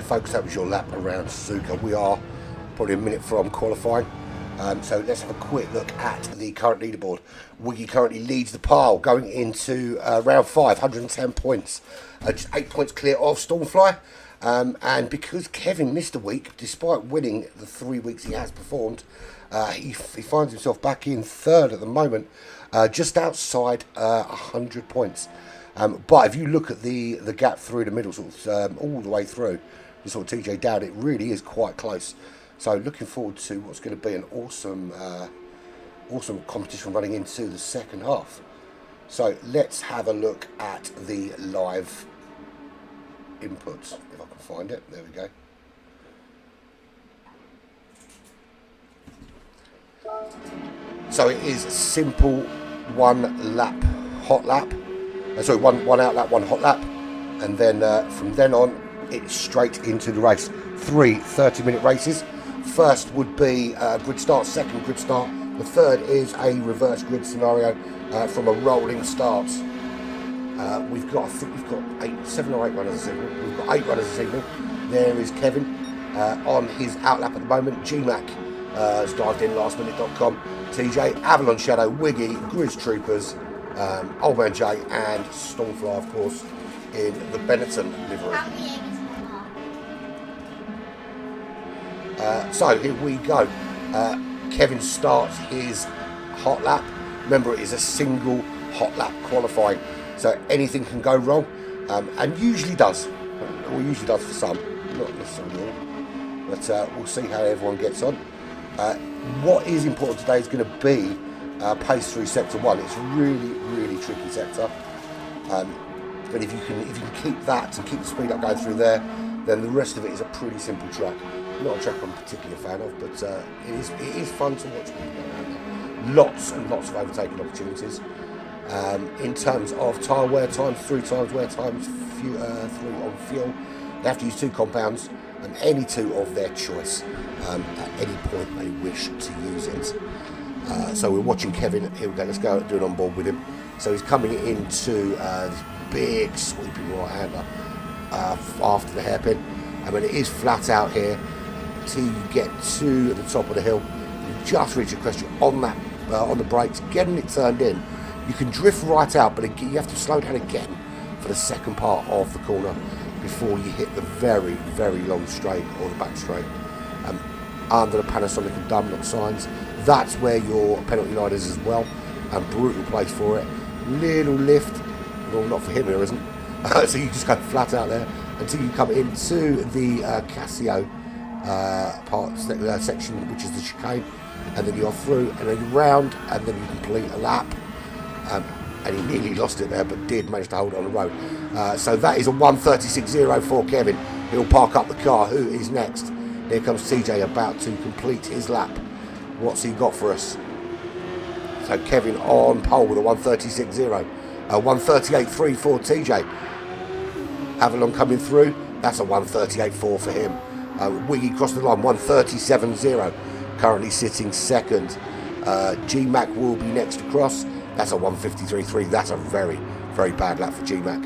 folks, that was your lap around Suzuka. We are probably a minute from qualifying. So let's have a quick look at the current leaderboard. Wiggy currently leads the pile going into round 5, 110 points. Just 8 points clear of Stormfly. And because Kevin missed a week, despite winning the 3 weeks he has performed, he finds himself back in third at the moment, just outside 100 points. But if you look at the gap through the middle, sort of all the way through, the sort of TJ down, it really is quite close. So looking forward to what's going to be an awesome competition running into the second half. So let's have a look at the live inputs, if I can find it. There we go. So it is simple 1 lap, hot lap. Sorry, one out lap, 1 hot lap. And then from then on, it's straight into the race. 3 30-minute races. First would be grid start, second grid start. The third is a reverse grid scenario from a rolling start. We've got 7 or 8 runners this evening. We've got 8 runners this evening. There is Kevin on his outlap at the moment. GMAC has dived in lastminute.com. TJ, Avalon Shadow, Wiggy, Grizz Troopers, Old Man J, and Stormfly, of course, in the Benetton livery. So here we go. Kevin starts his hot lap. Remember, it is a single hot lap qualifying, so anything can go wrong, and usually does, or usually does for some, not necessarily all. But we'll see how everyone gets on. What is important today is going to be pace through sector 1. It's a really tricky sector, but if you can keep that and keep the speed up going through there, then the rest of it is a pretty simple track. Not a track I'm particularly a fan of, but it is fun to watch people go around there. Lots and lots of overtaking opportunities. In terms of tyre wear times, through times, wear times, through on fuel, they have to use 2 compounds, and any 2 of their choice at any point they wish to use it. So we're watching Kevin. Here we go. Let's go do an on board with him. So he's coming into this big sweeping right-hander after the hairpin. I mean, it is flat out here until you get to the top of the hill. You just reach the crest, you're on that on the brakes, getting it turned in. You can drift right out, but you have to slow down again for the second part of the corner before you hit the very long straight or the back straight. Under the Panasonic and Dunlop signs, that's where your penalty line is as well, and brutal place for it. Little lift, well, not for him here, isn't so you just go flat out there until you come into the Casio section, which is the chicane, and then you're through and then round, and then you complete a lap. And he nearly lost it there, but did manage to hold it on the road. So that is a 1:36.0 for Kevin. He'll park up the car. Who is next? Here comes TJ about to complete his lap. What's he got for us? So Kevin on pole with a 1:36.0. 1:38.3 for TJ. Avalon coming through. That's a 1:38.4 for him. Wiggy crossed the line, 1:37.0. Currently sitting second. GMAC will be next across. That's a 1:53.3. That's a very bad lap for GMAC.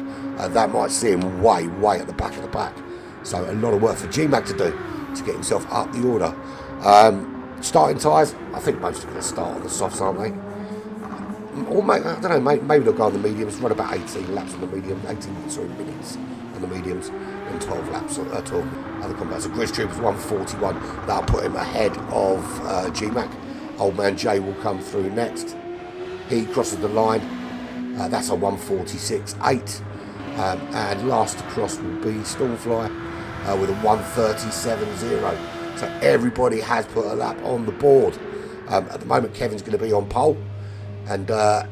That might see him way at the back of the pack. So a lot of work for GMAC to do to get himself up the order. Starting tyres, I think most are going to start on the softs, aren't they? Or I don't know, maybe they'll go on the mediums, run about 18 laps on the medium, 18 minutes on the mediums, and 12 laps on 12 other combats. So Grizz Troopers 1:41, that'll put him ahead of GMAC. Old Man J will come through next. He crosses the line, that's a 1:46.8. And last to cross will be Stormfly with a 1:37.0. So everybody has put a lap on the board. At the moment, Kevin's going to be on pole, and I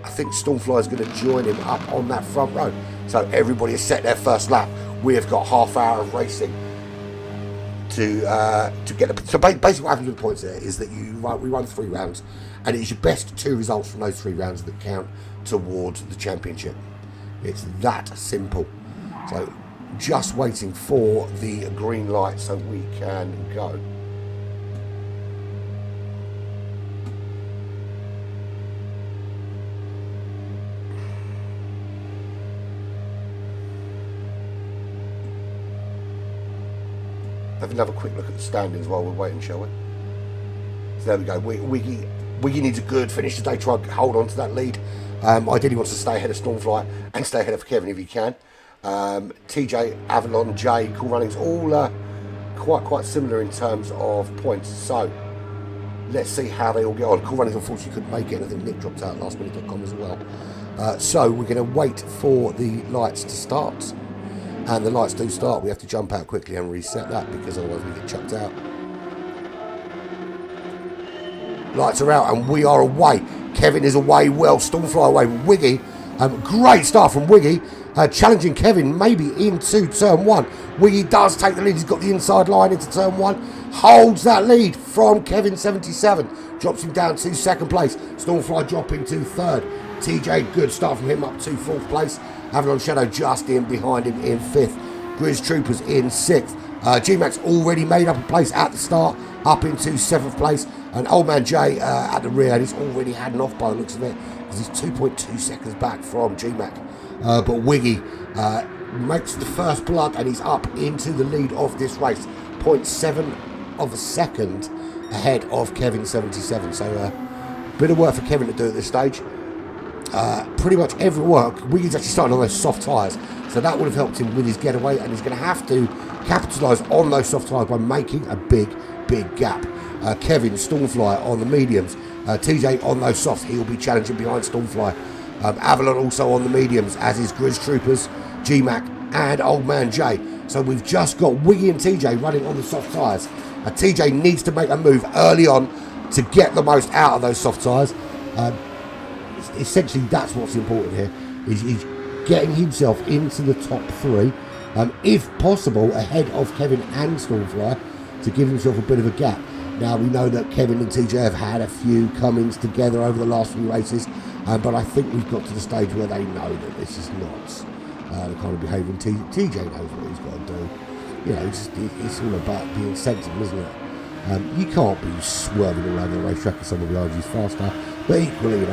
think Stormfly is going to join him up on that front row. So everybody has set their first lap. We have got half hour of racing to get the. So basically, what happens with the points there is that we run 3 rounds, and it's your best 2 results from those 3 rounds that count towards the championship. It's that simple. So just waiting for the green light so we can go. have another quick look at the standings while we're waiting, shall we? So there we go. Wiggy needs a good finish today. Try and hold on to that lead. Ideally wants to stay ahead of Stormfly and stay ahead of Kevin if he can. TJ, Avalon, Jay, Cool Runnings, all quite similar in terms of points. So let's see how they all get on. Cool Runnings unfortunately couldn't make it, and I think Nick dropped out lastminute.com as well. So we're going to wait for the lights to start. And the lights do start. We have to jump out quickly and reset that because otherwise we get chucked out. Lights are out and we are away. Kevin is away well. Stormfly away. Wiggy. Great start from Wiggy. Challenging Kevin maybe into turn 1. Wiggy does take the lead. He's got the inside line into turn 1. Holds that lead from Kevin 77. Drops him down to 2nd place. Stormfly dropping to 3rd. TJ, good start from him up to 4th place. Avalon Shadow just in behind him in 5th. Grizz Troopers in 6th. G-Max already made up a place at the start, up into 7th place. And Old Man Jay at the rear, and he's already had an off by the looks of it, because he's 2.2 seconds back from G-Mac. But Wiggy makes the first plug, and he's up into the lead of this race. 0.7 of a second ahead of Kevin 77. So a bit of work for Kevin to do at this stage. Pretty much every work. Wiggy's actually starting on those soft tyres, so that would have helped him with his getaway, and he's going to have to capitalise on those soft tyres by making a big gap. Kevin, Stormfly on the mediums, TJ on those softs. He'll be challenging behind Stormfly. Avalon also on the mediums, as is Grizz Troopers, G-Mac and Old Man Jay. So we've just got Wiggy and TJ running on the soft tyres. TJ needs to make a move early on to get the most out of those soft tyres. Essentially, that's what's important here. He's getting himself into the top 3, if possible, ahead of Kevin and Stormfly, to give himself a bit of a gap. Now, we know that Kevin and TJ have had a few come-ins together over the last few races, but I think we've got to the stage where they know that this is not the kind of behaviour. TJ knows what he's got to do. You know, it's all about being sensible, isn't it? You can't be swerving around the racetrack if someone behind you's faster, but equally,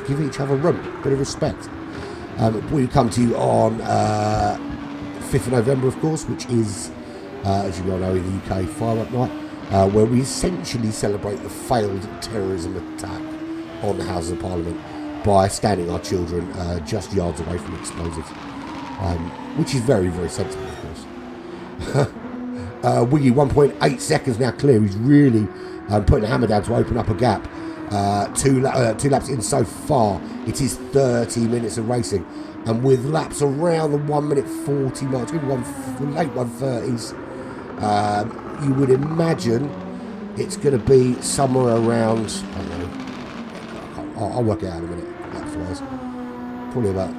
give each other room, a bit of respect. We come to you on 5th of November, of course, which is, as you all know, in the UK, Firework Night, where we essentially celebrate the failed terrorism attack on the Houses of Parliament by standing our children just yards away from explosives, which is very, very sensible, of course. Wiggy 1.8 seconds now clear. He's really putting the hammer down to open up a gap. Two laps in so far. It is 30 minutes of racing, and with laps around the 1 minute 40 mark, maybe late 130s, you would imagine it's going to be somewhere around, I don't know, I'll work it out in a minute, laps wise, probably about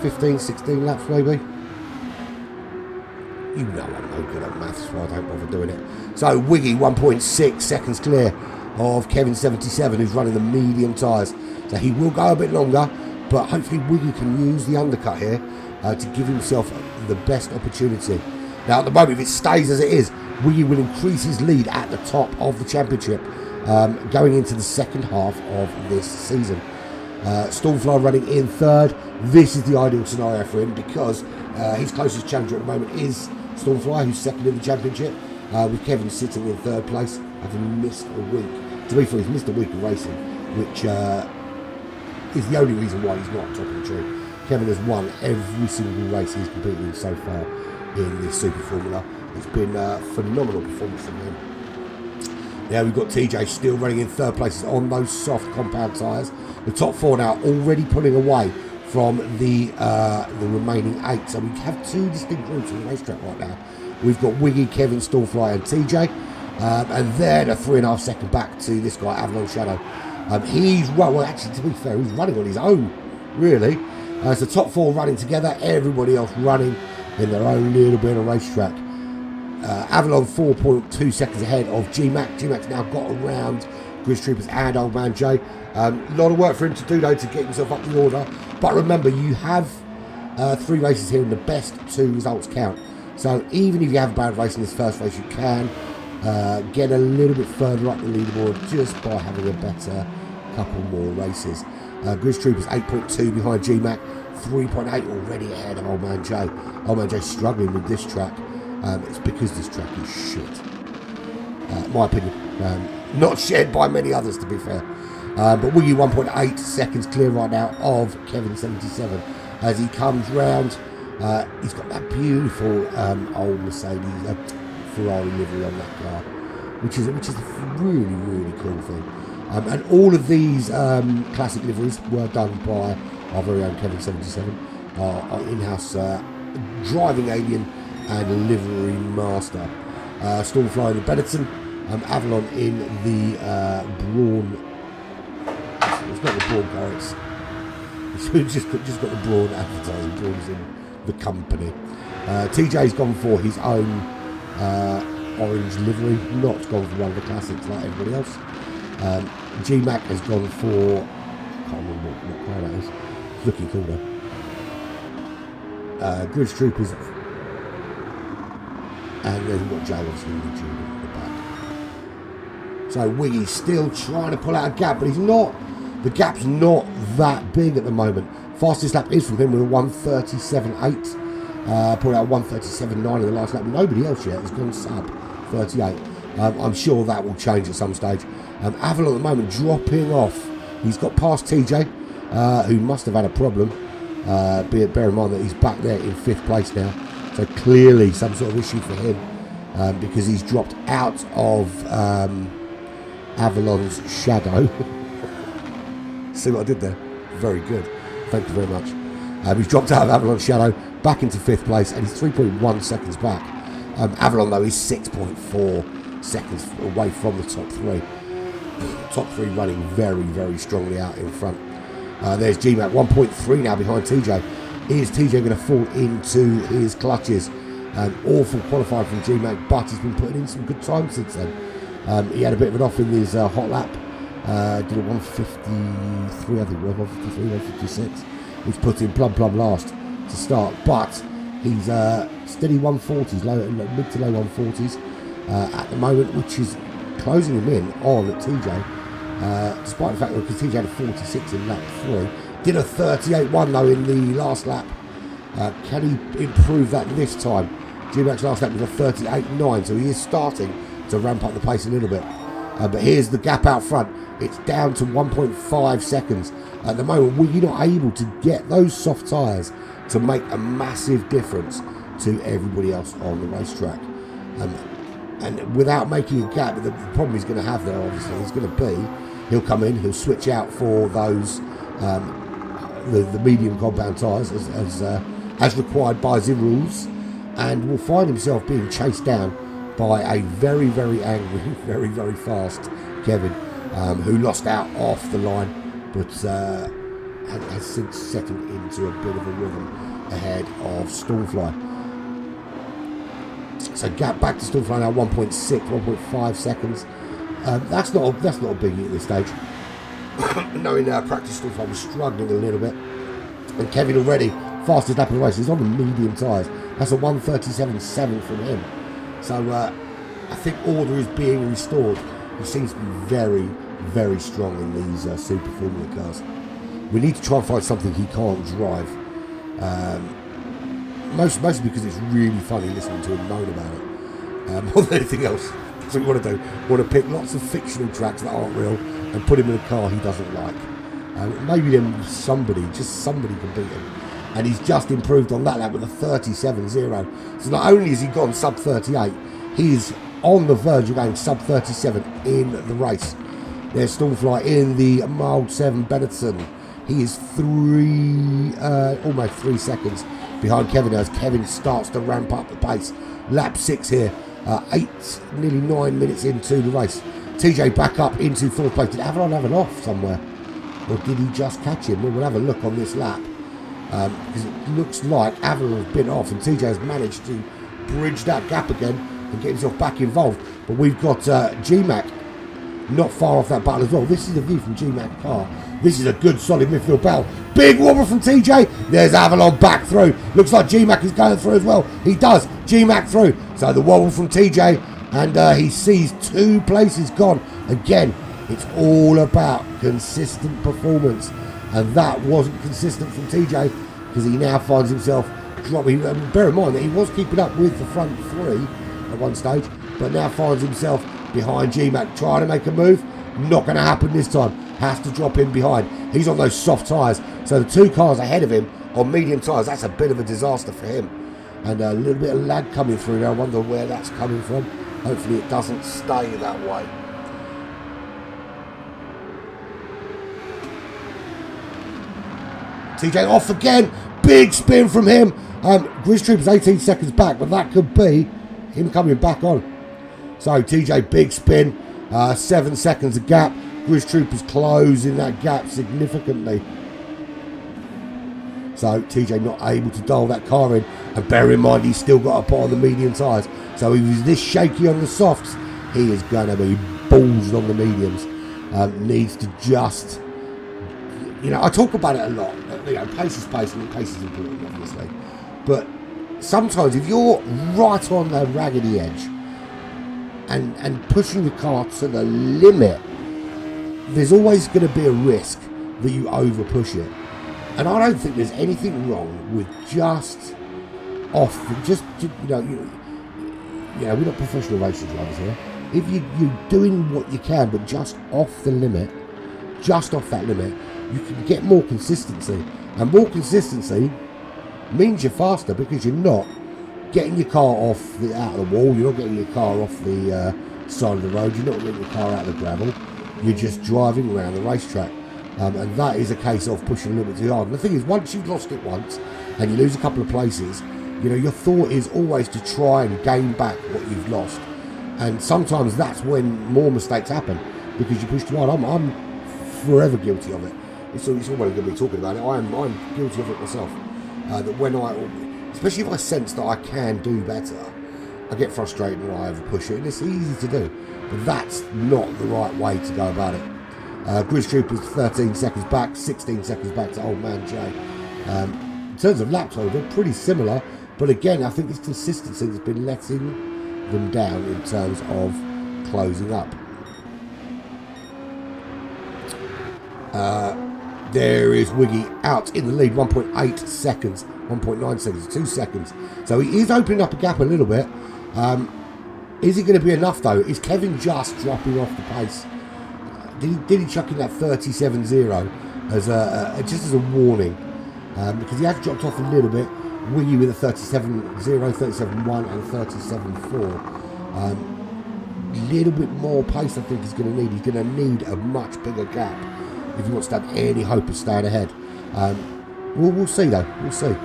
15, 16 laps maybe. You know I'm no good at maths, so I don't bother doing it. So Wiggy 1.6 seconds clear of Kevin 77, who's running the medium tyres. So he will go a bit longer, but hopefully Wiggy can use the undercut here to give himself the best opportunity. Now at the moment, if it stays as it is, Wiggy will increase his lead at the top of the championship going into the second half of this season. Stormfly running in 3rd. This is the ideal scenario for him because his closest challenger at the moment is Stormfly, who's 2nd in the championship, with Kevin sitting in 3rd place, having missed a week. To be fair, he's missed a week of racing, which is the only reason why he's not top of the tree. Kevin has won every single race he's competed in so far in this Super Formula. It's been a phenomenal performance from him. Now we've got TJ still running in 3rd place on those soft compound tyres. The top 4 now already pulling away from the remaining 8. So we have 2 distinct routes on the racetrack right now. We've got Wiggy, Kevin, Stormfly and TJ. And then a 3.5 second back to this guy, Avalon Shadow. He's run, well actually to be fair, he's running on his own, really. It's the top 4 running together, everybody else running in their own little bit of racetrack. Avalon 4.2 seconds ahead of G-Mac. G-Mac's now got around Grizz Troopers and Old Man Jay. A lot of work for him to do though to get himself up the order. But remember, you have 3 races here and the best 2 results count. So even if you have a bad race in this first race, you can get a little bit further up the leaderboard just by having a better couple more races. Grizz Troopers 8.2 behind G-Mac, 3.8 already ahead of Old Man Joe. Old Man Joe's struggling with this track. It's because this track is shit. My opinion. Not shared by many others, to be fair. But Wiggy 1.8 seconds clear right now of Kevin 77 as he comes round. He's got that beautiful old Mercedes Ferrari livery on that car, which is a really, really cool thing. And all of these classic liveries were done by our very own Kevin 77, our in-house driving alien and livery master. Stormfly in the Benetton, Avalon in the Brawn. It's not the Brawn car, it's just got the Brawn advertising. Brawn's in the company. TJ's gone for his own orange livery, not gone for one of the classics like everybody else. G-Mac has gone for, I can't remember what car that is. It's looking cool though. Gridge Troopers, and then we've got Joe obviously in the back. So Wiggy's still trying to pull out a gap, but he's not. The gap's not that big at the moment. Fastest lap is from him with a 1:37.8. Pulled out 1:37.9 in the last lap. Nobody else yet has gone sub 38. I'm sure that will change at some stage. Avalon at the moment dropping off. He's got past TJ, who must have had a problem. Bear in mind that he's back there in 5th place now. So clearly some sort of issue for him because he's dropped out of Avalon's shadow. See what I did there? Very good. Thank you very much. He's dropped out of Avalon's shadow, back into 5th place, and he's 3.1 seconds back. Avalon, though, is 6.4 seconds away from the top 3. Top 3 running very, very strongly out in front. There's GMAC, 1.3 now behind TJ. Is TJ going to fall into his clutches? Awful qualifying from GMAC, but he's been putting in some good time since then. He had a bit of an off in his hot lap. Did a 153, I think, 153, 156. He's put in plum last to start, but he's steady 140s, mid to low 140s at the moment, which is closing him in on TJ. Despite the fact that TJ had a 46 in lap 3, did a 38.1 though in the last lap. Can he improve that this time? G-Mac's last lap was a 38.9, so he is starting to ramp up the pace a little bit. But here's the gap out front. It's down to 1.5 seconds. At the moment, we're not able to get those soft tyres to make a massive difference to everybody else on the racetrack. And without making a gap, the problem he's going to have there, obviously, is going to be, he'll come in, he'll switch out for those, the medium compound tyres as required by the rules, and will find himself being chased down by a very, very angry, very, very fast Kevin, who lost out off the line, but has since settled into a bit of a rhythm ahead of Stormfly. So gap back to Stormfly now 1.6, 1.5 seconds. That's not a biggie at this stage. Knowing practice Stormfly was struggling a little bit, and Kevin already fastest lap of the race. He's on the medium tyres. That's a 1:37.7 from him. So I think order is being restored. He seems to be very, very strong in these Super Formula cars. We need to try and find something he can't drive. Mostly because it's really funny listening to him moan about it. More than anything else. That's what we want to do. We want to pick lots of fictional tracks that aren't real and put him in a car he doesn't like. Maybe then somebody can beat him. And he's just improved on that lap with a 37.0. So not only has he gone sub 38, he's on the verge of going sub 37 in the race. There's Stormfly in the mild 7 Benetton. He is almost 3 seconds behind Kevin as Kevin starts to ramp up the pace. Lap 6 here, nearly 9 minutes into the race. TJ back up into 4th place. Did Avalon have an off somewhere? Or did he just catch him? Well, we'll have a look on this lap. Because it looks like Avalon has been off and TJ has managed to bridge that gap again and get himself back involved. But we've got GMAC not far off that battle as well. This is the view from GMAC car. This is a good solid midfield battle. Big wobble from TJ. There's Avalon back through. Looks like GMAC is going through as well. He does. GMAC through. So the wobble from TJ, and he sees 2 places gone. Again, it's all about consistent performance. And that wasn't consistent from TJ. because he now finds himself dropping. Bear in mind that he was keeping up with the front three at one stage, but now finds himself behind G-Mac trying to make a move. Not going to happen this time. Has to drop in behind. He's on those soft tyres, so the two cars ahead of him on medium tyres, that's a bit of a disaster for him. And a little bit of lag coming through there. I wonder where that's coming from. Hopefully it doesn't stay that way. TJ off again. Big spin from him. Grizz Trooper's 18 seconds back, but that could be him coming back on. So TJ, big spin. 7 seconds of gap. Grizz Trooper's closing that gap significantly. So TJ not able to dial that car in. And bear in mind, he's still got to put on the medium tyres. So if he's this shaky on the softs, he is going to be balls on the mediums. Needs to just, I talk about it a lot. Pace is pace and pace is important, obviously. But sometimes if you're right on the raggedy edge and pushing the car to the limit, there's always going to be a risk that you over push it. And I don't think there's anything wrong with just off, we're not professional racing drivers here. If you're doing what you can, but just off the limit, just off that limit, you can get more consistency. And more consistency means you're faster because you're not getting your car off out of the wall, you're not getting your car off the side of the road, you're not getting your car out of the gravel, you're just driving around the racetrack. And that is a case of pushing a little bit too hard. And the thing is, once you've lost it once and you lose a couple of places, your thought is always to try and gain back what you've lost. And sometimes that's when more mistakes happen because you push too hard. I'm forever guilty of it. It's all well going to be talking about it. I'm guilty of it myself. That when especially if I sense that I can do better, I get frustrated and I overpush it. And it's easy to do, but that's not the right way to go about it. Grizz Trooper's 13 seconds back, 16 seconds back to Old Man Jay. In terms of lap time, they're pretty similar, but again, I think it's consistency that's been letting them down in terms of closing up. There is Wiggy out in the lead, 1.8 seconds, 1.9 seconds, 2 seconds. So he is opening up a gap a little bit. Is it going to be enough though? Is Kevin just dropping off the pace? Did he chuck in that 37.0 as just as a warning? Because he has dropped off a little bit. Wiggy with a 37.0, 37.1 and 37.4. Little bit more pace I think he's going to need. He's going to need a much bigger gap if he wants to have any hope of staying ahead. We'll see though. We'll see.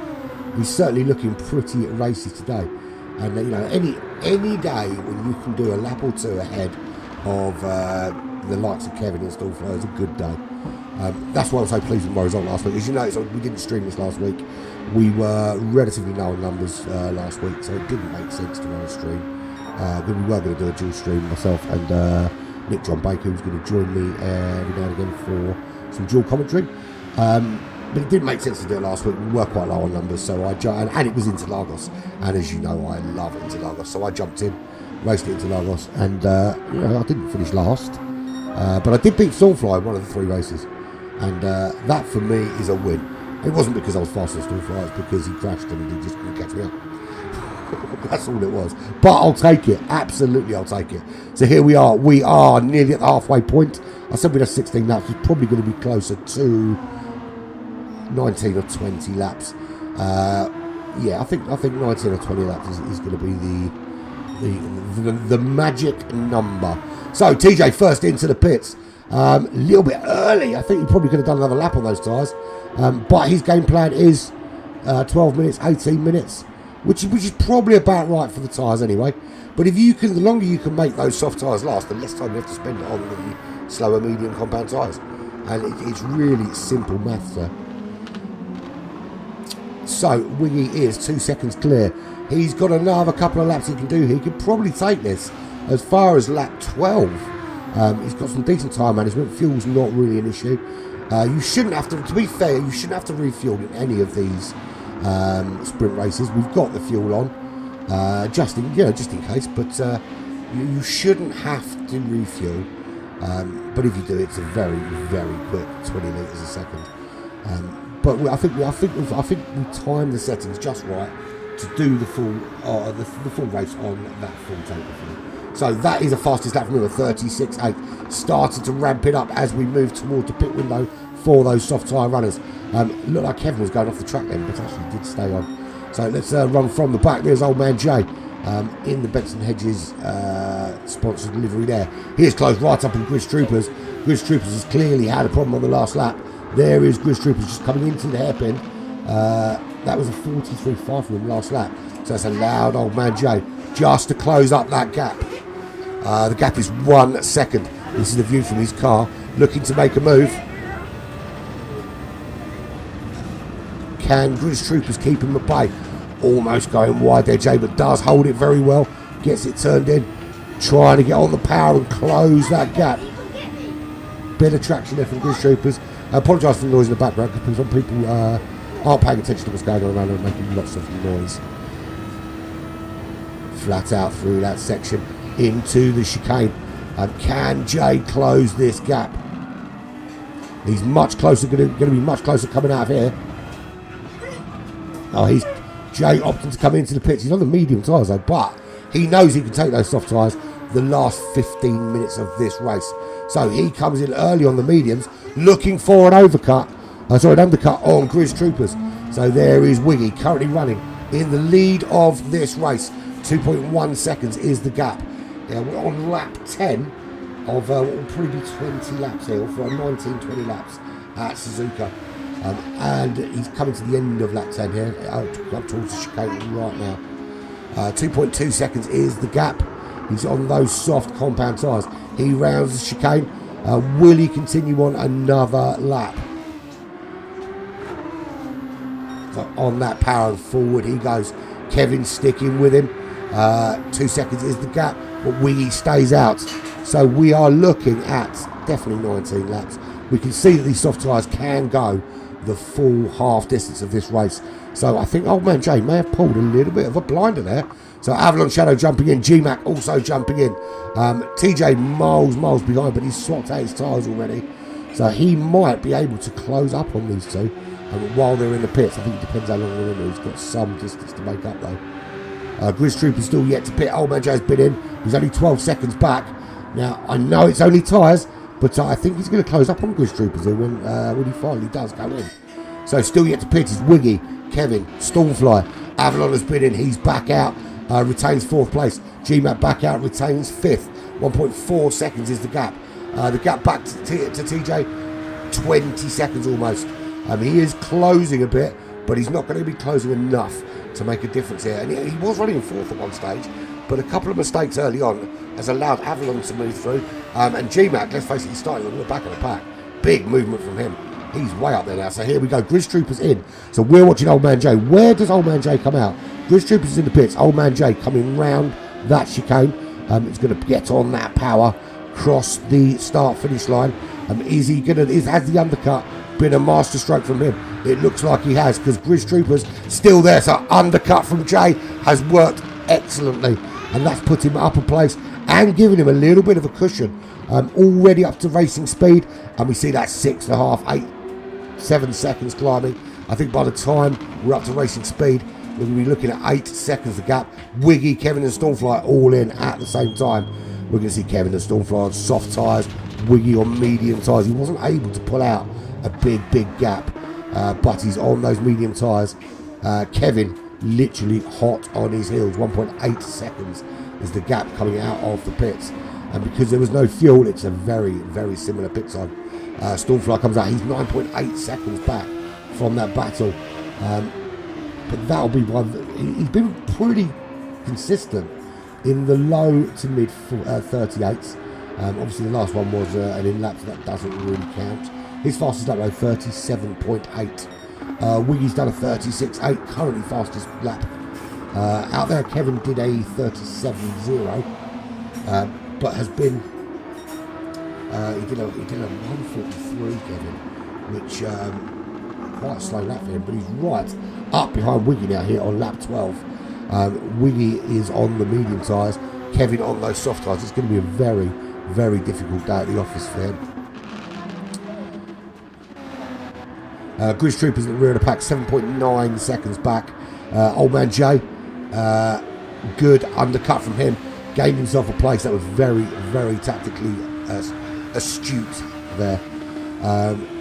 He's certainly looking pretty racy today. And any day when you can do a lap or two ahead of the likes of Kevin and Stallfly is a good day. That's why I'm so pleased with my result last week. As you know, we didn't stream this last week. We were relatively low on numbers last week, so it didn't make sense to run a stream. We were going to do a dual stream, myself and Nick John Baker, who's going to join me every now and again for some dual commentary. But it didn't make sense to do it last week. We were quite low on numbers, so I jumped, and it was Interlagos. And as you know, I love Interlagos, so I jumped in, raced it Interlagos, and I didn't finish last. But I did beat Stallfly in one of the 3 races, and that for me is a win. It wasn't because I was faster than Stallfly, it's because he crashed and he just couldn't catch me up. That's all it was. But I'll take it. Absolutely, I'll take it. So here we are. We are nearly at the halfway point. I said we'd have 16 laps. It's probably going to be closer to 19 or 20 laps. I think 19 or 20 laps is going to be the magic number. So TJ first into the pits. A little bit early. I think he probably could have done another lap on those tyres. But his game plan is 12 minutes, 18 minutes, which is probably about right for the tyres anyway. But if you can, the longer you can make those soft tyres last, the less time you have to spend on the slower, medium compound tyres. And it's really simple maths there. So Wiggy is 2 seconds clear. He's got another couple of laps he can do. He could probably take this as far as lap 12. He's got some decent tyre management. Fuel's not really an issue. You shouldn't have to be fair, you shouldn't have to refuel in any of these sprint races. We've got the fuel on, just in case. But you shouldn't have to refuel. But if you do, it's a very, very quick 20 litres a second. but I think we timed the settings just right to do the full race on that full taper. So that is a fastest lap from him, a 36.8. Started to ramp it up as we move toward the pit window for those soft tyre runners. Looked like Kevin was going off the track then, but actually did stay on. So let's run from the back. There's old man Jay in the Benson Hedges sponsored livery there. Here's closed right up on Grizz Troopers. Grizz Troopers has clearly had a problem on the last lap. There is Grizz Troopers just coming into the hairpin. That was a 43.5 from him last lap. So that's allowed old man Jay just to close up that gap. The gap is 1 second. This is the view from his car, looking to make a move. Can Grizz Troopers keep him at bay? Almost going wide there, Jay, but does hold it very well. Gets it turned in, trying to get on the power and close that gap. Bit of traction there from Grizz Troopers. I apologise for the noise in the background because some people aren't paying attention to what's going on around and making lots of noise. Flat out through that section into the chicane. Can Jay close this gap? He's much closer, going to be much closer coming out of here. Oh, he's Jay opting to come into the pits. He's on the medium tyres though, but he knows he can take those soft tyres the last 15 minutes of this race. So he comes in early on the mediums, looking for an undercut on Grizz Troopers. So there is Wiggy currently running in the lead of this race. 2.1 seconds is the gap. Now we're on lap 10 of what will probably be 20 laps here, for 19-20 laps at Suzuka. And he's coming to the end of lap 10 here, up towards the chicane right now. 2.2 seconds is the gap. He's on those soft compound tyres. He rounds the chicane. Will he continue on another lap? So on that power and forward he goes. Kevin sticking with him. 2 seconds is the gap, but Wiggy stays out. So we are looking at definitely 19 laps. We can see that these soft tyres can go the full half distance of this race. So I think old man Jay may have pulled a little bit of a blinder there. So Avalon Shadow jumping in, G-Mac also jumping in. TJ miles behind, but he's swapped out his tyres already. So he might be able to close up on these two while they're in the pits. I think it depends how long they're in. He's got some distance to make up though. Grizz Trooper's still yet to pit. Old man Jay's been in. He's only 12 seconds back. Now, I know it's only tyres, but I think he's going to close up on Grizz Troopers here when he finally does go in. So still yet to pit is Wiggy, Kevin, Stormfly. Avalon has been in. He's back out. Retains 4th place. GMAT back out, retains 5th. 1.4 seconds is the gap. The gap back to TJ, 20 seconds almost. He is closing a bit, but he's not going to be closing enough to make a difference here. And he was running in 4th at one stage, but a couple of mistakes early on has allowed Avalon to move through. And GMAT, let's face it, he's starting on the back of the pack. Big movement from him. He's way up there now. So here we go. Grizz Troopers in. So we're watching Old Man Jay. Where does Old Man Jay come out? Grizz Troopers in the pits. Old Man Jay coming round that chicane. It's going to get on that power, cross the start-finish line. Has the undercut been a master stroke from him? It looks like he has, because Grizz Troopers still there. So undercut from Jay has worked excellently, and that's put him up a place and given him a little bit of a cushion. Already up to racing speed, and we see that 7 seconds climbing. I think by the time we're up to racing speed, we're going to be looking at 8 seconds the gap. Wiggy, Kevin and Stormfly all in at the same time. We're going to see Kevin and Stormfly on soft tyres, Wiggy on medium tyres. He wasn't able to pull out a big gap, but he's on those medium tyres. Kevin literally hot on his heels. 1.8 seconds is the gap coming out of the pits. And because there was no fuel, it's a very similar pit time. Stormfly comes out. He's 9.8 seconds back from that battle. But that'll be one. He's been pretty consistent in the low to mid 38s. Obviously, the last one was an in-lap, so that doesn't really count. His fastest lap though, 37.8. Wiggy's done a 36.8, currently fastest lap. Out there, Kevin did a 37.0, but has been. He did a 143, Kevin, which. Quite a slow lap for him, but he's right up behind Wiggy now here on lap 12. Wiggy is on the medium tyres, Kevin on those soft tyres. It's going to be a very difficult day at the office for him. Grizz Troopers at the rear of the pack, 7.9 seconds back. Old Man Jay, good undercut from him. Gained himself a place that was very, very tactically astute there.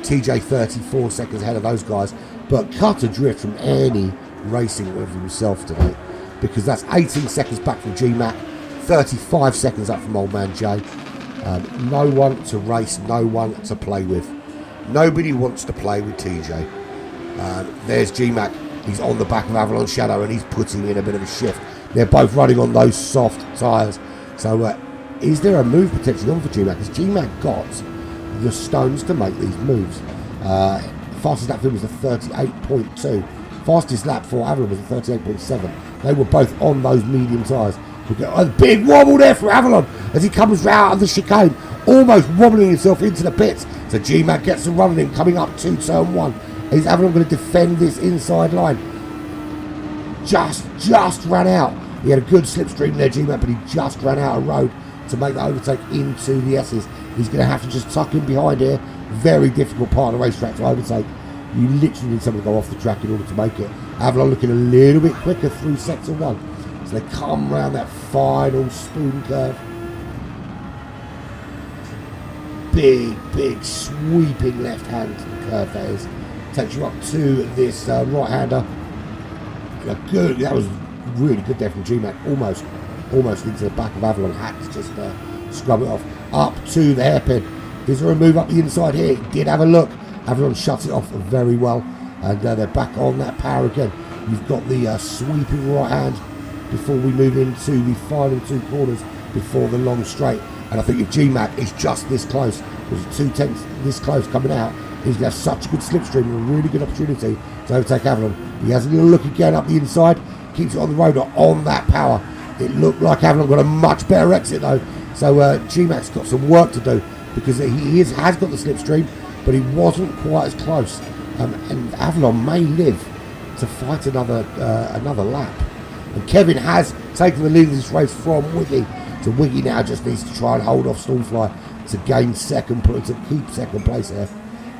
TJ 34 seconds ahead of those guys, but cut adrift from any racing with himself today, because that's 18 seconds back from G-Mac, 35 seconds up from Old Man Jay. No one to race, no one to play with. Nobody wants to play with TJ. There's G-Mac. He's on the back of Avalon Shadow and he's putting in a bit of a shift. They're both running on those soft tyres. So is there a move potentially on for G-Mac? Has G-Mac got the stones to make these moves? Fastest lap for him was a 38.2. Fastest lap for Avalon was a 38.7. They were both on those medium tyres. A big wobble there for Avalon as he comes out of the chicane, almost wobbling himself into the pits. So G-Mac gets some running in, coming up to turn 1. Is Avalon going to defend this inside line? Just ran out. He had a good slipstream there, G-Mac, but he just ran out of road to make the overtake into the S's. He's going to have to just tuck in behind here. Very difficult part of the racetrack to overtake. You literally need someone to go off the track in order to make it. Avalon looking a little bit quicker through sector 1. So they come round that final spoon curve. Big sweeping left-hand curve that is. Takes you up to this right-hander. Good. That was really good there from G-Mac. Almost into the back of Avalon. Had to just scrub it off. Up to the hairpin. Is there a move up the inside here? He did have a look. Avalon shuts it off very well. And they're back on that power again. You've got the sweeping right hand before we move into the final 2 corners before the long straight. And I think if G-Mac is just this close, with 2/10 this close coming out, he's going to have such a good slipstream and a really good opportunity to overtake Avalon. He has a little look again up the inside, keeps it on the road on that power. It looked like Avalon got a much better exit though. So G-Mac's got some work to do, because he has got the slipstream, but he wasn't quite as close. And Avalon may live to fight another lap. And Kevin has taken the lead of this race from Wiggy. So Wiggy now just needs to try and hold off Stormfly to gain to keep second place there.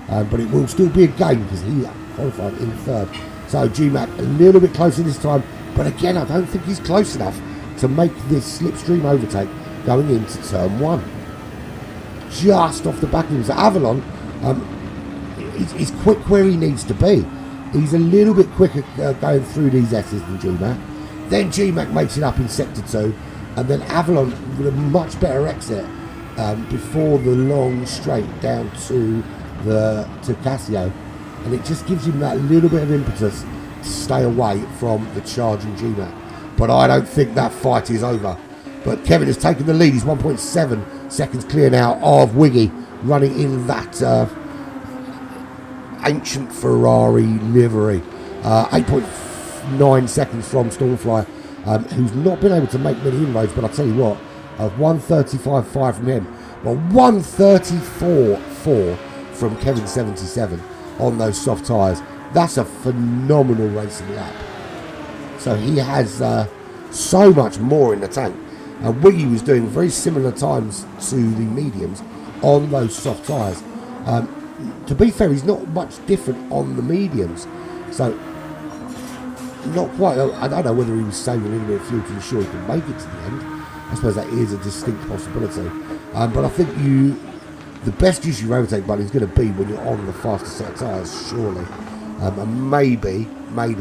But it will still be a game because he qualified in 3rd. So G-Mac a little bit closer this time. But again, I don't think he's close enough to make this slipstream overtake going into turn 1. Just off the back of him. So Avalon, he's quick where he needs to be. He's a little bit quicker going through these S's than G-Mac. Then G-Mac makes it up in sector 2, and then Avalon with a much better exit before the long straight down to Casio, and it just gives him that little bit of impetus to stay away from the charging G-Mac. But I don't think that fight is over. But Kevin has taken the lead. He's 1.7 seconds clear now of Wiggy, running in that ancient Ferrari livery. 8.9 seconds from Stormfly, who's not been able to make many inroads, but I'll tell you what, 135.5 from him, well, 134.4 from Kevin 77 on those soft tyres. That's a phenomenal racing lap. So he has so much more in the tank. And Wiggy was doing very similar times to the mediums on those soft tyres. To be fair, he's not much different on the mediums. So not quite. I don't know whether he was saving a little bit of fuel to ensure he could make it to the end. I suppose that is a distinct possibility. But I think the best use of your overtake button is going to be when you're on the faster set of tyres, surely. And maybe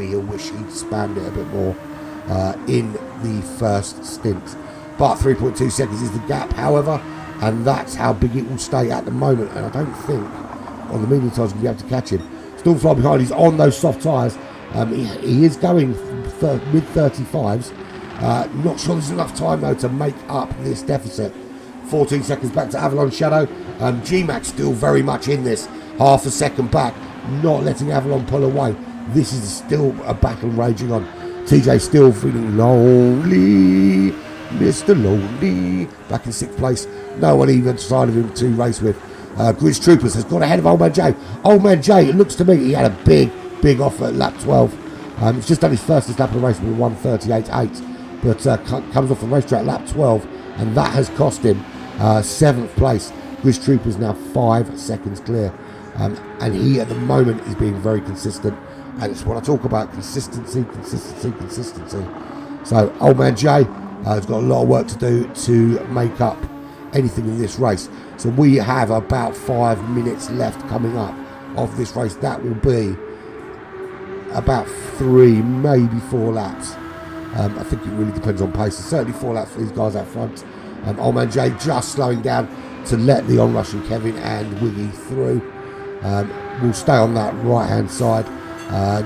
he'll wish he'd spammed it a bit more in the first stint. But 3.2 seconds is the gap, however, and that's how big it will stay at the moment. And I don't think on the medium tyres we'll be able to catch him. Stormfly behind, he's on those soft tyres. He is going mid-35s. Not sure there's enough time though to make up this deficit. 14 seconds back to Avalon Shadow. G-Mac still very much in this. Half a second back, not letting Avalon pull away. This is still a battle raging on. TJ still feeling lonely. Mr. Lonely. Back in 6th place. No one even side of him to race with. Grizz Troopers has got ahead of Old Man Jay. Old Man Jay, it looks to me he had a big offer at lap 12. He's just done his fastest lap of the race with 1:38.8, but comes off the racetrack lap 12, and that has cost him 7th place. Grizz Troopers now 5 seconds clear. And he at the moment is being very consistent, and it's when I talk about consistency. So old man Jay has got a lot of work to do to make up anything in this race. So we have about 5 minutes left coming up of this race. That will be about 3, maybe 4 laps. I think it really depends on pace. Certainly 4 laps for these guys out front. Old man Jay just slowing down to let the onrushing Kevin and Wiggy through. We'll stay on that right hand side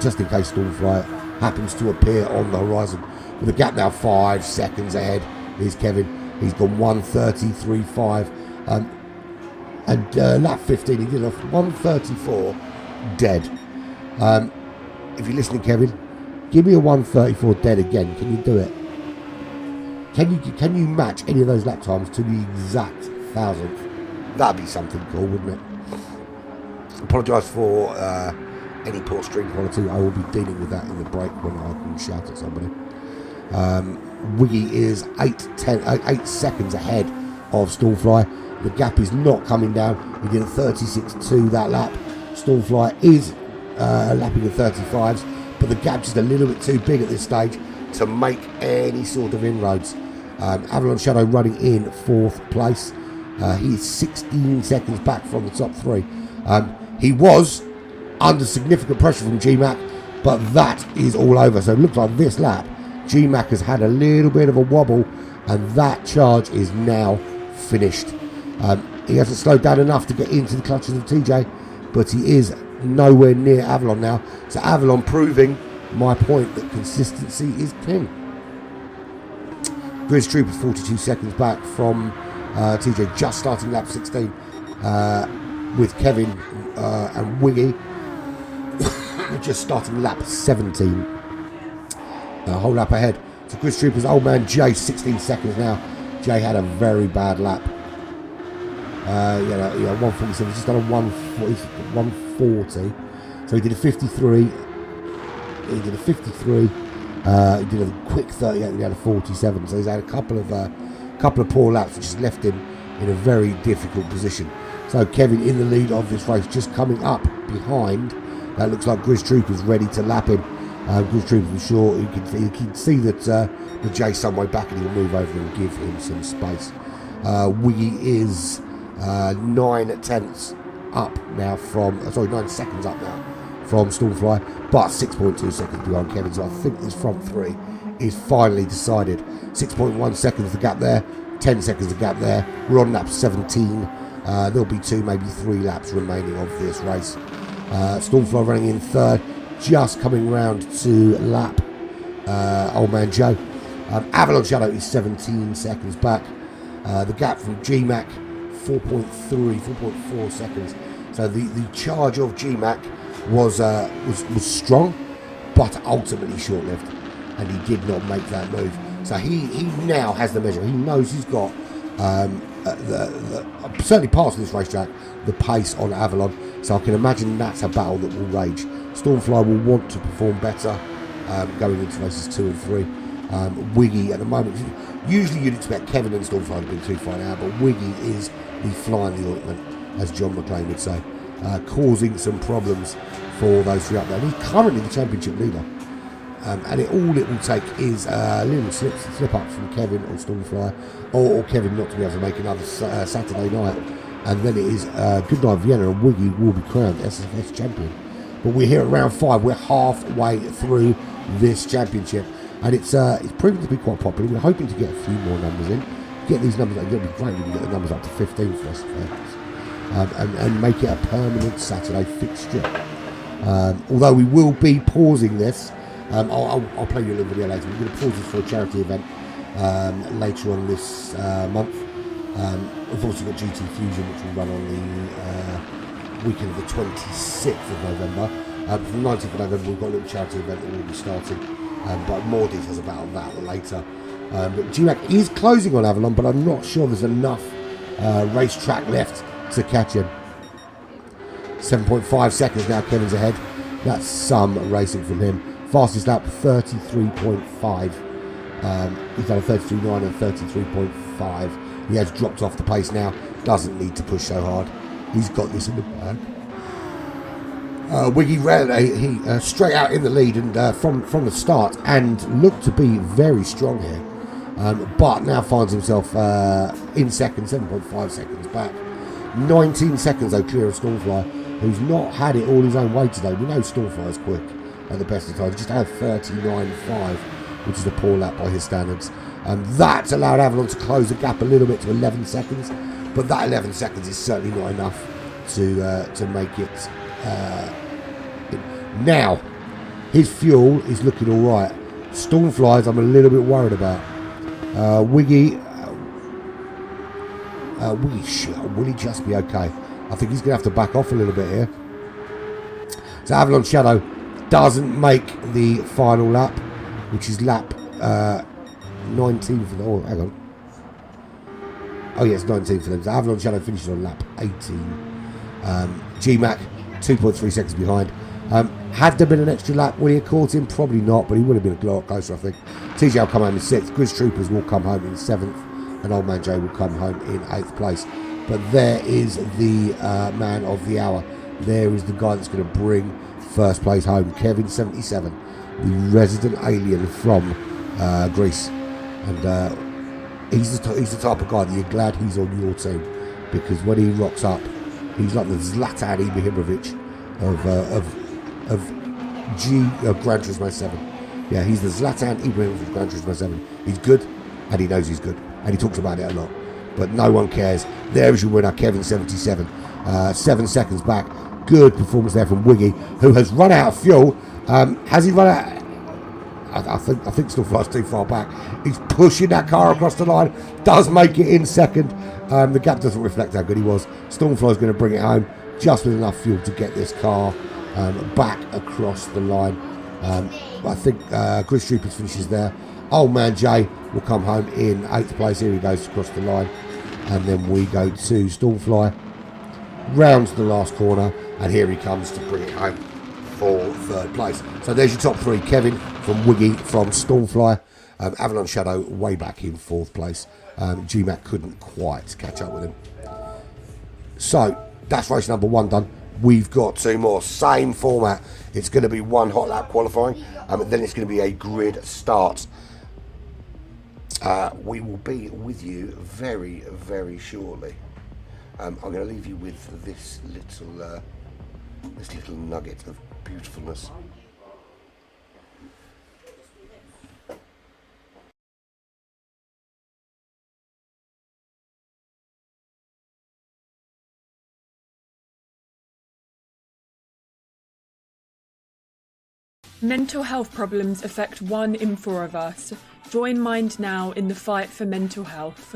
just in case Stormfly happens to appear on the horizon. With a gap now 5 seconds ahead is Kevin. He's gone 1:33.5, and lap 15 he did off 1:34 dead. If you're listening, Kevin, give me a 1:34 dead again. Can you do it? Can you match any of those lap times to the exact 1,000th? That'd be something cool, wouldn't it? Apologise for any poor string quality. I will be dealing with that in the break when I can shout at somebody. Wiggy is 8 seconds ahead of Stormfly. The gap is not coming down. He did a 36.2 that lap. Stormfly is lapping at 35s, but the gap just a little bit too big at this stage to make any sort of inroads. Avalon Shadow running in 4th place. He's 16 seconds back from the top 3. He was under significant pressure from GMAC, but that is all over. So it looks like this lap GMAC has had a little bit of a wobble, and that charge is now finished. He hasn't slowed down enough to get into the clutches of TJ, but he is nowhere near Avalon now. So Avalon proving my point that consistency is king. Grizz Troopers 42 seconds back from TJ, just starting lap 16 with Kevin and Wiggy just starting lap 17. A whole lap ahead. So Grizz Troopers, old man Jay, 16 seconds now. Jay had a very bad lap. 147. Just done a 140. So he did a 53. He did a 53. He did a quick 38. He had a 47. So he's had a couple of poor laps, which has left him in a very difficult position. So Kevin in the lead of this race, just coming up behind. That looks like Grizz Troopers ready to lap him. Grizz Troopers, I'm sure you can see that the Jay some way back, and he'll move over and give him some space. Wiggy is 9 seconds up now from Stormfly, but 6.2 seconds behind Kevin. So I think this front 3 is finally decided. 6.1 seconds the gap there, 10 seconds the gap there. We're on lap 17. There'll be 2, maybe 3 laps remaining of this race. Stormfly running in 3rd, just coming round to lap old man Joe. Avalon Shadow is 17 seconds back. The gap from GMAC 4.4 seconds. So the charge of GMAC was strong, but ultimately short-lived, and he did not make that move. So he now has the measure. He knows he's got certainly past this racetrack the pace on Avalon. So I can imagine that's a battle that will rage. Stormfly will want to perform better going into races 2 and 3. Wiggy at the moment, usually you'd expect Kevin and Stormfly to be too far now, but Wiggy is the fly in the ointment, as John McClane would say, causing some problems for those 3 up there. And he's currently the championship leader. And all it will take is a little slip up from Kevin or Stormfly, or Kevin not to be able to make another Saturday night, and then it is good night Vienna, and Wiggy will be crowned SFS champion. But we're here at round 5. We're halfway through this championship, and it's proven to be quite popular. We're hoping to get a few more numbers in. Get these numbers, it'll be great if we can get the numbers up to 15 for us, and make it a permanent Saturday fixture. Although we will be pausing this. I'll play you a little video later. We're going to pause this for a charity event later on this month. We've also got GT Fusion, which will run on the weekend of the 26th of November. From the 19th of November, we've got a little charity event that will be starting, but more details about that later. But GMAC is closing on Avalon, but I'm not sure there's enough racetrack left to catch him. 7.5 seconds now, Kevin's ahead. That's some racing from him. Fastest lap, 33.5. He's done a 33.9 and 33.5. He has dropped off the pace now. Doesn't need to push so hard. He's got this in the bag. Wiggy ran straight out in the lead and from the start, and looked to be very strong here. But now finds himself in second, 7.5 seconds back. 19 seconds though clear of Stormfly, who's not had it all his own way today. We know Stormfly's quick at the best of times. Just had 39.5, which is a poor lap by his standards. That's allowed Avalon to close the gap a little bit to 11 seconds, but that 11 seconds is certainly not enough to make it. Now, his fuel is looking all right. Stormflies, I'm a little bit worried about. Wiggy, will he just be okay? I think he's going to have to back off a little bit here. So Avalon Shadow doesn't make the final lap, which is lap 19 for the... Oh, hang on. Oh, yeah, it's 19 for them. So Avalon Shadow finishes on lap 18. GMAC, 2.3 seconds behind. Had there been an extra lap, would he have caught him? Probably not, but he would have been a lot closer, I think. TJ will come home in 6th. Grizz Troopers will come home in 7th. And Old Man Jay will come home in 8th place. But there is the man of the hour. There is the guy that's going to bring first place home. Kevin 77, the resident alien from Greece. And he's the type of guy that you're glad he's on your team. Because when he rocks up, he's like the Zlatan Ibrahimovic of Gran Turismo 7. Yeah, he's the Zlatan Ibrahimovic of Gran Turismo 7. He's good, and he knows he's good, and he talks about it a lot. But no one cares. There is your winner, Kevin 77. 7 seconds back. Good performance there from Wiggy, who has run out of fuel. Has he run out? I think Stormfly's too far back. He's pushing that car across the line. Does make it in second. The gap doesn't reflect how good he was. Stormfly's going to bring it home just with enough fuel to get this car back across the line. I think Grizz Troopers finishes there. Old Man Jay will come home in 8th place. Here he goes across the line. And then we go to Stormfly. Rounds the last corner. And here he comes to bring it home for 3rd place. So there's your top 3. Kevin from Wiggy from Stormfly. Avalon Shadow way back in 4th place. GMAC couldn't quite catch up with him. So that's race number 1 done. We've got 2 more. Same format. It's going to be 1 hot lap qualifying. Then it's going to be a grid start. We will be with you very, very shortly. I'm going to leave you with this little nugget of beautifulness. Mental health problems affect 1 in 4 of us. Join Mind now in the fight for mental health.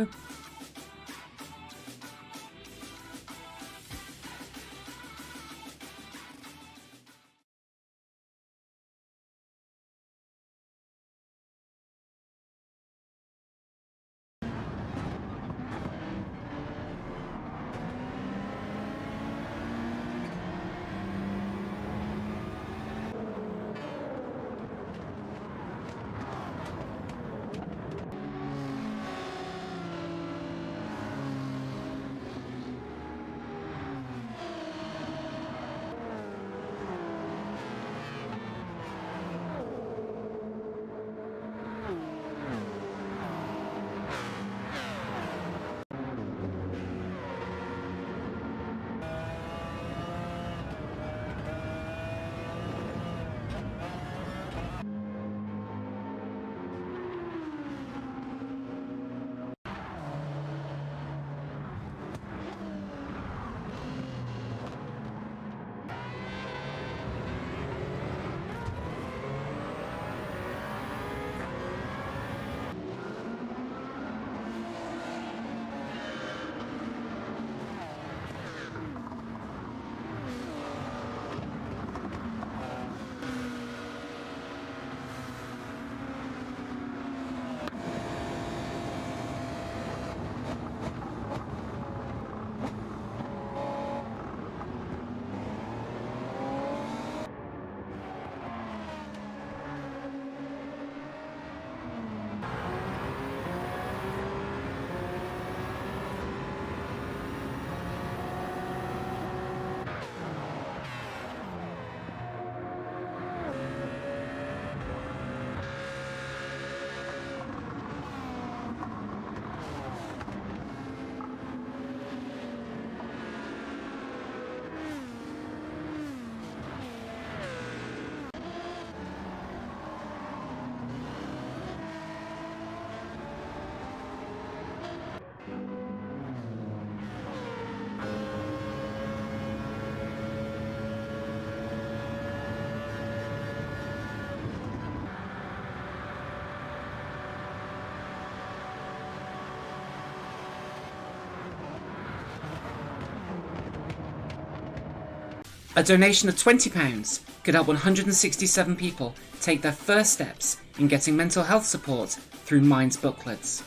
A donation of £20 could help 167 people take their first steps in getting mental health support through Mind's booklets.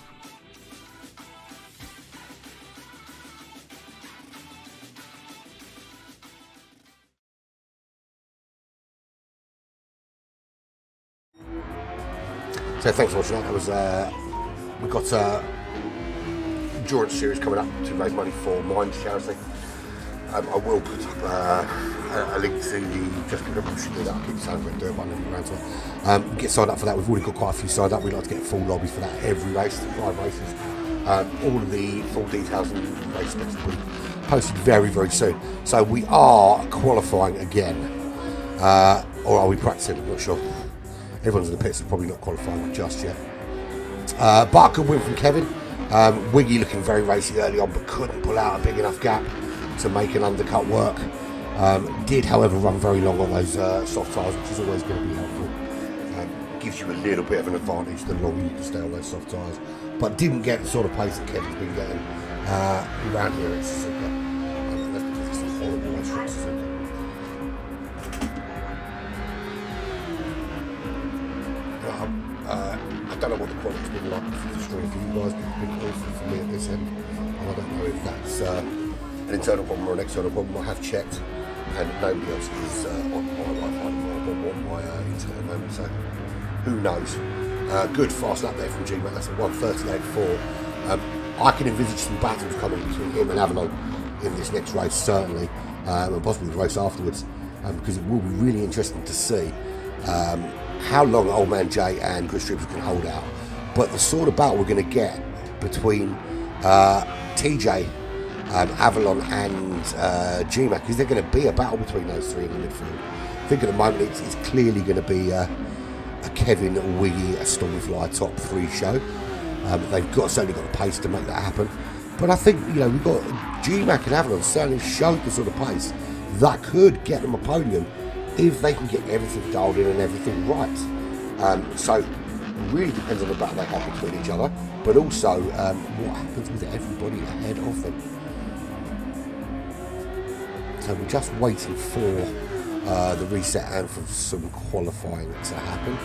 So thanks for watching that. That was we've got endurance series coming up to raise money for Mind charity. I will put up a link to the just give everyone should do that. I'll keep saying we're going to do it, but I'm never around to it. Get signed up for that. We've already got quite a few signed up. We'd like to get a full lobby for that every race, 5 races. All of the full details and race specs will be posted very, very soon. So we are qualifying again, or are we practicing? I'm not sure. Everyone's in the pits is probably not qualifying just yet. But a good win from Kevin. Wiggy looking very racy early on, but couldn't pull out a big enough gap to make an undercut work. Did, however, run very long on those soft tyres, which is always going to be helpful. Gives you a little bit of an advantage the longer you can stay on those soft tyres. But didn't get the sort of pace that Kevin's been getting around here at Suzuka. And that's because it's a horrible race for Suzuka. I don't know what the quality's been like for the stream for you guys, but it's been awful for me at this end. And I don't know if that's an internal problem or an external problem. I have checked, and nobody else is on my Wi-Fi or on my internet at the moment, so who knows. Good fast lap there from G-Mac, that's a 1:38.4. I can envisage some battles coming between him and Avalon in this next race, certainly, and possibly the race afterwards, because it will be really interesting to see how long Old Man Jay and Chris Trips can hold out. But the sort of battle we're going to get between TJ, Avalon and G-Mac, because they're going to be a battle between those three in the midfield. I think at the moment it's clearly going to be a Kevin, a Wiggy, a Stormfly top 3 show. They've certainly got the pace to make that happen. But I think, we've got G-Mac and Avalon certainly showed the sort of pace that could get them a podium if they can get everything dialed in and everything right. So it really depends on the battle they have between each other, but also what happens with everybody ahead of them. So we're just waiting for the reset and for some qualifying to happen.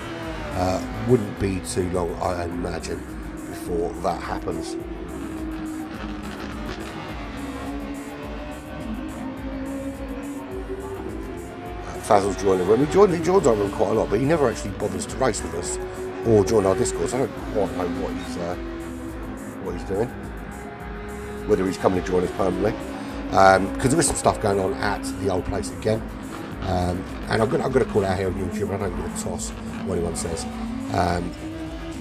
Wouldn't be too long, I imagine, before that happens. Fazl's joined the room. He joins our room quite a lot, but he never actually bothers to race with us or join our discourse. I don't quite know what he's doing. Whether he's coming to join us permanently, because there is some stuff going on at the old place again. And I'm going to call out here on YouTube. I don't give a toss what anyone says.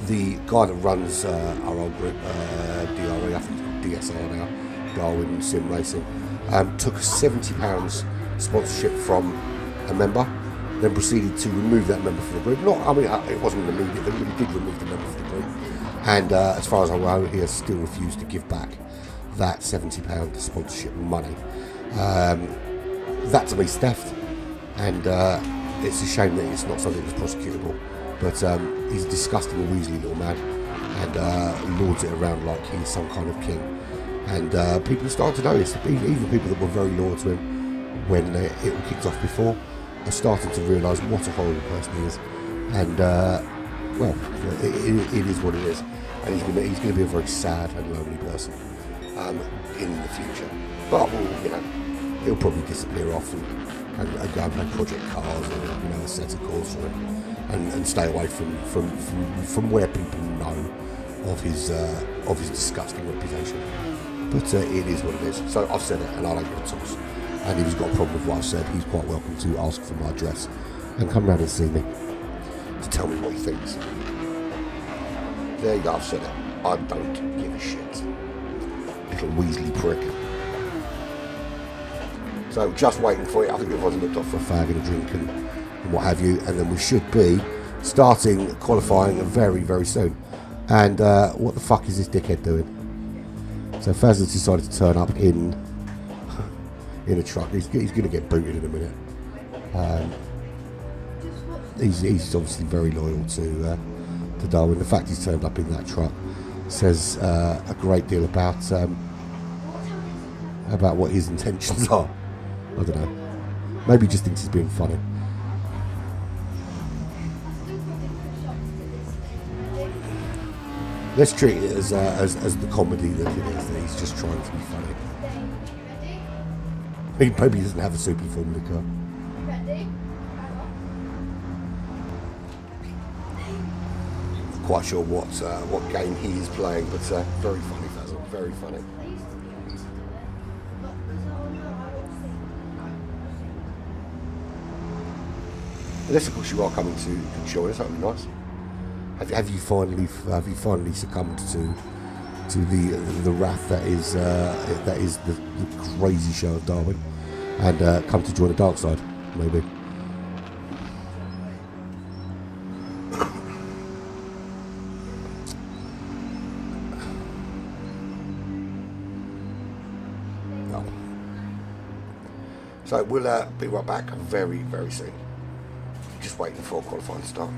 The guy that runs our old group, DRE, I think it's called DSR now, Darwin Sim Racing, took £70 sponsorship from a member, then proceeded to remove that member from the group. It wasn't immediate, but he did remove the member from the group. And as far as I know, he has still refused to give back that £70 sponsorship money. That to me is theft, and it's a shame that it's not something that's prosecutable. But he's a disgusting, Weasley little man, and lords it around like he's some kind of king. And people are starting to notice, even people that were very loyal to him when it all kicked off before, are starting to realise what a horrible person he is. And it is what it is, and he's going to be a very sad and lonely person in the future. But he'll probably disappear off and go and play Project Cars or a set of course for him, and stay away from where people know of his disgusting reputation. But it is what it is. So I've said it, and I don't give a toss. And if he's got a problem with what I've said, he's quite welcome to ask for my address and come round and see me to tell me what he thinks. There you go, I've said it. I don't give a shit. Little Weasley prick. So just waiting for it. I think everyone's looked off for a fag and a drink and what have you, and then we should be starting qualifying very, very soon. And what the fuck is this dickhead doing? So Faz has decided to turn up in a truck. He's going to get booted in a minute. He's obviously very loyal to Darwin. The fact he's turned up in that truck says a great deal about what his intentions are. I don't know. Maybe he just thinks he's being funny. Let's treat it as the comedy that it is, that he's just trying to be funny. Maybe he doesn't have a super film in the car. Not quite sure what game he is playing, but very funny, Fazel, very funny. Unless of course you are coming to join us, that would be nice. Have you finally succumbed to the wrath that is the crazy show of Darwin, and come to join the dark side, maybe? No. So we'll be right back very, very soon. Just waiting for qualifying to start.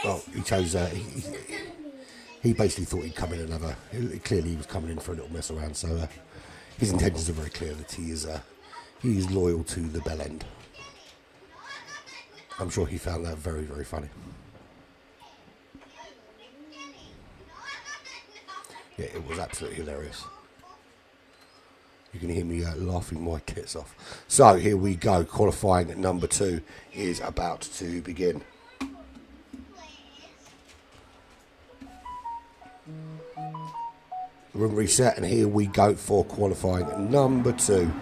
Well, he chose. He basically thought he'd come in another. Clearly, he was coming in for a little mess around. So his intentions are very clear that he is loyal to the bell end. I'm sure he found that very, very funny. Yeah, it was absolutely hilarious. You can hear me laughing my tits off. So here we go. Qualifying at number 2 is about to begin. Room reset, and here we go for qualifying at number 2.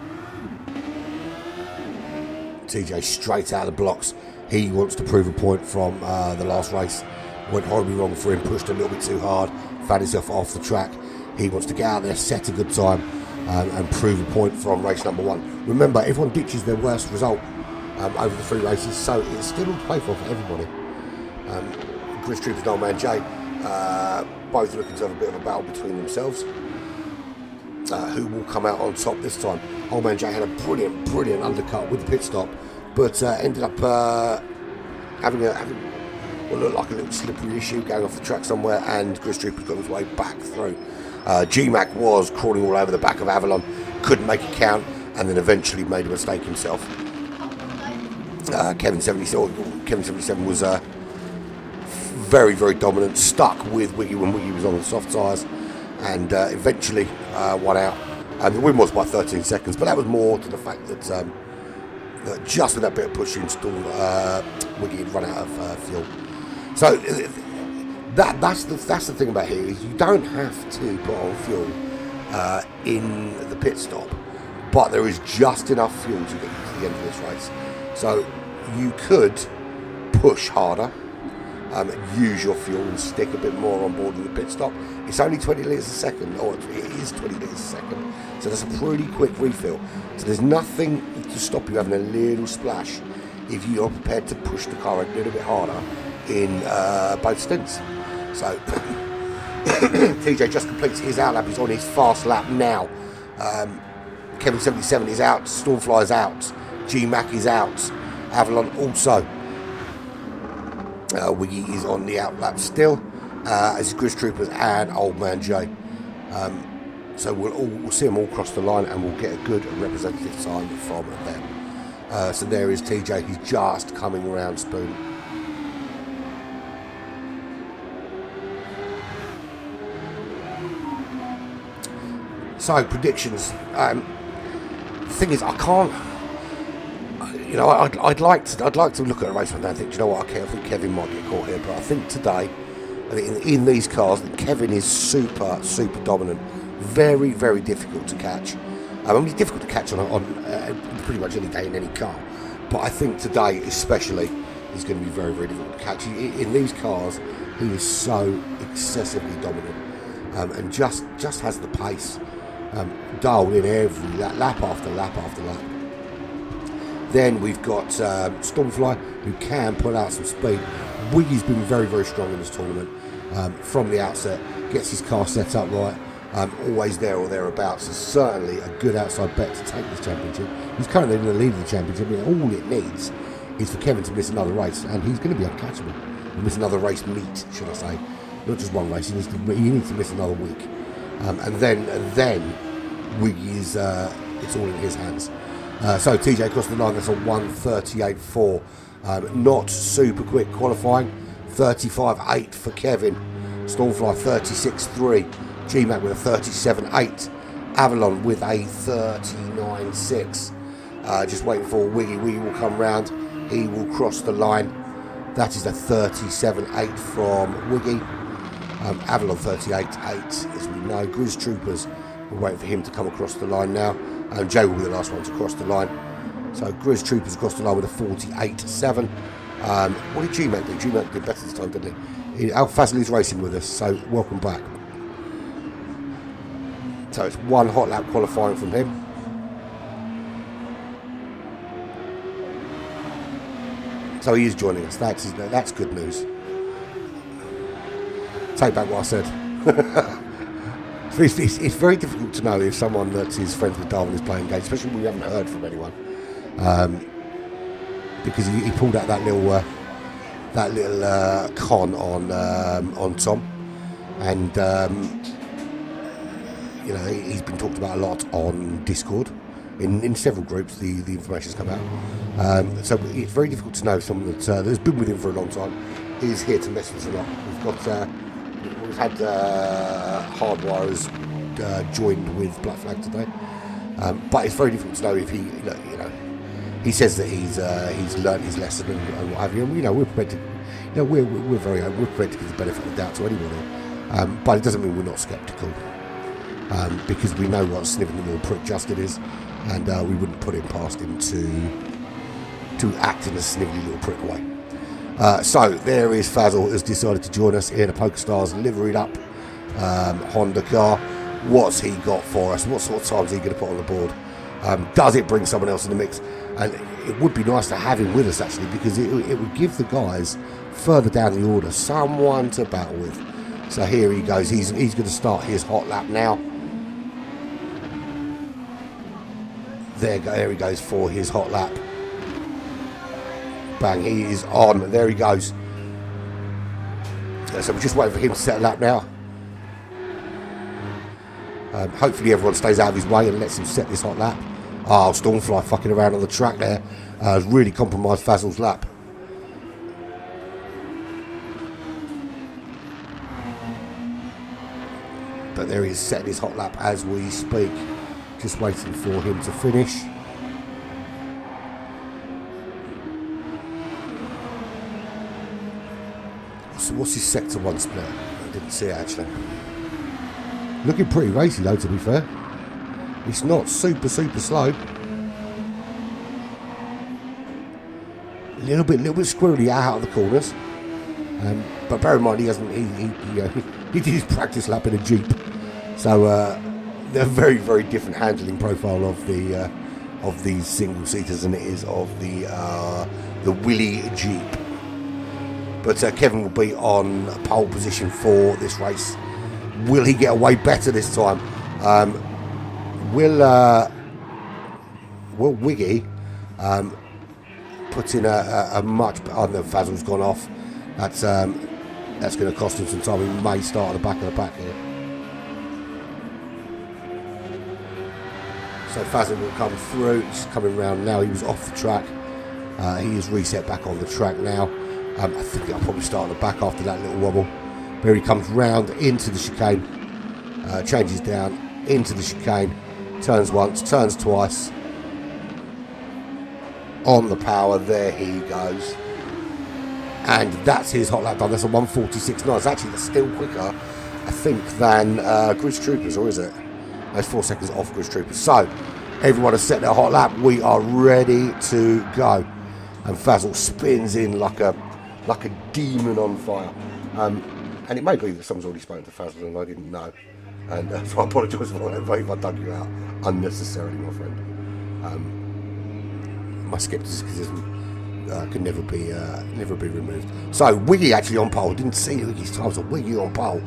TJ straight out of the blocks. He wants to prove a point from the last race. Went horribly wrong for him, pushed a little bit too hard, found himself off the track. He wants to get out there, set a good time, and prove a point from race number 1. Remember, everyone ditches their worst result over the 3 races, so it's still all play for everybody. Chris Troopers and Old Man Jay both looking to have a bit of a battle between themselves. Who will come out on top this time? Old Man Jay had a brilliant undercut with the pit stop, but ended up having what looked like a little slippery issue going off the track somewhere, and Chris Troopers got his way back through. G-Mac was crawling all over the back of Avalon, couldn't make it count, and then eventually made a mistake himself. Kevin 77 was very dominant, stuck with Wiggy when Wiggy was on the soft tyres, and eventually won out. And the win was by 13 seconds, but that was more to the fact that just with that bit of pushing, Wiggy had run out of fuel. So that's the thing about here, is you don't have to put on fuel in the pit stop, but there is just enough fuel to get you to the end of this race. So you could push harder, use your fuel and stick a bit more on board in the pit stop. It's only 20 litres a second, or it is 20 litres a second, so that's a pretty quick refill. So there's nothing to stop you having a little splash if you're prepared to push the car a little bit harder in both stints. So TJ just completes his outlap. He's on his fast lap now. Kevin 77 is out, Stormfly is out, G-Mac is out, Avalon also. Wiggy is on the outlap still, as Chris Troopers and Old Man Jay. So we'll see them all cross the line, and we'll get a good representative time from them. So there is TJ. He's just coming around Spoon. So predictions. The thing is, I can't. You know, I'd like to look at a race one day and think, do you know what? Okay, I think Kevin might get caught here, but I think today, in these cars, Kevin is super dominant. Very, very difficult to catch. I mean, it's difficult to catch on pretty much any day in any car. But I think today, especially, is going to be very, very difficult to catch. In these cars, he is so excessively dominant, and just has the pace dialed in every lap after lap after lap. Then we've got Stormfly, who can pull out some speed. Wiggy's been very, very strong in this tournament from the outset. Gets his car set up right. Always there or thereabouts. So certainly a good outside bet to take this championship. He's currently in the lead of the championship. And all it needs is for Kevin to miss another race, and he's going to be uncatchable. He'll miss another race meet, should I say? Not just one race. He needs to miss another week, and then Wiggy's it's all in his hands. So TJ across the line. That's a 1:38.4. Not super quick qualifying. 35.8 for Kevin. Stormfly 36.3. GMAC with a 37.8. Avalon with a 39.6. Just waiting for Wiggy. Wiggy will come round. He will cross the line. That is a 37.8 from Wiggy. Avalon 38.8, as we know. Grizz Troopers, we're waiting for him to come across the line now. And Jay will be the last one to cross the line. So Grizz Troopers across the line with a 48.7. What did GMAC do? GMAC did better this time, didn't he? Al Fazli's racing with us, so welcome back. So it's one hot lap qualifying from him. So he is joining us. That's good news. Take back what I said. It's very difficult to know if someone that is friends with Darwin is playing games, especially when we haven't heard from anyone. Because he pulled out that little con on Tom, and you know, he's been talked about a lot on Discord. In several groups, the information's come out. So it's very difficult to know if someone that's been with him for a long time is here to mess with us a lot. We've had Hardwires joined with Black Flag today, but it's very difficult to know if he, you know, he says that he's learned his lesson and what have you. And, you know, we're prepared to, you know, we're prepared to give the benefit of the doubt to anybody, but it doesn't mean we're not sceptical, because we know what a snivelling little prick Justin is, and we wouldn't put him past him to act in a snivelly little prick way. So there is Fazl has decided to join us in a PokerStars liveried up Honda car. What's he got for us? What sort of time is he going to put on the board? Does it bring someone else in the mix? And it would be nice to have him with us, actually, because it would give the guys further down the order someone to battle with. So here he goes. He's going to start his hot lap now. There he goes for his hot lap. Bang, he is on. There he goes. So we're just waiting for him to set a lap now. Hopefully everyone stays out of his way and lets him set this hot lap. Oh, Stormfly fucking around on the track there. Really compromised Fazl's lap. But there he is, setting his hot lap as we speak. Just waiting for him to finish. So what's his sector 1 split? I didn't see it actually. Looking pretty racy though, to be fair. It's not super slow. A little bit squirrely out of the corners. But bear in mind he did his practice lap in a Jeep. So they're very, very different handling profile of these single seaters than it is of the Willy Jeep. But Kevin will be on pole position for this race. Will he get away better this time? Will Wiggy put in a much... Oh, no, Fazl's gone off. That's going to cost him some time. He may start at the back of the pack here. So Fazil will come through. He's coming round now. He was off the track. He is reset back on the track now. I think I'll probably start at the back after that little wobble. There he comes round into the chicane. Changes down into the chicane. Turns once, turns twice. On the power, there he goes. And that's his hot lap done. That's a 1:46.9. Actually, that's still quicker, I think, than Grizz Troopers, or is it? That's 4 seconds off Grizz Troopers. So, everyone has set their hot lap. We are ready to go. And Fazil spins in like a demon on fire. And it may be that someone's already spoken to Fazil and I didn't know. And so I apologise if I dug you out unnecessarily, my friend. My scepticism can never be removed. So Wiggy actually on pole. Didn't see Wiggy's time. So Wiggy on pole.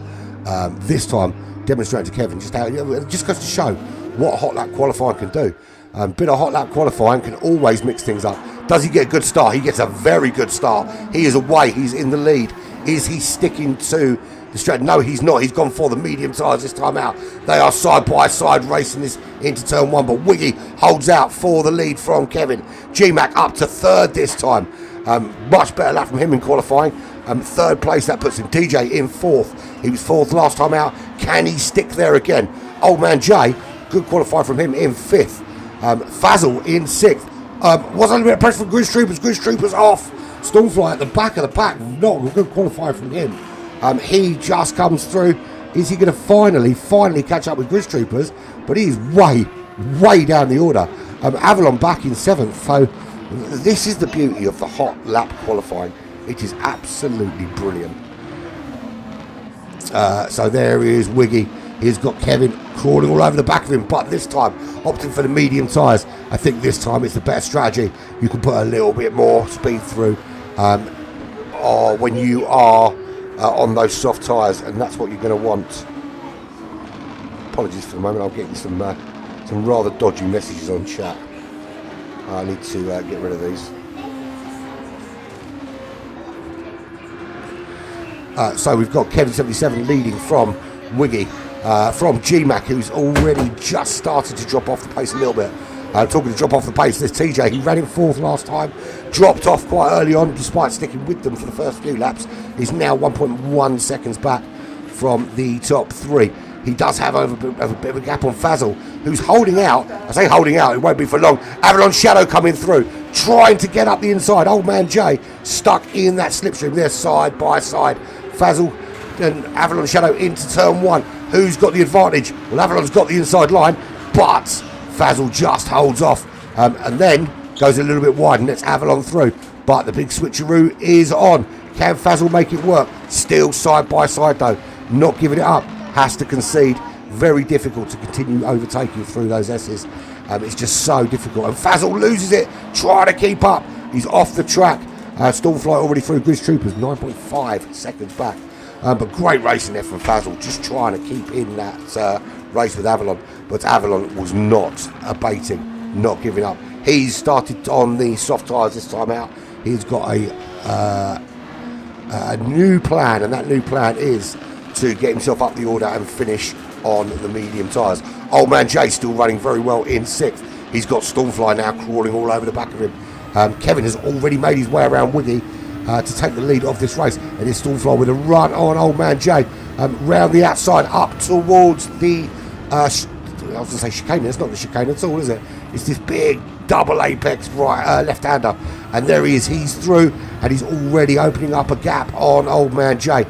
This time demonstrating to Kevin just how it just goes to show what hot lap qualifying can do. Bit of hot lap qualifying can always mix things up. Does he get a good start? He gets a very good start. He is away. He's in the lead. Is he sticking to the straight? No, he's not. He's gone for the medium tyres this time out. They are side by side racing this into turn one, but Wiggy holds out for the lead from Kevin. G-Mac up to third this time. Much better lap from him in qualifying. Third place, that puts him. DJ in fourth. He was fourth last time out. Can he stick there again? Old man Jay, good qualifier from him in fifth. Fazil in sixth. Was a little bit of pressure for Grizz Troopers. Grizz Troopers off. Stormfly at the back of the pack. Not a good qualifier from him. He just comes through. Is he going to finally catch up with Grizz Troopers? But he's way down the order. Avalon back in seventh. So this is the beauty of the hot lap qualifying. It is absolutely brilliant. So there is Wiggy. He's got Kevin crawling all over the back of him, but this time opting for the medium tyres. I think this time it's the better strategy. You can put a little bit more speed through or when you are on those soft tyres, and that's what you're going to want. Apologies for the moment. I'm getting some rather dodgy messages on chat. I need to get rid of these. So we've got Kevin 77 leading from Wiggy. From G-Mac, who's already just started to drop off the pace a little bit. Talking to drop off the pace, there's TJ. He ran in fourth last time, dropped off quite early on despite sticking with them for the first few laps. He's now 1.1 seconds back from the top three. He does have a bit of a gap on Fazil, who's holding out. I say holding out, it won't be for long. Avalon Shadow coming through, trying to get up the inside. Old man Jay stuck in that slipstream there, side by side. Fazil and Avalon Shadow into turn one. Who's got the advantage? Well, Avalon's got the inside line, but Fazil just holds off and then goes a little bit wide and lets Avalon through. But the big switcheroo is on. Can Fazil make it work? Still side by side though, not giving it up. Has to concede. Very difficult to continue overtaking through those S's. It's just so difficult. And Fazil loses it, trying to keep up. He's off the track. Stormfly already through Grizz Troopers, 9.5 seconds back. But great racing there from Fazil, just trying to keep in that race with Avalon. But Avalon was not abating, not giving up. He's started on the soft tyres this time out. He's got a new plan, and that new plan is to get himself up the order and finish on the medium tyres. Old man Jay still running very well in sixth. He's got Stormfly now crawling all over the back of him. Kevin has already made his way around Wiggy to take the lead of this race, and it's Stormfly with a run on Old man Jay round the outside up towards the I was going to say chicane. It's not the chicane at all, is it? It's this big double apex right left-hander, and there he is. He's through, and he's already opening up a gap on Old man Jay.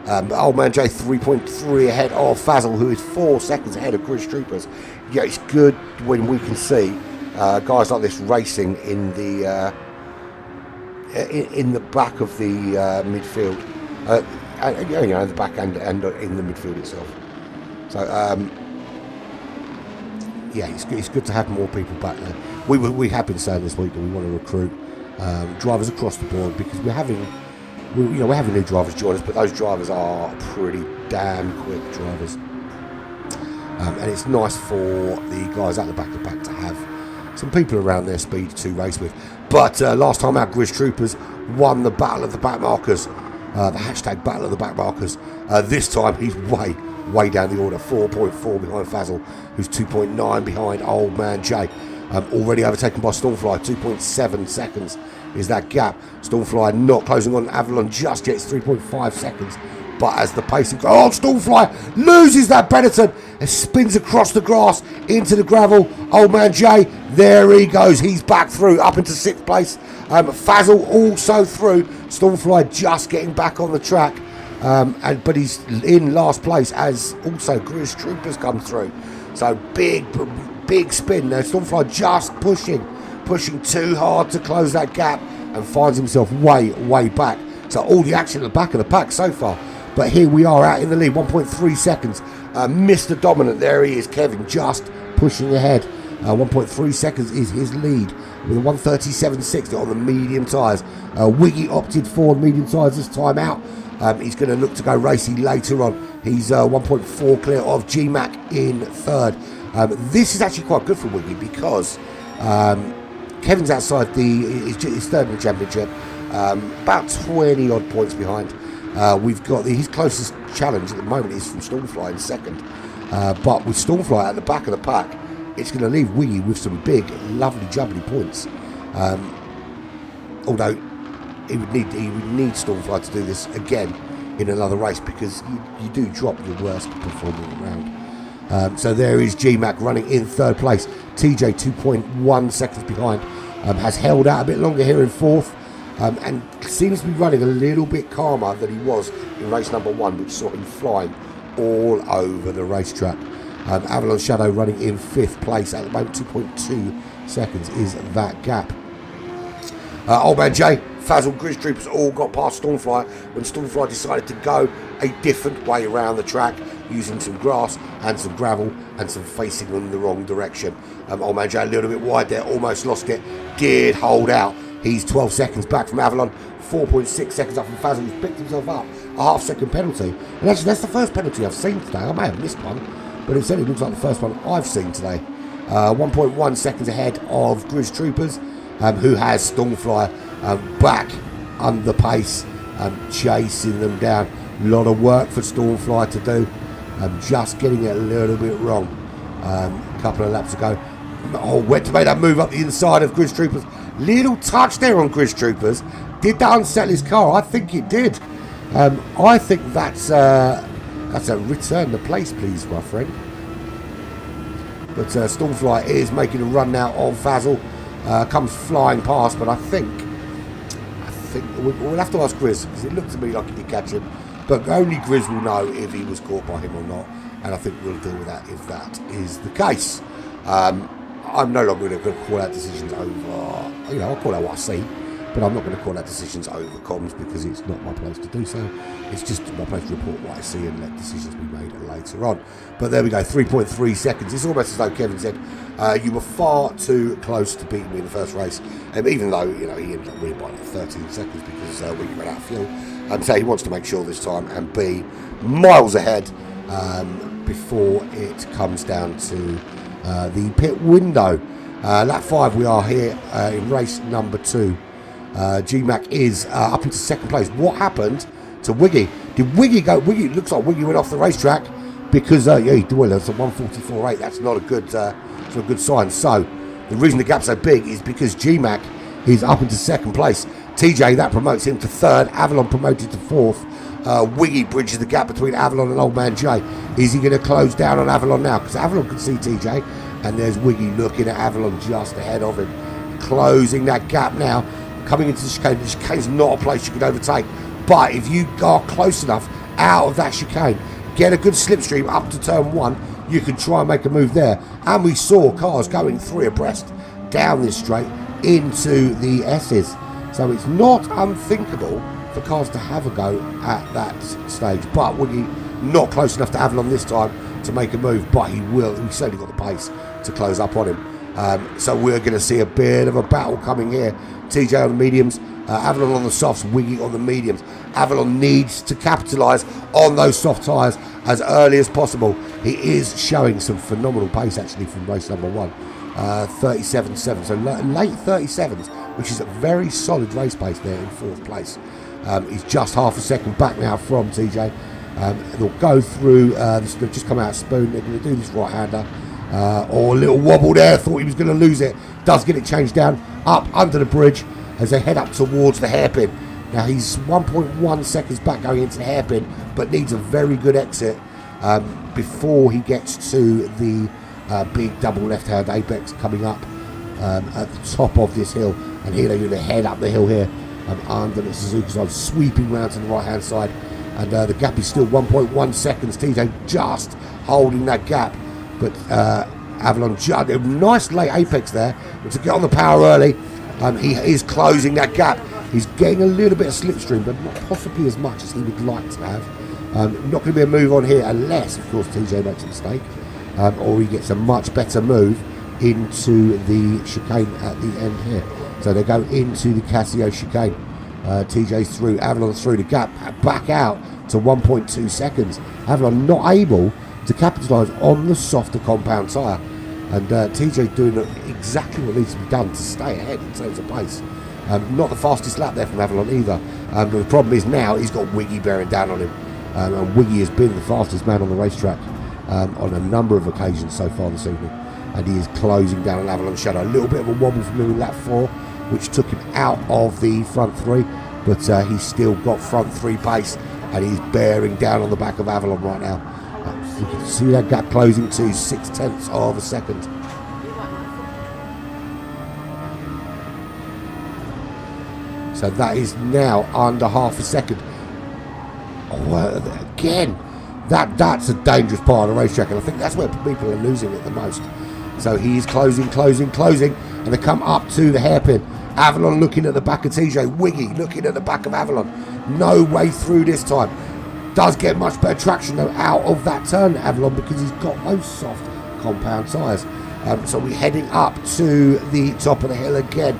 Old man Jay 3.3 ahead of Fazil, who is 4 seconds ahead of Grizz Troopers. Yeah, it's good when we can see guys like this racing in the back of the midfield, the back and in the midfield itself. So yeah, it's good to have more people back there. We have been saying this week that we want to recruit drivers across the board, because we're having new drivers join us, but those drivers are pretty damn quick drivers. And it's nice for the guys at the back of the pack to have some people around their speed to race with. But last time out, Grizz Troopers won the battle of the back markers. the hashtag battle of the back markers. This time he's way down the order, 4.4 behind Fazil, who's 2.9 behind Old Man Jay. Already overtaken by Stormfly, 2.7 seconds is that gap. Stormfly not closing on Avalon just yet, it's 3.5 seconds. But as the pacing goes, Stormfly loses that Benetton and spins across the grass into the gravel. Old Man Jay, there he goes. He's back through, up into 6th place. Fazil also through. Stormfly just getting back on the track. But he's in last place as also Grizz Troopers come through. So big spin there. Stormfly just pushing too hard to close that gap and finds himself way back. So all the action at the back of the pack so far. But here we are out in the lead, 1.3 seconds. Mr. Dominant, there he is, Kevin, just pushing ahead. 1.3 seconds is his lead with a 1:37.60 on the medium tyres. Wiggy opted for medium tyres this time out. He's going to look to go racy later on. He's 1.4 clear of GMAC in 3rd. This is actually quite good for Wiggy because Kevin's outside his 3rd in the championship, about 20 odd points behind. We've got his closest challenge at the moment is from Stormfly in 2nd. But with Stormfly at the back of the pack, it's going to leave Wiggy with some big, lovely, jubbly points. Although he would need Stormfly to do this again in another race because you do drop your worst performing round. So there is GMAC running in 3rd place. TJ 2.1 seconds behind. Has held out a bit longer here in 4th. And seems to be running a little bit calmer than he was in race number 1, which saw him flying all over the racetrack. Avalon Shadow running in 5th place at the moment, 2.2 seconds is that gap. Old Man Jay, Fazil, Grizz Troopers all got past Stormfly when Stormfly decided to go a different way around the track using some grass and some gravel and some facing in the wrong direction. Old Man Jay a little bit wide there, almost lost it, did hold out. He's 12 seconds back from Avalon, 4.6 seconds up from Fazil. He's picked himself up a half-second penalty. And actually, that's the first penalty I've seen today. I may have missed one, but it certainly looks like the first one I've seen today. 1.1 seconds ahead of Grizz Troopers, who has Stormfly back under pace, chasing them down. A lot of work for Stormfly to do. Just getting it a little bit wrong. A couple of laps ago. Went to make that move up the inside of Grizz Troopers. Little touch there on Grizz Troopers. Did that unsettle his car? I think it did. I think that's a return to place, please, my friend. But Stormfly is making a run now on Fazil. Comes flying past, but I think we'll have to ask Grizz because it looked to me like he did catch him. But only Grizz will know if he was caught by him or not, and I think we'll deal with that if that is the case. I'm no longer going to call out decisions over, I'll call out what I see, but I'm not going to call out decisions over comms because it's not my place to do so. It's just my place to report what I see and let decisions be made later on. But there we go, 3.3 seconds. It's almost as though Kevin said, you were far too close to beating me in the first race. Even though, he ended up winning by like 13 seconds because we ran out of fuel. So he wants to make sure this time and be miles ahead before it comes down to the pit window. Lap 5 we are here in race number 2. GMAC is up into 2nd place. What happened to Wiggy? Did Wiggy go? Wiggy looks like Wiggy went off the racetrack because he did well. It's a 1:44.8. That's not a good sign. So the reason the gap's so big is because GMAC is up into 2nd place. TJ, that promotes him to 3rd. Avalon promoted to 4th. Wiggy bridges the gap between Avalon and Old Man Jay. Is he going to close down on Avalon now? Because Avalon can see TJ, and there's Wiggy looking at Avalon just ahead of him, closing that gap now. Coming into the chicane. The chicane's not a place you can overtake, but if you are close enough out of that chicane, get a good slipstream up to turn 1, you can try and make a move there. And we saw cars going 3 abreast down this straight into the S's. So it's not unthinkable for cars to have a go at that stage. But Wiggy not close enough to Avalon this time to make a move, but he will. He's certainly got the pace to close up on him. So we're going to see a bit of a battle coming here. TJ on the mediums, Avalon on the softs, Wiggy on the mediums. Avalon needs to capitalise on those soft tyres as early as possible. He is showing some phenomenal pace actually from race number 1. 37.7, so late 37s, which is a very solid race pace there in 4th place. He's just half a second back now from TJ. They'll go through, they've just come out of Spoon. They're going to do this right-hander. Or a little wobble there, thought he was going to lose it. Does get it changed down, up under the bridge as they head up towards the hairpin. Now he's 1.1 seconds back going into the hairpin, but needs a very good exit before he gets to the big double left-hand apex coming up at the top of this hill. And here they're going to head up the hill here under the Suzuki side, sweeping round to the right-hand side. And the gap is still 1.1 seconds. TJ just holding that gap. But Avalon, a nice late apex there. But to get on the power early, he is closing that gap. He's getting a little bit of slipstream, but not possibly as much as he would like to have. Not going to be a move on here unless, of course, TJ makes a mistake. Or he gets a much better move into the chicane at the end here. So they go into the Casio chicane. TJ's through, Avalon's through the gap, back out to 1.2 seconds. Avalon not able to capitalise on the softer compound tyre. And TJ doing exactly what needs to be done to stay ahead in terms of pace. Not the fastest lap there from Avalon either. But the problem is now he's got Wiggy bearing down on him. And Wiggy has been the fastest man on the racetrack on a number of occasions so far this evening. And he is closing down on Avalon Shadow. A little bit of a wobble from him in lap 4, which took him out of the front 3. But he's still got front 3 pace. And he's bearing down on the back of Avalon right now. You can see that gap closing to 0.6 of a second. So that is now under half a second. Oh, again, that's a dangerous part of the racetrack, and I think that's where people are losing it the most. So he is closing, and they come up to the hairpin. Avalon looking at the back of TJ. Wiggy looking at the back of Avalon. No way through this time. Does get much better traction though out of that turn, Avalon, because he's got those soft compound tyres. So we're heading up to the top of the hill again.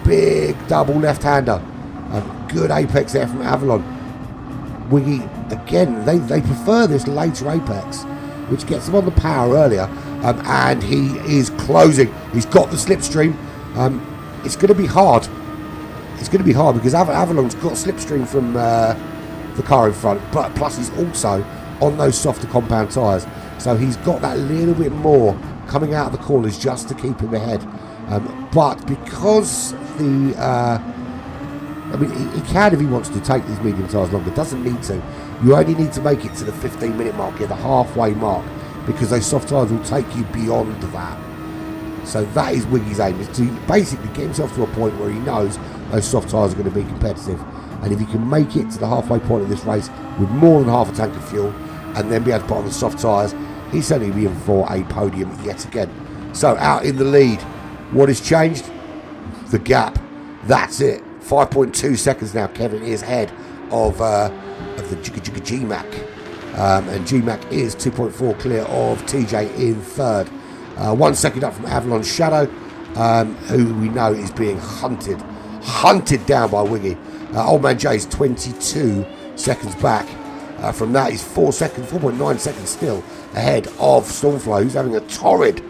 Big double left-hander. Good apex there from Avalon. Wiggy, again, they prefer this later apex, which gets them on the power earlier. And he is closing. He's got the slipstream. It's going to be hard. It's going to be hard because Avalon's got slipstream from the car in front, but plus he's also on those softer compound tyres. So he's got that little bit more coming out of the corners just to keep him ahead. But because the... I mean, he can if he wants to take these medium tyres longer. Doesn't need to. You only need to make it to the 15-minute mark here, the halfway mark, because those soft tyres will take you beyond that. So that is Wiggy's aim, is to basically get himself to a point where he knows those soft tyres are going to be competitive. And if he can make it to the halfway point of this race with more than half a tank of fuel and then be able to put on the soft tyres, he's certainly be in for a podium yet again. So out in the lead, what has changed? The gap. That's it. 5.2 seconds now. Kevin is ahead of the GMAC. And GMAC is 2.4 clear of TJ in third. 1 second up from Avalon Shadow, who we know is being hunted down by Wiggy. Old Man Jay's 22 seconds back. From that, he's 4.9 seconds still ahead of Stormflow, who's having a torrid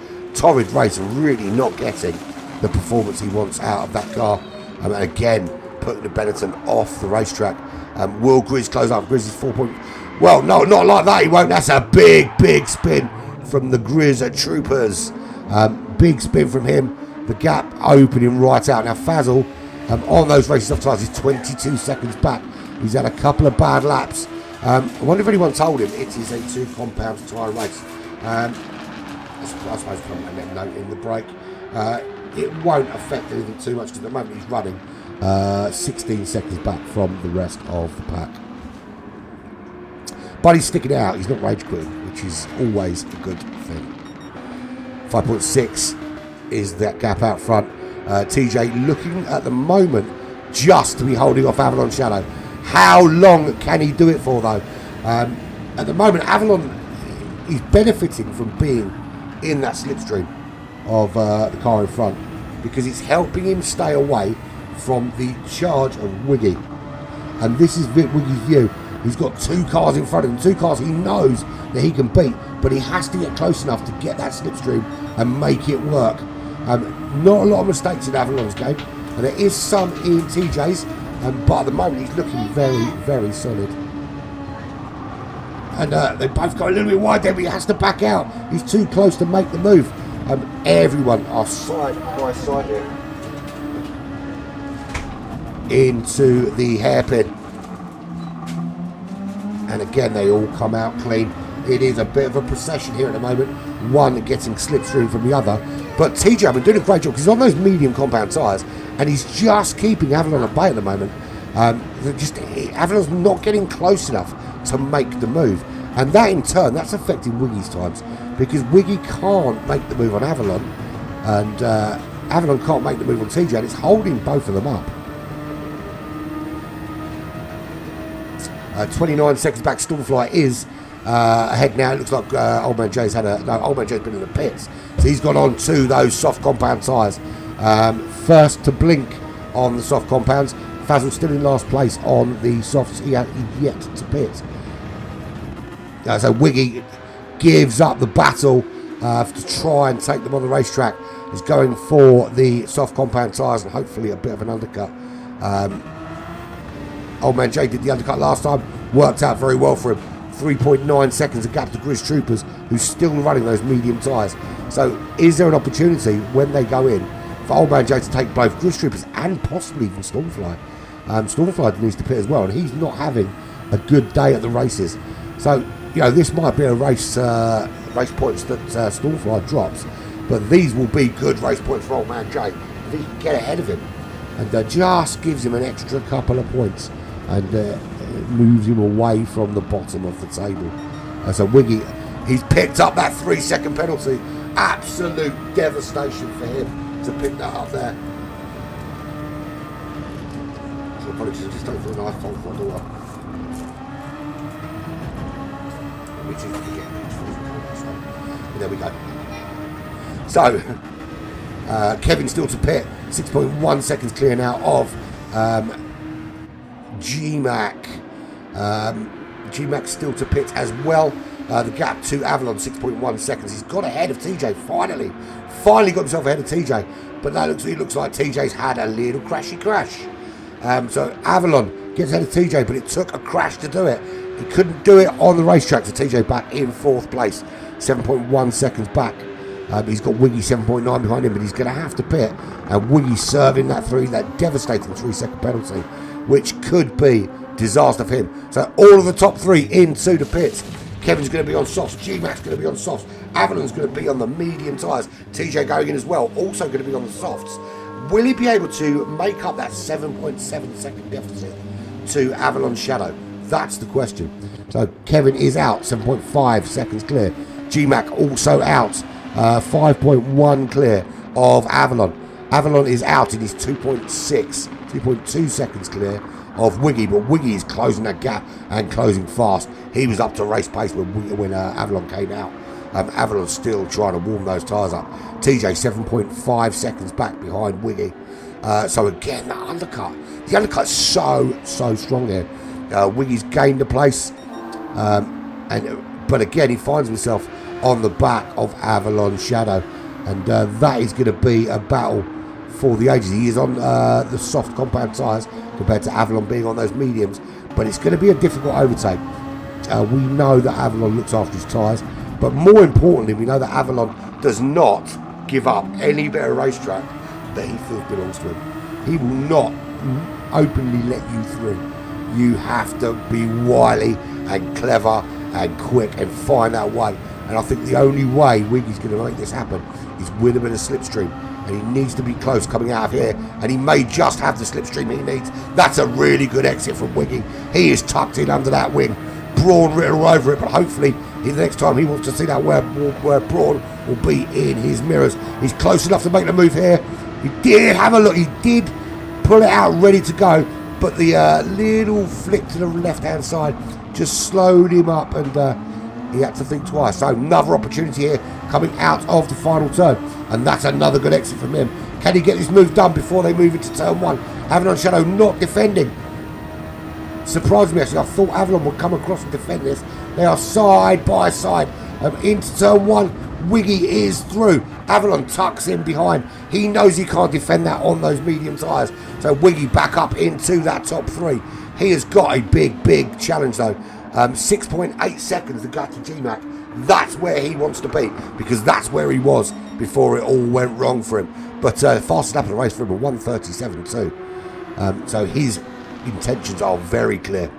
race and really not getting the performance he wants out of that car. And again, putting the Benetton off the racetrack. Will Grizz close up? Grizz is 4 point... Well, no, not like that, he won't. That's a big spin from the Grizz Troopers. Big spin from him. The gap opening right out. Now, Fazzle, on those racing soft tyres, is 22 seconds back. He's had a couple of bad laps. I wonder if anyone told him it is a 2-compound tyre race. I suppose come and let him know in the break. It won't affect anything too much because at the moment he's running 16 seconds back from the rest of the pack. But he's sticking it out. He's not rage quitting, which is always a good thing. 5.6 is that gap out front. TJ looking at the moment just to be holding off Avalon Shadow. How long can he do it for though? At the moment, Avalon is benefiting from being in that slipstream of the car in front because it's helping him stay away from the charge of Wiggy. And this is Wiggy's view. He's got 2 cars in front of him, 2 cars he knows that he can beat, but he has to get close enough to get that slipstream and make it work. Not a lot of mistakes in Avalon's game, and there is some in TJ's. but at the moment he's looking very, very solid. And they both got a little bit wide there, but he has to back out. He's too close to make the move. Everyone are side by side here into the hairpin. And again, they all come out clean. It is a bit of a procession here at the moment. One getting slipstream from the other. But TJ, I've been doing a great job because he's on those medium compound tyres and he's just keeping Avalon at bay at the moment. Avalon's not getting close enough to make the move. And that in turn, that's affecting Wiggy's times because Wiggy can't make the move on Avalon and Avalon can't make the move on TJ and it's holding both of them up. 29 seconds back, Stormfly is ahead now. It looks like Old Man Jay's Old Man Jay's been in the pits. So he's gone on to those soft compound tyres. First to blink on the soft compounds. Fazl's still in last place on the softs. He's yet to pit. So Wiggy gives up the battle to try and take them on the racetrack. He's going for the soft compound tyres and hopefully a bit of an undercut. Old Man Jay did the undercut last time, worked out very well for him. 3.9 seconds of gap to Grizz Troopers, who's still running those medium tyres. So is there an opportunity when they go in for Old Man Jay to take both Grizz Troopers and possibly even Stormfly? Stormfly needs to pit as well, and he's not having a good day at the races. So, this might be a race points that Stormfly drops, but these will be good race points for Old Man Jay if he can get ahead of him. And just gives him an extra couple of points and moves him away from the bottom of the table. So Wiggy, he's picked up that 3-second penalty. Absolute devastation for him to pick that up there. So apologies, I just don't feel a knife on my door. There we go. So Kevin still to pit, 6.1 seconds clear now of GMAC. GMAC still to pit as well. The gap to Avalon, 6.1 seconds. He's got ahead of TJ, finally got himself ahead of TJ. But it looks like TJ's had a little crashy crash. So Avalon gets ahead of TJ, but it took a crash to do it. He couldn't do it on the racetrack, so TJ back in 4th place, 7.1 seconds back. He's got Wiggy 7.9 behind him, but he's going to have to pit. And Wiggy serving that devastating 3-second penalty, which could be disaster for him. So all of the top 3 into the pits. Kevin's going to be on softs, GMAC's going to be on softs, Avalon's going to be on the medium tyres, TJ going in as well, also going to be on the softs. Will he be able to make up that 7.7 second deficit to Avalon's Shadow? That's the question. So Kevin is out, 7.5 seconds clear. GMAC also out, 5.1 clear of Avalon. Avalon is out, it is 2.2 seconds clear of Wiggy, but Wiggy is closing that gap and closing fast. He was up to race pace when Avalon came out. Avalon's still trying to warm those tyres up. TJ 7.5 seconds back behind Wiggy. So again, that undercut. The undercut's so strong there. Wiggy's gained a place, but again he finds himself on the back of Avalon Shadow, and that is going to be a battle for the ages. He is on the soft compound tyres compared to Avalon being on those mediums, but it's going to be a difficult overtake. We know that Avalon looks after his tyres, but more importantly, we know that Avalon does not give up any bit of racetrack that he feels belongs to him. He will not openly let you through. You have to be wily and clever and quick and find that way. And I think the only way Wiggy's going to make this happen is with a bit of slipstream. And he needs to be close coming out of here. And he may just have the slipstream he needs. That's a really good exit from Wiggy. He is tucked in under that wing. Brawn written all over it. But hopefully, the next time he wants to see that where Brawn will be in his mirrors. He's close enough to make the move here. He did have a look. He did pull it out ready to go. But the little flick to the left-hand side just slowed him up, and he had to think twice. So another opportunity here coming out of the final turn, and that's another good exit from him. Can he get this move done before they move into turn 1? Avalon Shadow not defending. Surprised me, actually. I thought Avalon would come across and defend this. They are side by side into turn 1. Wiggy is through. Avalon tucks in behind. He knows he can't defend that on those medium tyres. So Wiggy back up into that top 3. He has got a big challenge though. 6.8 seconds the gap to GMAC. That's where he wants to be, because that's where he was before it all went wrong for him. But fastest lap of the race for him, a 1:37.2. So his intentions are very clear.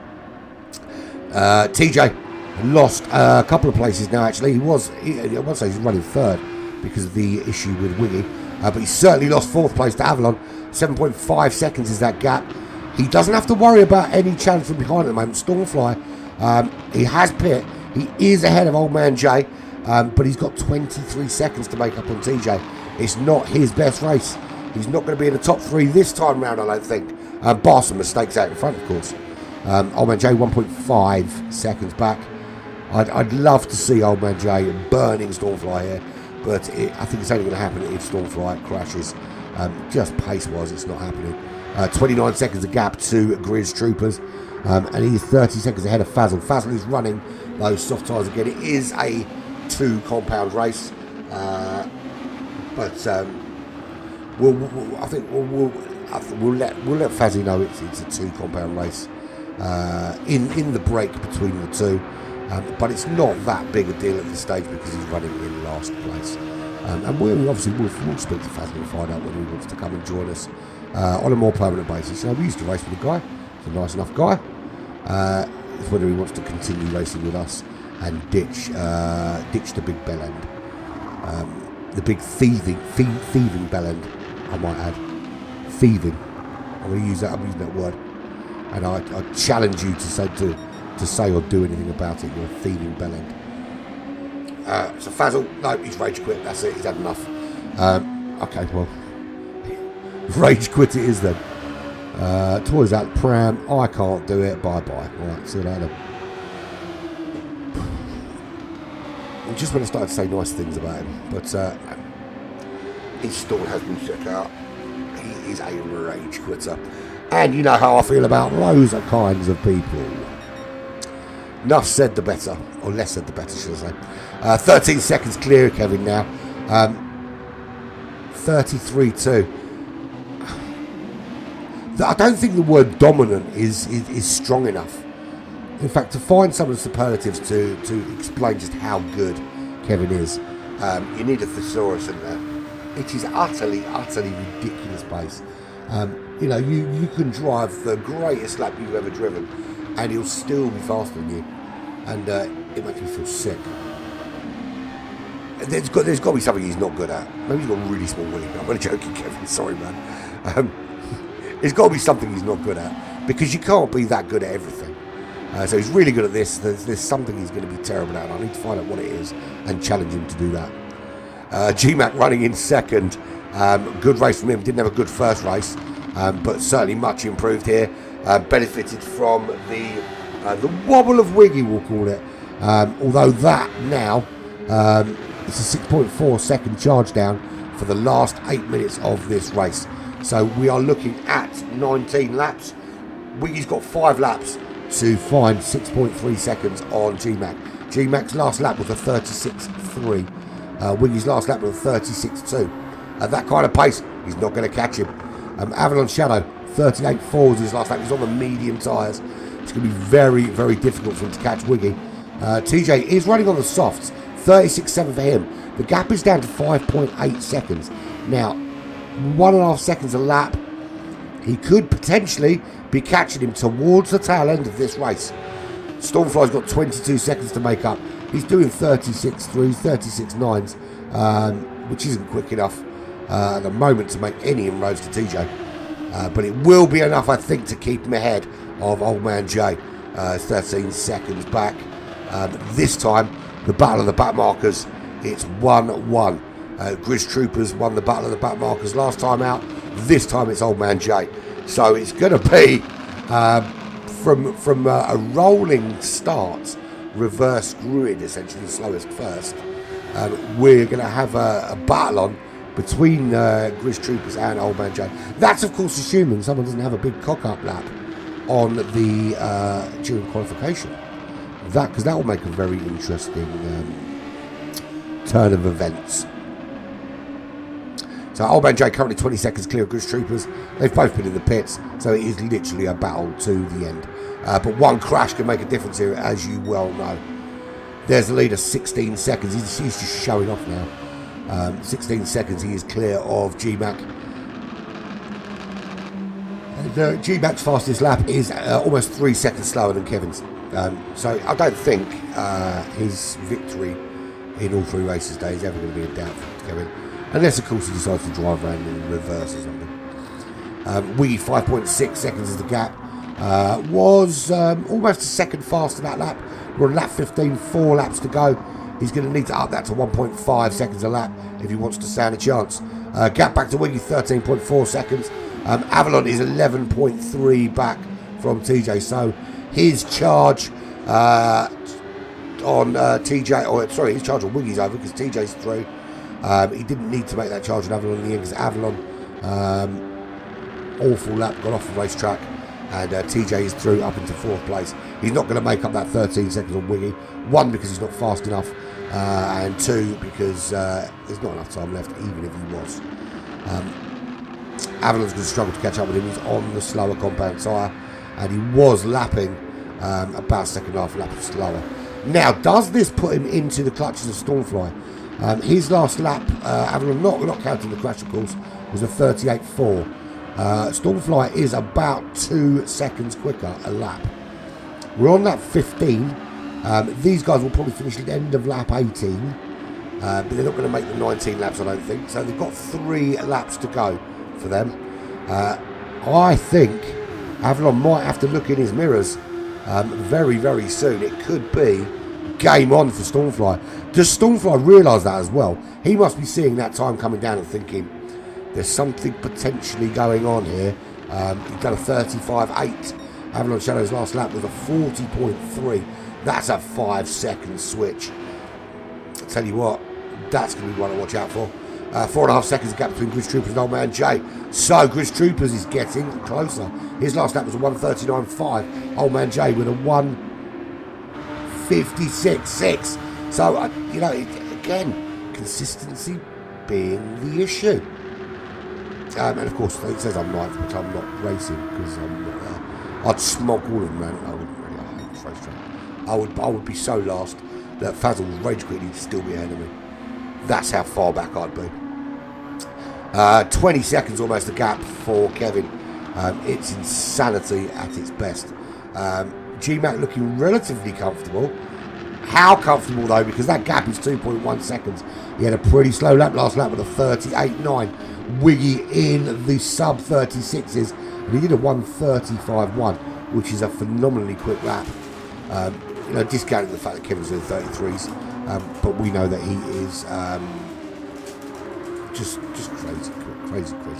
TJ lost a couple of places now. Actually, I won't say he's running 3rd because of the issue with Wiggy, but he certainly lost 4th place to Avalon. 7.5 seconds is that gap. He doesn't have to worry about any challenge from behind at the moment. Stormfly, he has pit. He is ahead of Old Man Jay, but he's got 23 seconds to make up on TJ. It's not his best race. He's not going to be in the top 3 this time round, I don't think. Bar some mistakes out in front, of course. Old Man Jay 1.5 seconds back. I'd love to see Old Man Jay burning Stormfly here, but I think it's only going to happen if Stormfly crashes. Just pace-wise, it's not happening. 29 seconds of gap to Grizz Troopers, and he is 30 seconds ahead of Fazzle. Fazzle is running those soft tyres again. It is a 2 compound race, but I think we'll let Fazzy know it's a 2 compound race in the break between the 2. But it's not that big a deal at this stage because he's running in last place. And we'll speak to Fazzy and find out whether he wants to come and join us on a more permanent basis. We used to race with the guy. He's a nice enough guy. It's whether he wants to continue racing with us and ditch the big bell end. The big thieving bell end, I might add. Thieving. I'm using that word. And I challenge you to say or do anything about it. You're a thieving bell end. So Fazzle, no, he's rage quit. That's it. He's had enough. Okay, well, rage quit it is then. Toys out the pram. I can't do it. Bye bye. Right, see you later. Just when I started to say nice things about him, but his stall has been shut out. He is a rage quitter, and you know how I feel about those kinds of people. Enough said, the better, or less said, the better, should I say. 13 seconds clear, Kevin, now. 33.2. I don't think the word dominant is strong enough. In fact, to find some of the superlatives to explain just how good Kevin is, you need a thesaurus in there. It is utterly ridiculous pace. You can drive the greatest lap you've ever driven, and he'll still be faster than you, and it makes me feel sick. There's got to be something he's not good at. Maybe he's got a really small willy. I'm only joking, Kevin. Sorry, man. There's got to be something he's not good at, because you can't be that good at everything. So he's really good at this. There's something he's going to be terrible at, and I need to find out what it is and challenge him to do that. GMAC running in second. Good race from him. Didn't have a good first race, but certainly much improved here. Benefited from the wobble of Wiggy, we'll call it. Although that now, it's a 6.4 second charge down for the last 8 minutes of this race. So we are looking at 19 laps. Wiggy's got 5 laps to find 6.3 seconds on GMAC. GMAC's last lap was a 36.3. Wiggy's last lap was a 36.2. At that kind of pace, he's not going to catch him. Avalon Shadow, 38.4 was his last lap. He's on the medium tyres. It's going to be very, very difficult for him to catch Wiggy. TJ is running on the softs, 36.7 for him. The gap is down to 5.8 seconds. Now, 1.5 seconds a lap. He could potentially be catching him towards the tail end of this race. Stormfly's got 22 seconds to make up. He's doing 36.3s, 36.9s, which isn't quick enough at the moment to make any inroads to TJ. But it will be enough, I think, to keep him ahead of Old Man Jay. 13 seconds back. This time, the Battle of the Backmarkers, it's 1-1. Grizz Troopers won the Battle of the Backmarkers last time out. This time it's Old Man Jay. So it's going to be from a rolling start, reverse grid, essentially the slowest first. We're going to have a battle on between Grizz Troopers and Old Man Jay. That's of course assuming someone doesn't have a big cock-up lap on the during qualification. Because that will make a very interesting turn of events. So Old Man J currently 20 seconds clear of Goods Troopers. They've both been in the pits, so it is literally a battle to the end. But one crash can make a difference here, as you well know. There's the leader, 16 seconds. He's just showing off now. 16 seconds, he is clear of G-Mac. And G-Mac's fastest lap is almost 3 seconds slower than Kevin's. So I don't think his victory in all 3 races today is ever going to be in doubt for Kevin. Unless, of course, he decides to drive around in reverse or something. We 5.6 seconds is the gap. Was almost a second faster that lap. We're on lap 15, 4 laps to go. He's going to need to up that to 1.5 seconds a lap if he wants to stand a chance. Gap back to Wiggy, 13.4 seconds. Avalon is 11.3 back from TJ. So his charge on TJ, or sorry, his charge on Wiggy's over because TJ's through. He didn't need to make that charge on Avalon in the end because Avalon, awful lap, got off the racetrack, and TJ is through up into 4th place. He's not going to make up that 13 seconds on Wiggy. 1, because he's not fast enough, and 2, because there's not enough time left, even if he was. Avalon's going to struggle to catch up with him. He's on the slower compound tyre, and he was lapping about second half lap slower. Now, does this put him into the clutches of Stormfly? His last lap, Avalon, not counting the crash of course, was a 38.4. Stormfly is about 2 seconds quicker a lap. We're on lap 15. These guys will probably finish at the end of lap 18, but they're not going to make the 19 laps, I don't think. So they've got 3 laps to go for them. I think Avalon might have to look in his mirrors very, very soon. It could be game on for Stormfly. Does Stormfly realise that as well? He must be seeing that time coming down and thinking there's something potentially going on here. He's done a 35.8. Avalon Shadow's last lap was a 40.3. That's a 5-second switch. I tell you what, that's going to be one to watch out for. 4.5 seconds gap between Grizz Troopers and Old Man J. So Grizz Troopers is getting closer. His last lap was a 1:39.5. Old Man J with a 1:56.6. So, you know, again, consistency being the issue. And of course, it says I'm 9th, but I'm not racing because I'm not there. I'd smog all of them, man. I wouldn't really. I hate this racetrack. I would be so last that Fazzle would rage quit. He'd still be ahead of me. That's how far back I'd be. 20 seconds almost the gap for Kevin. It's insanity at its best. G-Mac looking relatively comfortable. How comfortable though, because that gap is 2.1 seconds. He had a pretty slow lap last lap with a 38.9. Wiggy in the sub 36s, and he did a 1:35.1, which is a phenomenally quick lap. You know, discounting the fact that Kevin's in the 33s, but we know that he is just crazy quick.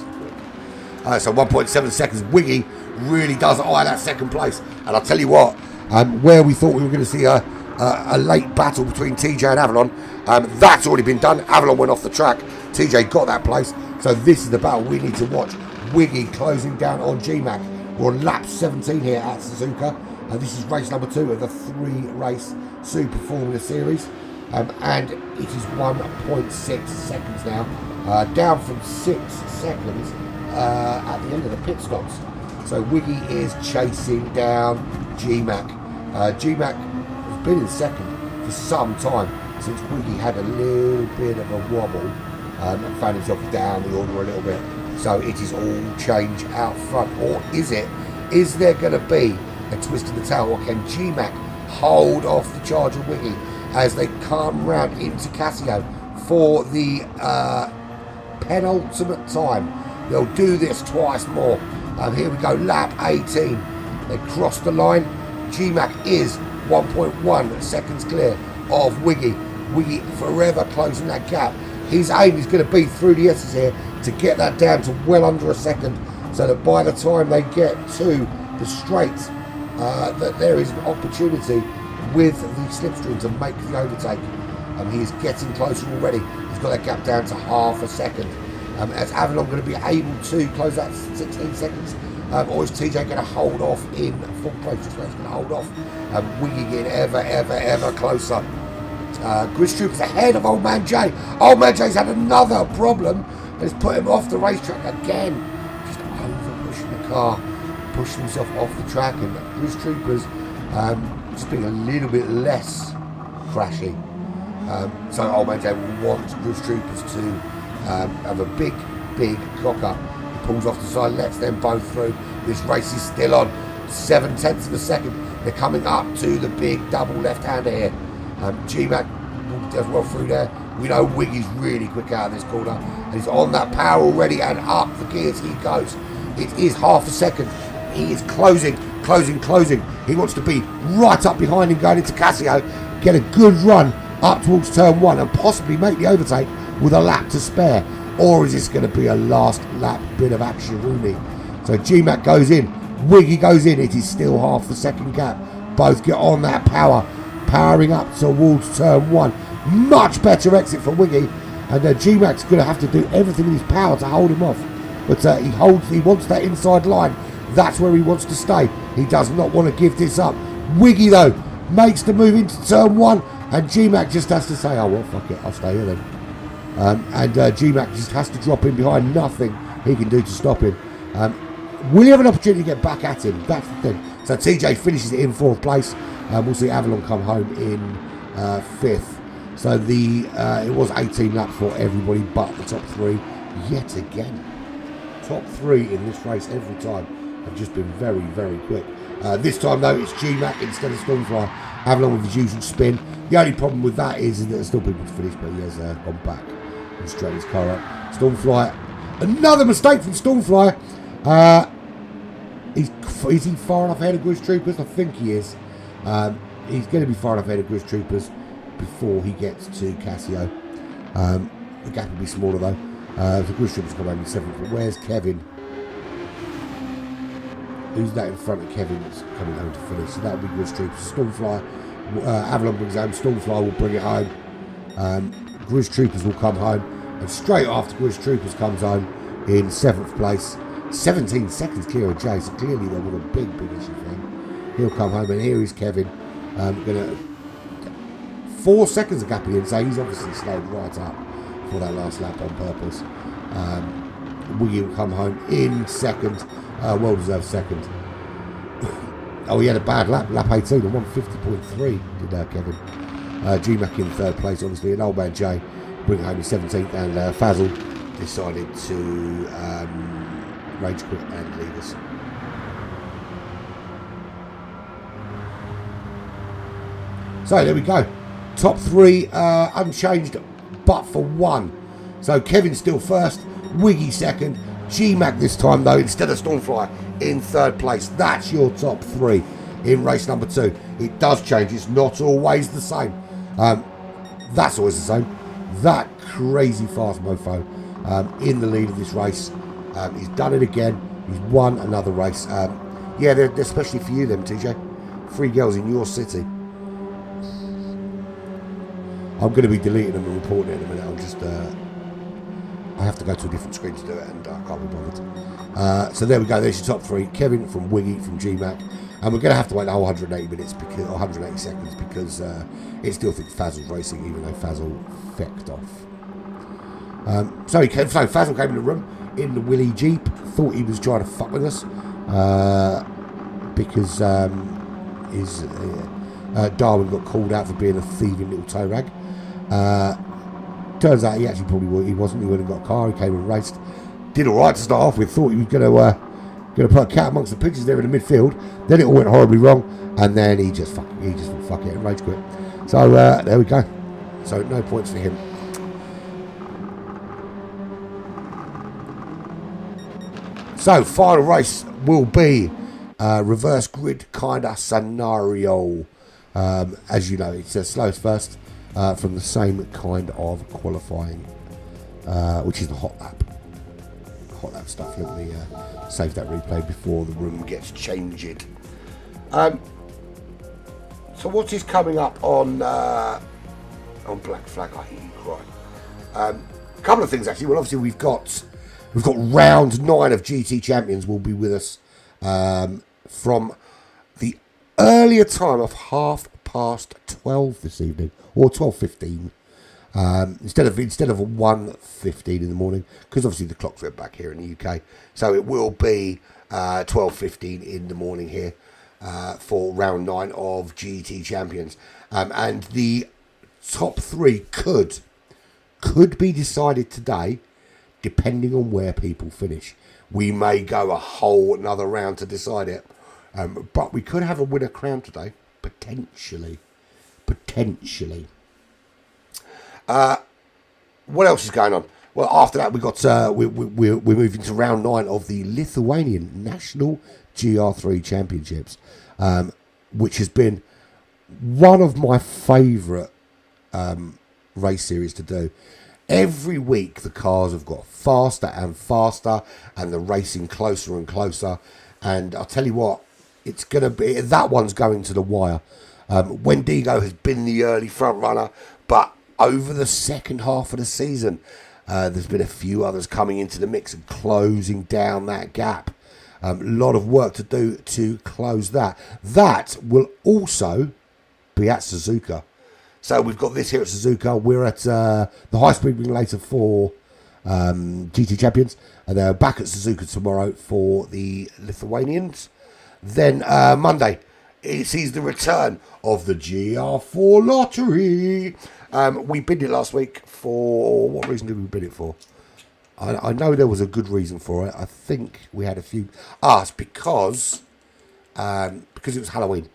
So 1.7 seconds. Wiggy really does eye that second place, and I'll tell you what, where we thought we were going to see a late battle between TJ and Avalon, that's already been done. Avalon went off the track. TJ got that place. So this is the battle we need to watch. Wiggy closing down on G-Mac. We're on lap 17 here at Suzuka. And this is race number 2 of the 3-race Super Formula Series. And it is 1.6 seconds now. Down from 6 seconds at the end of the pit stops. So Wiggy is chasing down G-Mac. G-Mac has been in second for some time, since Wiggy had a little bit of a wobble and found himself down the order a little bit. So it is all change out front. Or is it? Is there going to be a twist in the tail? Or can G-Mac hold off the charge of Wiggy as they come round into Casio for the penultimate time? They'll do this twice more. Here we go, lap 18. They cross the line. G-Mac is 1.1 seconds clear of Wiggy. Wiggy forever closing that gap. His aim is going to be through the S's here to get that down to well under a second, so that by the time they get to the straights, that there is an opportunity with the slipstream to make the overtake. He is getting closer already. He's got that gap down to half a second. Is Avalon going to be able to close that 16 seconds? Or is TJ going to hold off in full place? Just going to hold off. Wiggy getting ever closer. Grizz Troopers ahead of Old Man Jay. Old Man Jay's had another problem and has put him off the racetrack again. Just over pushing the car, pushing himself off the track, and Grizz Troopers just being a little bit less crashy. So Old Man Jay will want Grizz Troopers to have a big cock up. He pulls off the side, lets them both through. This race is still on. 7/10 of a second. They're coming up to the big double left-hander here. G-Mac does well through there. We know Wiggy's really quick out of this corner. And he's on that power already, and up the gears he goes. It is half a second. He is closing. He wants to be right up behind him going into Casio. Get a good run up towards turn 1 and possibly make the overtake with a lap to spare. Or is this going to be a last lap bit of action, Rooney? So G-Mac goes in. Wiggy goes in. It is still half the second gap. Both get on that power. Powering up towards turn 1. Much better exit for Wiggy. And G-Mac's going to have to do everything in his power to hold him off. But he wants that inside line. That's where he wants to stay. He does not want to give this up. Wiggy, though, makes the move into turn 1. And G-Mac just has to say, oh, well, fuck it, I'll stay here then. G-Mac just has to drop in behind. Nothing he can do to stop him. Will he have an opportunity to get back at him? That's the thing. So TJ finishes it in 4th place. We'll see Avalon come home in 5th. So it was 18 laps for everybody but the top 3 yet again. Top 3 in this race every time have just been very, very quick. This time though, it's G-Mac instead of Stormfly. Avalon with his usual spin. The only problem with that is that there's still people to finish, but he has gone back and straightened his car up. Stormfly, another mistake from Stormfly. Is he far enough ahead of Grizz Troopers? I think he is. He's going to be far enough ahead of Grizz Troopers before he gets to Casio. The gap will be smaller though. The Grizz Troopers come home in 7th. But where's Kevin? Who's that in front of Kevin that's coming home to finish? So that'll be Grizz Troopers. Stormfly, Avalon brings it home. Stormfly will bring it home. Grizz Troopers will come home. And straight after Grizz Troopers comes home in 7th place. 17 seconds clear of Jay, so clearly there was a big issue for him. He'll come home, and here is Kevin. Gonna 4 seconds of gapping in, so he's obviously slowed right up for that last lap on purpose. Wiggy will come home in 2nd, well deserved 2nd. Oh, he had a bad lap 18, a 150.3 did Kevin. G-Mac in 3rd place, obviously, and Old Man Jay bring home in 17th, and Fazil decided to rage quit and leave us. So there we go. Top 3 unchanged but for 1. So Kevin's still 1st, Wiggy 2nd, G-Mac this time though instead of Stormfly in 3rd place. That's your top 3 in race number 2. It does change. It's not always the same. That's always the same. That crazy fast mofo in the lead of this race. He's done it again. He's won another race. Yeah, they're especially for you, them, TJ. 3 girls in your city. I'm going to be deleting them and reporting it in a minute. I'm just... I have to go to a different screen to do it, and I can't be bothered. So there we go. There's your top 3. Kevin from Wiggy, from G-Mac. And we're going to have to wait the whole 180 minutes, because, or 180 seconds, because it still thinks Fazl's racing, even though Fazl fecked off. So Fazl came in the room in the Willy Jeep, thought he was trying to fuck with us because his Darwin got called out for being a thieving little tow rag. Turns out he actually probably he wasn't. He went and got a car. He came and raced. Did all right to start off with. Thought he was going to put a cat amongst the pigeons there in the midfield. Then it all went horribly wrong, and then he just fuck it and rage quit. So there we go. So no points for him. So, final race will be reverse grid kind of scenario. As you know, it's slowest first from the same kind of qualifying, which is the hot lap. Hot lap stuff. Let me save that replay before the room gets changed. So, what is coming up on Black Flag? I hear you cry. A couple of things actually. Well, obviously we've got round 9 of GT Champions will be with us from the earlier time of 5:30 12 this evening, or 12:15. Instead of 1:15 in the morning, because obviously the clocks went back here in the UK, so it will be 12:15 in the morning here for round 9 of GT Champions, and the top 3 could be decided today, depending on where people finish. We may go a whole another round to decide it, but we could have a winner crowned today, potentially. What else is going on? Well, after that, we got we're moving to round 9 of the Lithuanian National GR3 Championships, which has been one of my favourite race series to do. Every week, the cars have got faster and faster, and the racing closer and closer. And I'll tell you what, it's gonna be that one's going to the wire. Wendigo has been the early front runner, but over the second half of the season, there's been a few others coming into the mix and closing down that gap. A lot of work to do to close that. That will also be at Suzuka. So we've got this here at Suzuka. We're at the high speed ring later for GT Champions, and they're back at Suzuka tomorrow for the Lithuanians. Then Monday, it sees the return of the GR4 lottery. We bid it last week for... What reason did we bid it for? I know there was a good reason for it. I think we had a few... it's because it was Halloween.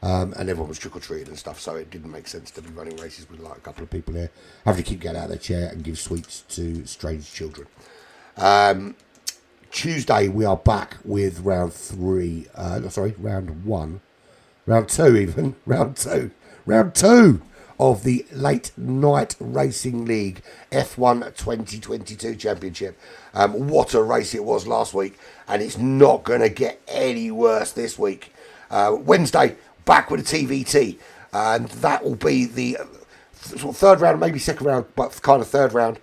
And everyone was trick-or-treating and stuff, so it didn't make sense to be running races with like a couple of people here having to keep getting out of their chair and give sweets to strange children. Tuesday, we are back with round 2 of the Late Night Racing League F1 2022 Championship. What a race it was last week, and it's not going to get any worse this week. Wednesday, back with a TVT, and that will be the sort of third round, maybe second round, but kind of third round,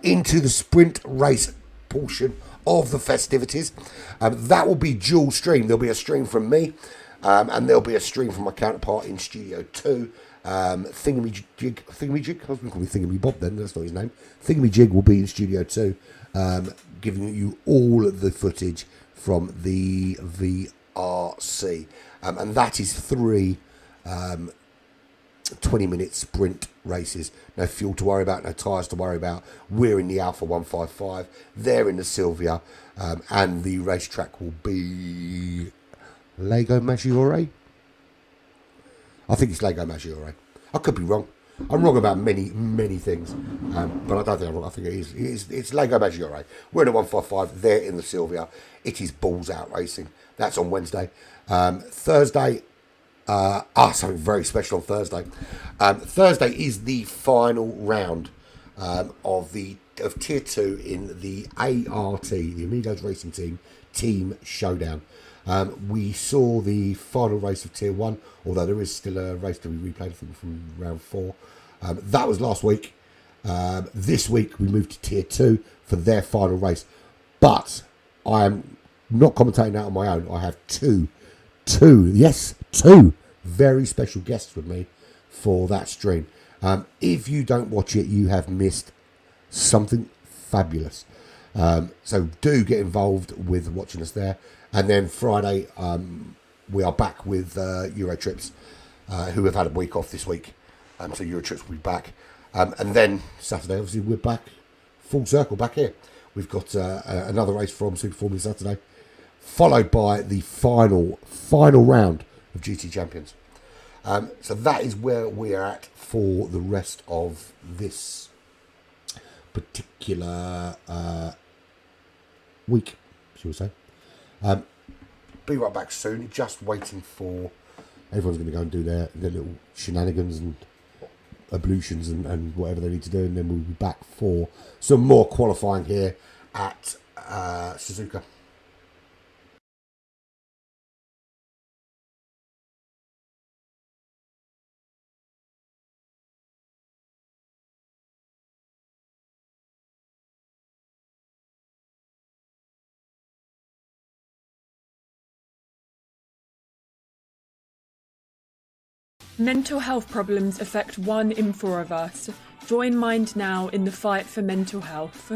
into the sprint race portion of the festivities. That will be dual stream. There'll be a stream from me, and there'll be a stream from my counterpart in Studio 2. Thingamajig, I was going to call me Thingamabob then, that's not his name. Thingamajig will be in Studio 2, giving you all the footage from the VRC. And that is 3 20-minute sprint races. No fuel to worry about, no tyres to worry about. We're in the Alpha 155, they're in the Silvia, and the racetrack will be Lego Maggiore. I think it's Lego Maggiore. I could be wrong. I'm wrong about many things, but I don't think I'm wrong. I think it is. It's Lego Maggiore. We're in a 155. They're in the Silvia. It is balls out racing. That's on Wednesday. Thursday. Something very special on Thursday. Thursday is the final round of Tier 2 in the ART, the Amigos Racing Team Showdown. We saw the final race of Tier 1, although there is still a race to be replayed, I think, from round 4. That was last week. This week we moved to Tier 2 for their final race. But I am not commentating that on my own. I have two very special guests with me for that stream. If you don't watch it, you have missed something fabulous. So do get involved with watching us there. And then Friday, we are back with Eurotrips, who have had a week off this week. So Eurotrips will be back. And then Saturday, obviously, we're back, full circle, back here. We've got another race from Super Formula Saturday, followed by the final round of GT Champions. So that is where we are at for the rest of this particular week, shall we say. Be right back soon. Just waiting for everyone's going to go and do their little shenanigans and ablutions and whatever they need to do, and then we'll be back for some more qualifying here at Suzuka. Mental health problems affect 1 in 4 of us. Join Mind now in the fight for mental health.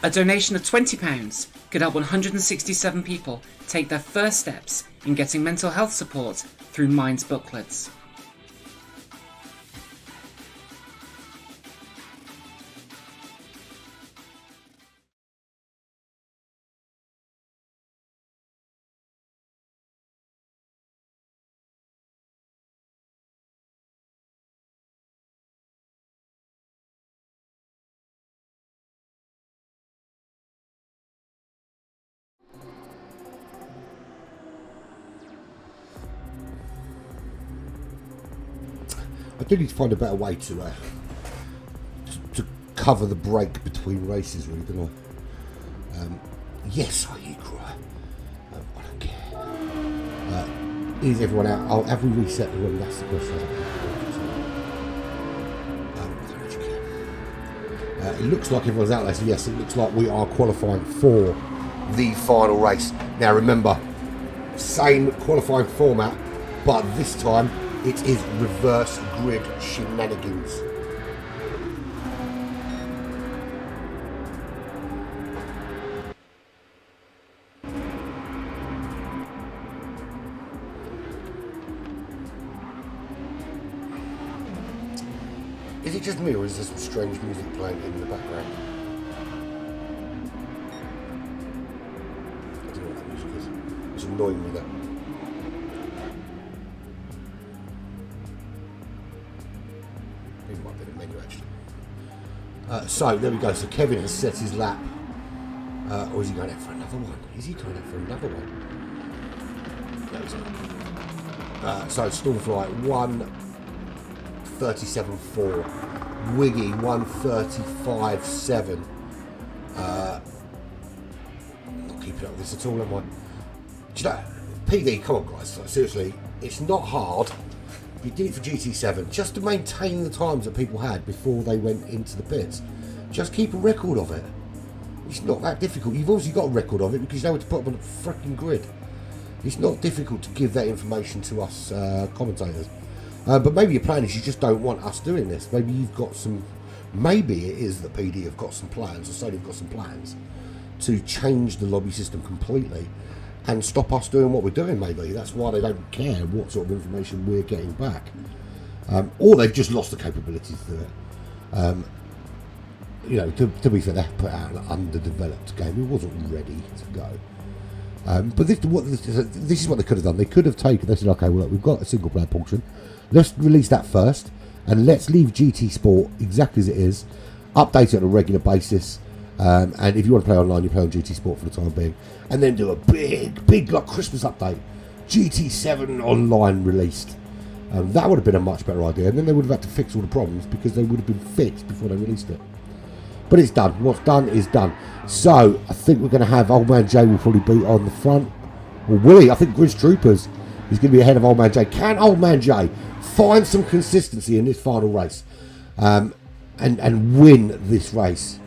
A donation of £20 could help 167 people take their first steps in getting mental health support through Mind's booklets. I do need to find a better way to cover the break between races, really, don't I? Yes, I hear cry. I don't care. Is everyone out? Have we reset the room? That's the question. I don't actually care. It looks like everyone's out there, so yes, it looks like we are qualifying for the final race. Now remember, same qualifying format, but this time it is reverse grid shenanigans. Is it just me, or is there some strange music playing in the background? I don't know what that music is. It's annoying me, that. It might be the menu, actually. So, there we go. So, Kevin has set his lap. Or is he going out for another one? Is he going out for another one? No, he's not. So, Stormfly 1:37.4, Wiggy 1:35.7. Not keeping up with this at all, am I? Do you know, PD, come on guys, like, seriously, it's not hard. You did it for GT7 just to maintain the times that people had before they went into the pits. Just keep a record of it. It's not that difficult. You've obviously got a record of it because you know where to put them on the freaking grid. It's not difficult to give that information to us commentators. But maybe your plan is you just don't want us doing this. Maybe you've got some... Maybe it is that PD have got some plans, or Sony have got some plans, to change the lobby system completely and stop us doing what we're doing, maybe. That's why they don't care what sort of information we're getting back. Or they've just lost the capability to do it. You know, to be fair, they put out an underdeveloped game. It wasn't ready to go. But this is what they could have done. They could have taken, they said, okay, well, look, we've got a single player portion. Let's release that first, and let's leave GT Sport exactly as it is, update it on a regular basis, and if you want to play online, you play on GT Sport for the time being, and then do a big like Christmas update, GT7 online released. That would have been a much better idea, and then they would have had to fix all the problems because they would have been fixed before they released it. But it's done. What's done is done. So I think we're going to have Old Man Jay will probably be on the front, or will he? I think Grizz Troopers is going to be ahead of Old Man Jay. Can Old Man Jay find some consistency in this final race and win this race?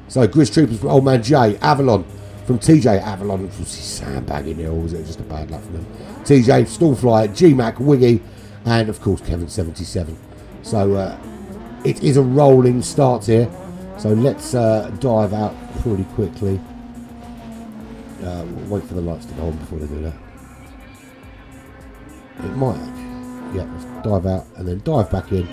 So Grizz Troopers from Old Man Jay, Avalon from TJ. Avalon was he sandbagging here, or was it just a bad luck from him? TJ, Stormfly, G-Mac, Wiggy, and of course Kevin 77. So it is a rolling start here. So let's dive out pretty quickly. We'll wait for the lights to go on before they do that. It might. Yeah, let's dive out and then dive back in.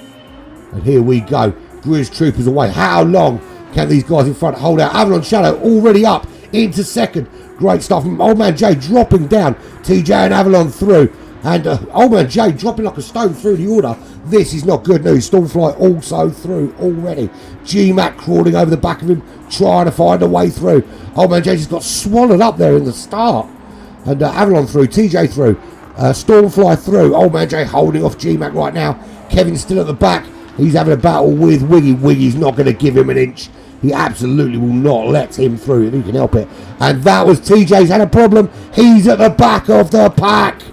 And here we go. Grizz Troopers away. How long can these guys in front hold out? Avalon Shadow already up into second. Great stuff from Old Man Jay dropping down. TJ and Avalon through. And Old Man Jay dropping like a stone through the order. This is not good news. Stormfly also through already. G-Mac crawling over the back of him, trying to find a way through. Old Man Jay just got swallowed up there in the start. And Avalon through, TJ through, Stormfly through. Old Man Jay holding off G-Mac right now. Kevin's still at the back. He's having a battle with Wiggy. Wiggy's not going to give him an inch. He absolutely will not let him through if he can help it. And that was TJ's had a problem. He's at the back of the pack.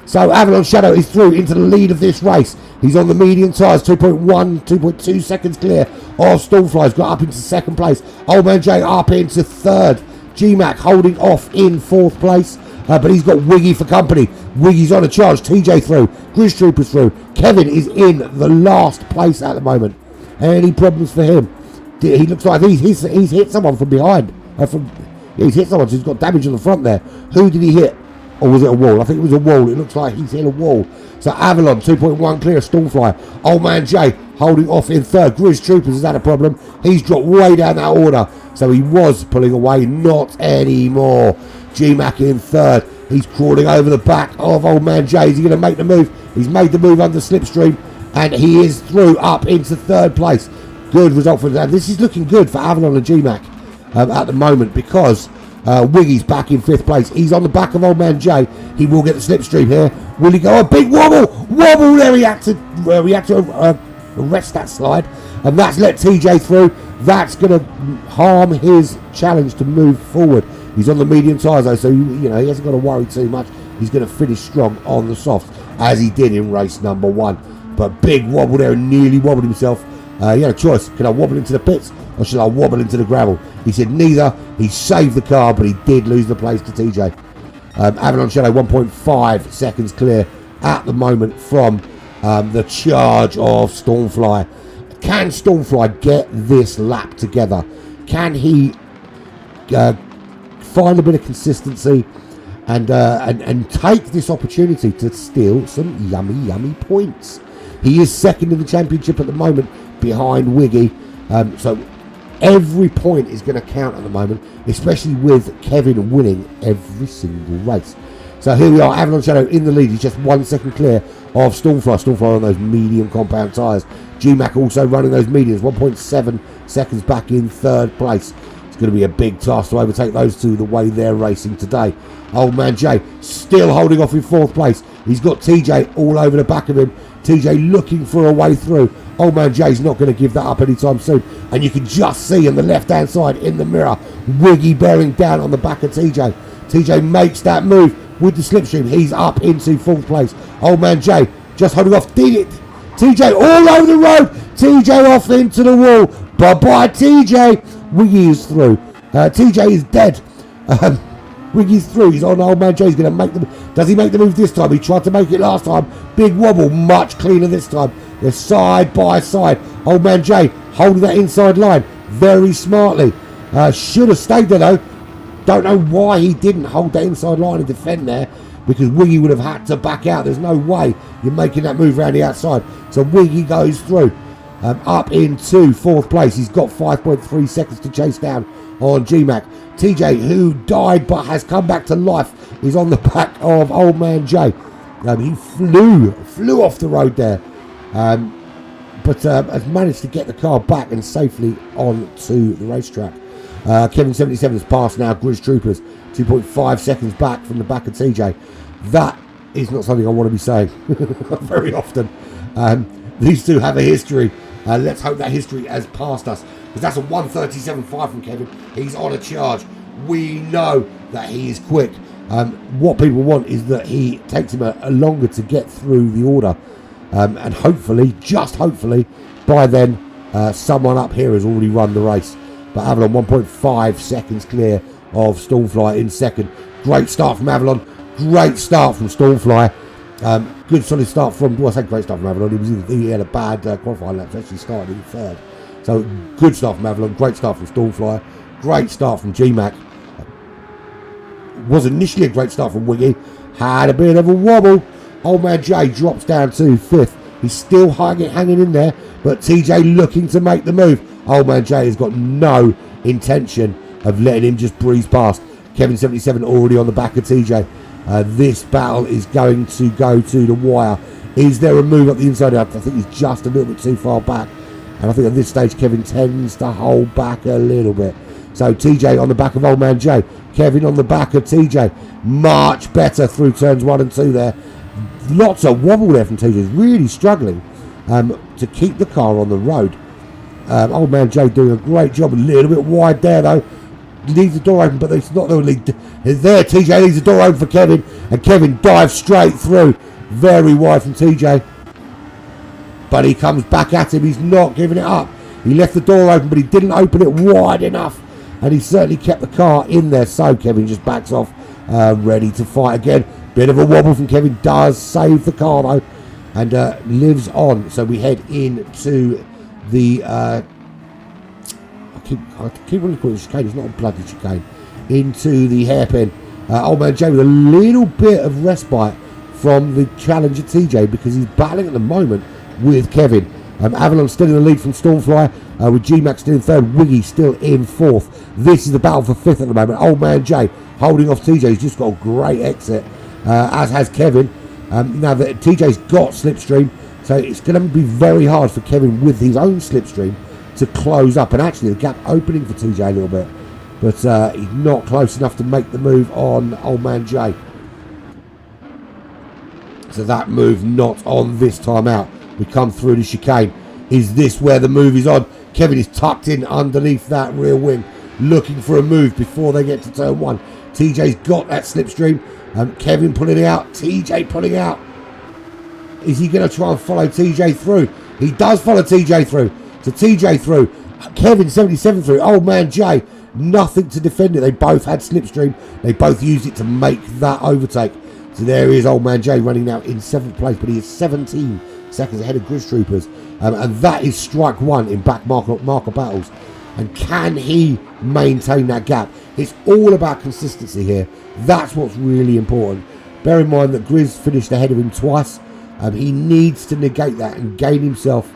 So Avalon Shadow is through into the lead of this race. He's on the medium tyres, 2.2 seconds clear of Stormfly's got up into second place. Old Man Jay up into third. G-Mac holding off in fourth place. But he's got Wiggy for company. Wiggy's on a charge. TJ through. Grizz Troopers through. Kevin is in the last place at the moment. Any problems for him? He looks like he's hit someone from behind. He's hit someone, so he's got damage on the front there. Who did he hit? Or was it a wall? I think it was a wall. It looks like he's hit a wall. So Avalon, 2.1 clear of Stormfly. Old Man Jay holding off in third. Grizz Troopers has had a problem. He's dropped way down that order. So he was pulling away. Not anymore. G-Mac in third. He's crawling over the back of Old Man Jay. Is he going to make the move? He's made the move under slipstream. And he is through up into third place. Good result for that. This is looking good for Avalon and G-Mac at the moment because... Wiggy's back in fifth place. He's on the back of Old Man Jay. He will get the slipstream here. Will he go? A big wobble! Wobble there! He had to arrest that slide. And that's let TJ through. That's going to harm his challenge to move forward. He's on the medium tyres though, so you know he hasn't got to worry too much. He's going to finish strong on the soft, as he did in race number 1. But big wobble there and nearly wobbled himself. He had a choice. Can I wobble into the pits or should I wobble into the gravel? He said neither. He saved the car, but he did lose the place to TJ. Avalon Shadow 1.5 seconds clear at the moment from the charge of Stormfly. Can Stormfly get this lap together? Can he find a bit of consistency and take this opportunity to steal some yummy points? He is second in the championship at the moment behind Wiggy. So every point is going to count at the moment, especially with Kevin winning every single race. So here we are, Avalon Shadow in the lead. He's just 1 second clear of Stormfly. Stormfly on those medium compound tyres. G-Mac also running those mediums, 1.7 seconds back in third place. It's going to be a big task to overtake those two the way they're racing today. Old Man Jay still holding off in fourth place. He's got TJ all over the back of him. TJ looking for a way through. Old Man Jay's not going to give that up anytime soon. And you can just see on the left-hand side in the mirror, Wiggy bearing down on the back of TJ. TJ makes that move with the slipstream. He's up into fourth place. Old Man Jay just holding off. Did it? TJ all over the road. TJ off into the wall. Bye-bye, TJ. Wiggy is through. TJ is dead. Wiggy's through. He's on Old Man J. He's going to make them. Does he make the move this time? He tried to make it last time. Big wobble, much cleaner this time. They're side by side. Old Man J holding that inside line very smartly. Should have stayed there though. Don't know why he didn't hold that inside line and defend there, because Wiggy would have had to back out. There's no way you're making that move around the outside. So Wiggy goes through. Up into 4th place. He's got 5.3 seconds to chase down on GMAC. TJ, who died but has come back to life, is on the back of Old Man J. He flew off the road there, but has managed to get the car back and safely onto the racetrack. Kevin 77 has passed now Grizz Troopers, 2.5 seconds back from the back of TJ. That is not something I want to be saying very often. These two have a history. Let's hope that history has passed us, because that's a 1:37.5 from Kevin. He's on a charge. We know that he is quick. What people want is that he takes him a longer to get through the order, and hopefully, just hopefully, by then someone up here has already run the race. But Avalon 1.5 seconds clear of Stormfly in second. Great start from Avalon. Great start from Stormfly. Good solid start from, well, I say great start from Avalon. He had a bad qualifying lap, so actually started in 3rd. So good start from Avalon, great start from Stormfly, great start from GMAC. Was initially a great start from Wiggy, had a bit of a wobble. Old Man J drops down to 5th. He's still hanging in there, but TJ looking to make the move. Old Man J has got no intention of letting him just breeze past. Kevin 77 already on the back of TJ. This battle is going to go to the wire. Is there a move up the inside? I think he's just a little bit too far back, and I think at this stage Kevin tends to hold back a little bit. So TJ on the back of Old Man J, Kevin on the back of TJ. Much better through turns 1 and 2 there. Lots of wobble there from TJ. He's really struggling to keep the car on the road. Old Man J doing a great job. A little bit wide there though. Needs the door open, but it's not the only there. TJ needs the door open for Kevin, and Kevin dives straight through, very wide from TJ. But he comes back at him. He's not giving it up. He left the door open, but he didn't open it wide enough, and he certainly kept the car in there. So Kevin just backs off, ready to fight again. Bit of a wobble from Kevin, does save the car though, and lives on. So we head into the. I keep wanting to call it a chicane. It's not a bloody chicane. Into the hairpin. Old Man J with a little bit of respite from the challenger TJ, because he's battling at the moment with Kevin. Avalon still in the lead from Stormfly, with GMAC still in 3rd, Wiggy still in 4th. This is the battle for 5th at the moment. Old Man J holding off TJ. He's just got a great exit, as has Kevin. Now that TJ's got slipstream, so it's going to be very hard for Kevin with his own slipstream to close up, and actually the gap opening for TJ a little bit, but he's not close enough to make the move on Old Man J. So that move not on this time out. We come through the chicane. Is this where the move is on? Kevin is tucked in underneath that rear wing, looking for a move before they get to turn 1. TJ's got that slipstream. Kevin pulling out, TJ pulling out. Is he going to try and follow TJ through? He does follow TJ through. So TJ through, Kevin 77 through, Old Man J, nothing to defend it. They both had slipstream. They both used it to make that overtake. So there is Old Man J running now in 7th place, but he is 17 seconds ahead of Grizz Troopers. And that is strike 1 in back marker battles. And can he maintain that gap? It's all about consistency here. That's what's really important. Bear in mind that Grizz finished ahead of him twice. He needs to negate that and gain himself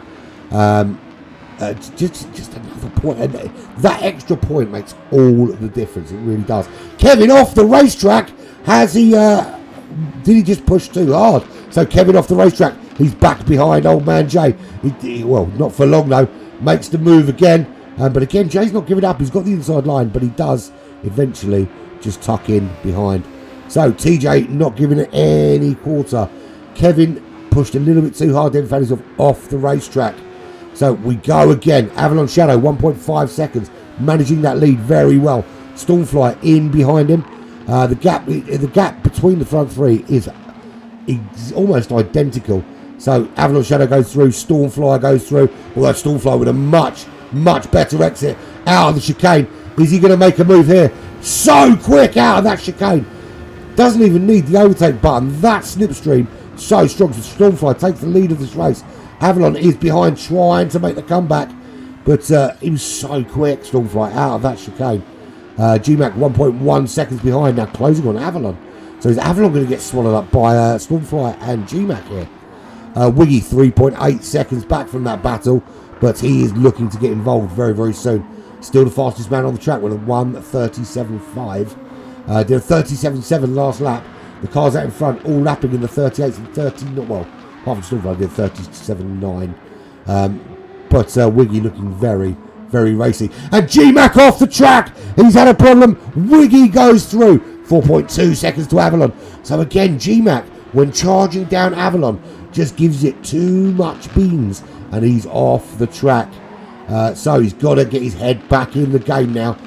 just another point, and that extra point makes all the difference. It really does. Kevin off the racetrack. Has he did he just push too hard? So Kevin off the racetrack. He's back behind Old Man J. Well, not for long though. Makes the move again, but again Jay's not giving up. He's got the inside line, but he does eventually just tuck in behind. So TJ not giving it any quarter. Kevin pushed a little bit too hard, then found himself off the racetrack. So we go again. Avalon Shadow, 1.5 seconds, managing that lead very well. Stormfly in behind him. The gap between the front three is almost identical. So Avalon Shadow goes through, Stormfly goes through, although Stormfly with a much better exit out of the chicane. Is he going to make a move here? So quick out of that chicane. Doesn't even need the overtake button. That slipstream so strong. So Stormfly takes the lead of this race. Avalon is behind, trying to make the comeback, but he was so quick, Stormfly, out of that chicane. GMAC 1.1 seconds behind, now closing on Avalon. So is Avalon going to get swallowed up by Stormfly and GMAC here? Wiggy 3.8 seconds back from that battle, but he is looking to get involved very, very soon. Still the fastest man on the track with a 1:37.5. Did a 37.7 last lap. The cars out in front all lapping in the 38s and 13. Well, apart from Stormfly did 37.9. But Wiggy looking very, very racy. And GMAC off the track. He's had a problem. Wiggy goes through. 4.2 seconds to Avalon. So again, GMAC, when charging down Avalon, just gives it too much beans. And he's off the track. So he's got to get his head back in the game now.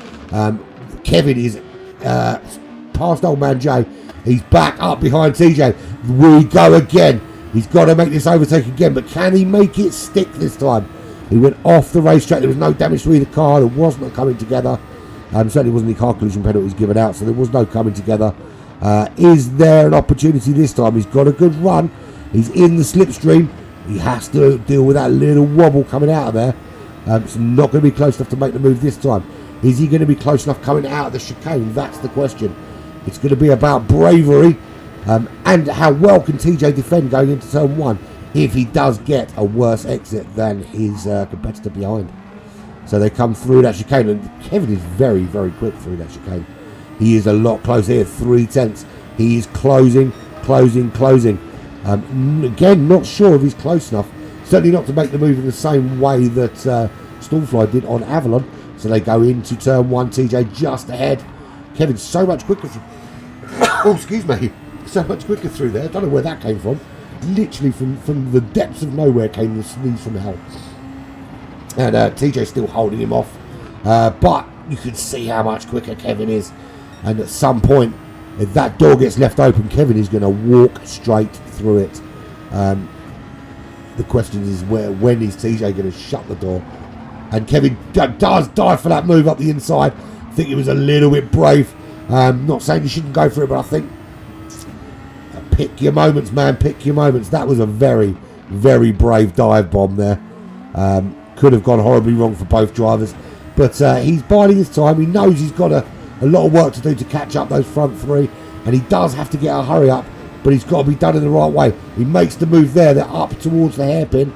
Kevin is past old man Jay. He's back up behind TJ. We go again. He's got to make this overtake again. But can he make it stick this time? He went off the racetrack. There was no damage to either car. There wasn't a coming together. Certainly wasn't any car collision penalties given out. So there was no coming together. Is there an opportunity this time? He's got a good run. He's in the slipstream. He has to deal with that little wobble coming out of there. It's not going to be close enough to make the move this time. Is he going to be close enough coming out of the chicane? That's the question. It's going to be about bravery and how well can TJ defend going into turn 1 if he does get a worse exit than his competitor behind. So they come through that chicane, and Kevin is very, very quick through that chicane. He is a lot closer here, 3/10. He is closing. Again, not sure if he's close enough. Certainly not to make the move in the same way that Stormfly did on Avalon. So they go into turn 1, TJ just ahead. Kevin's so much quicker. Oh, excuse me. So much quicker through there. I don't know where that came from. Literally from the depths of nowhere came the sneeze from hell. And TJ's still holding him off. But you can see how much quicker Kevin is. And at some point, if that door gets left open, Kevin is going to walk straight through it. The question is, when is TJ going to shut the door? And Kevin does dive for that move up the inside. I think it was a little bit brave. Not saying you shouldn't go for it, but I think pick your moments, man. Pick your moments. That was a very, very brave dive bomb there. Could have gone horribly wrong for both drivers. But he's biding his time. He knows he's got a lot of work to do to catch up those front three. And he does have to get a hurry up. But he's got to be done in the right way. He makes the move there. They're up towards the hairpin.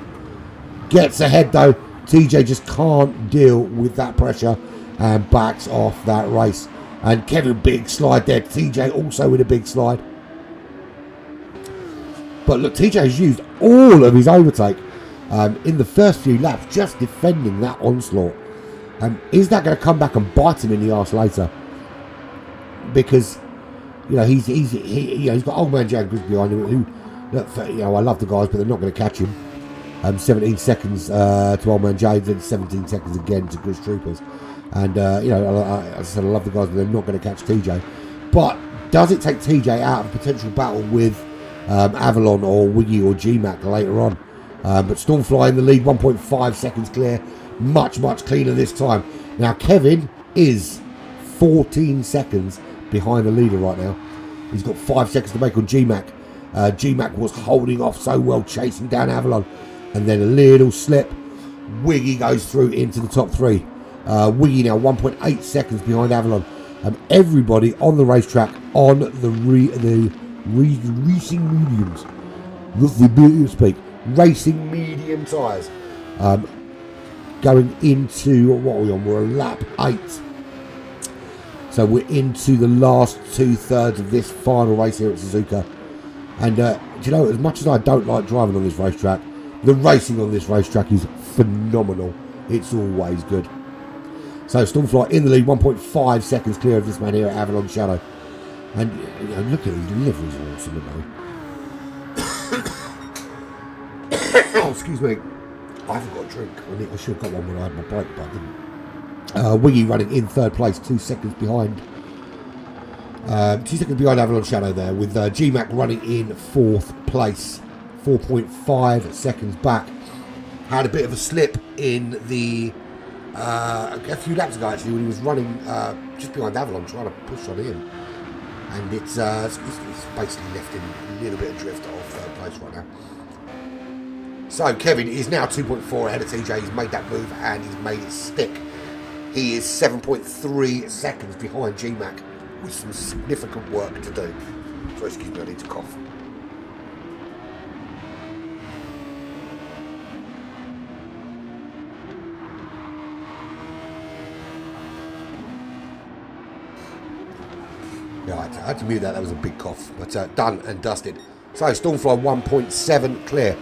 Gets ahead though. TJ just can't deal with that pressure and backs off that race. And Kevin, big slide there. TJ also with a big slide. But look, TJ has used all of his overtake in the first few laps, just defending that onslaught. Is that going to come back and bite him in the arse later? Because he's got old man Jan Grizz behind him. Who, look, I love the guys, but they're not going to catch him. 17 seconds to old man James and 17 seconds again to Grizz Troopers. And as I said, I love the guys, but they're not going to catch TJ. But does it take TJ out of a potential battle with Avalon or Wiggy or GMAC later on? But Stormfly in the lead, 1.5 seconds clear. Much, much cleaner this time. Now Kevin is 14 seconds behind the leader right now. He's got 5 seconds to make on GMAC. GMAC was holding off so well, chasing down Avalon. And then a little slip. Wiggy goes through into the top 3. Wiggy now 1.8 seconds behind Avalon. Everybody on the racetrack on the racing mediums. That's the ability to speak. Racing medium tyres. Going into, what are we on? We're on lap 8. So we're into the last 2/3 of this final race here at Suzuka. And do you know, as much as I don't like driving on this racetrack, the racing on this racetrack is phenomenal. It's always good. So Stormfly in the lead, 1.5 seconds clear of this man here at Avalon Shadow. And look at his deliveries are awesome, oh, excuse me. I haven't got a drink. I should have got one when I had my break, but I didn't. Wiggy running in 3rd place, 2 seconds behind. 2 seconds behind Avalon Shadow there, with GMAC running in 4th place, 4.5 seconds back. Had a bit of a slip in the a few laps ago actually, when he was running just behind Avalon, trying to push on him, and it's basically left him a little bit adrift off third place right now. So Kevin is now 2.4 ahead of TJ. He's made that move and he's made it stick. He is 7.3 seconds behind GMAC with some significant work to do. So excuse me, I need to cough. Yeah, I had to mute that. That was a big cough, but done and dusted. So Stormfly 1.7 clear.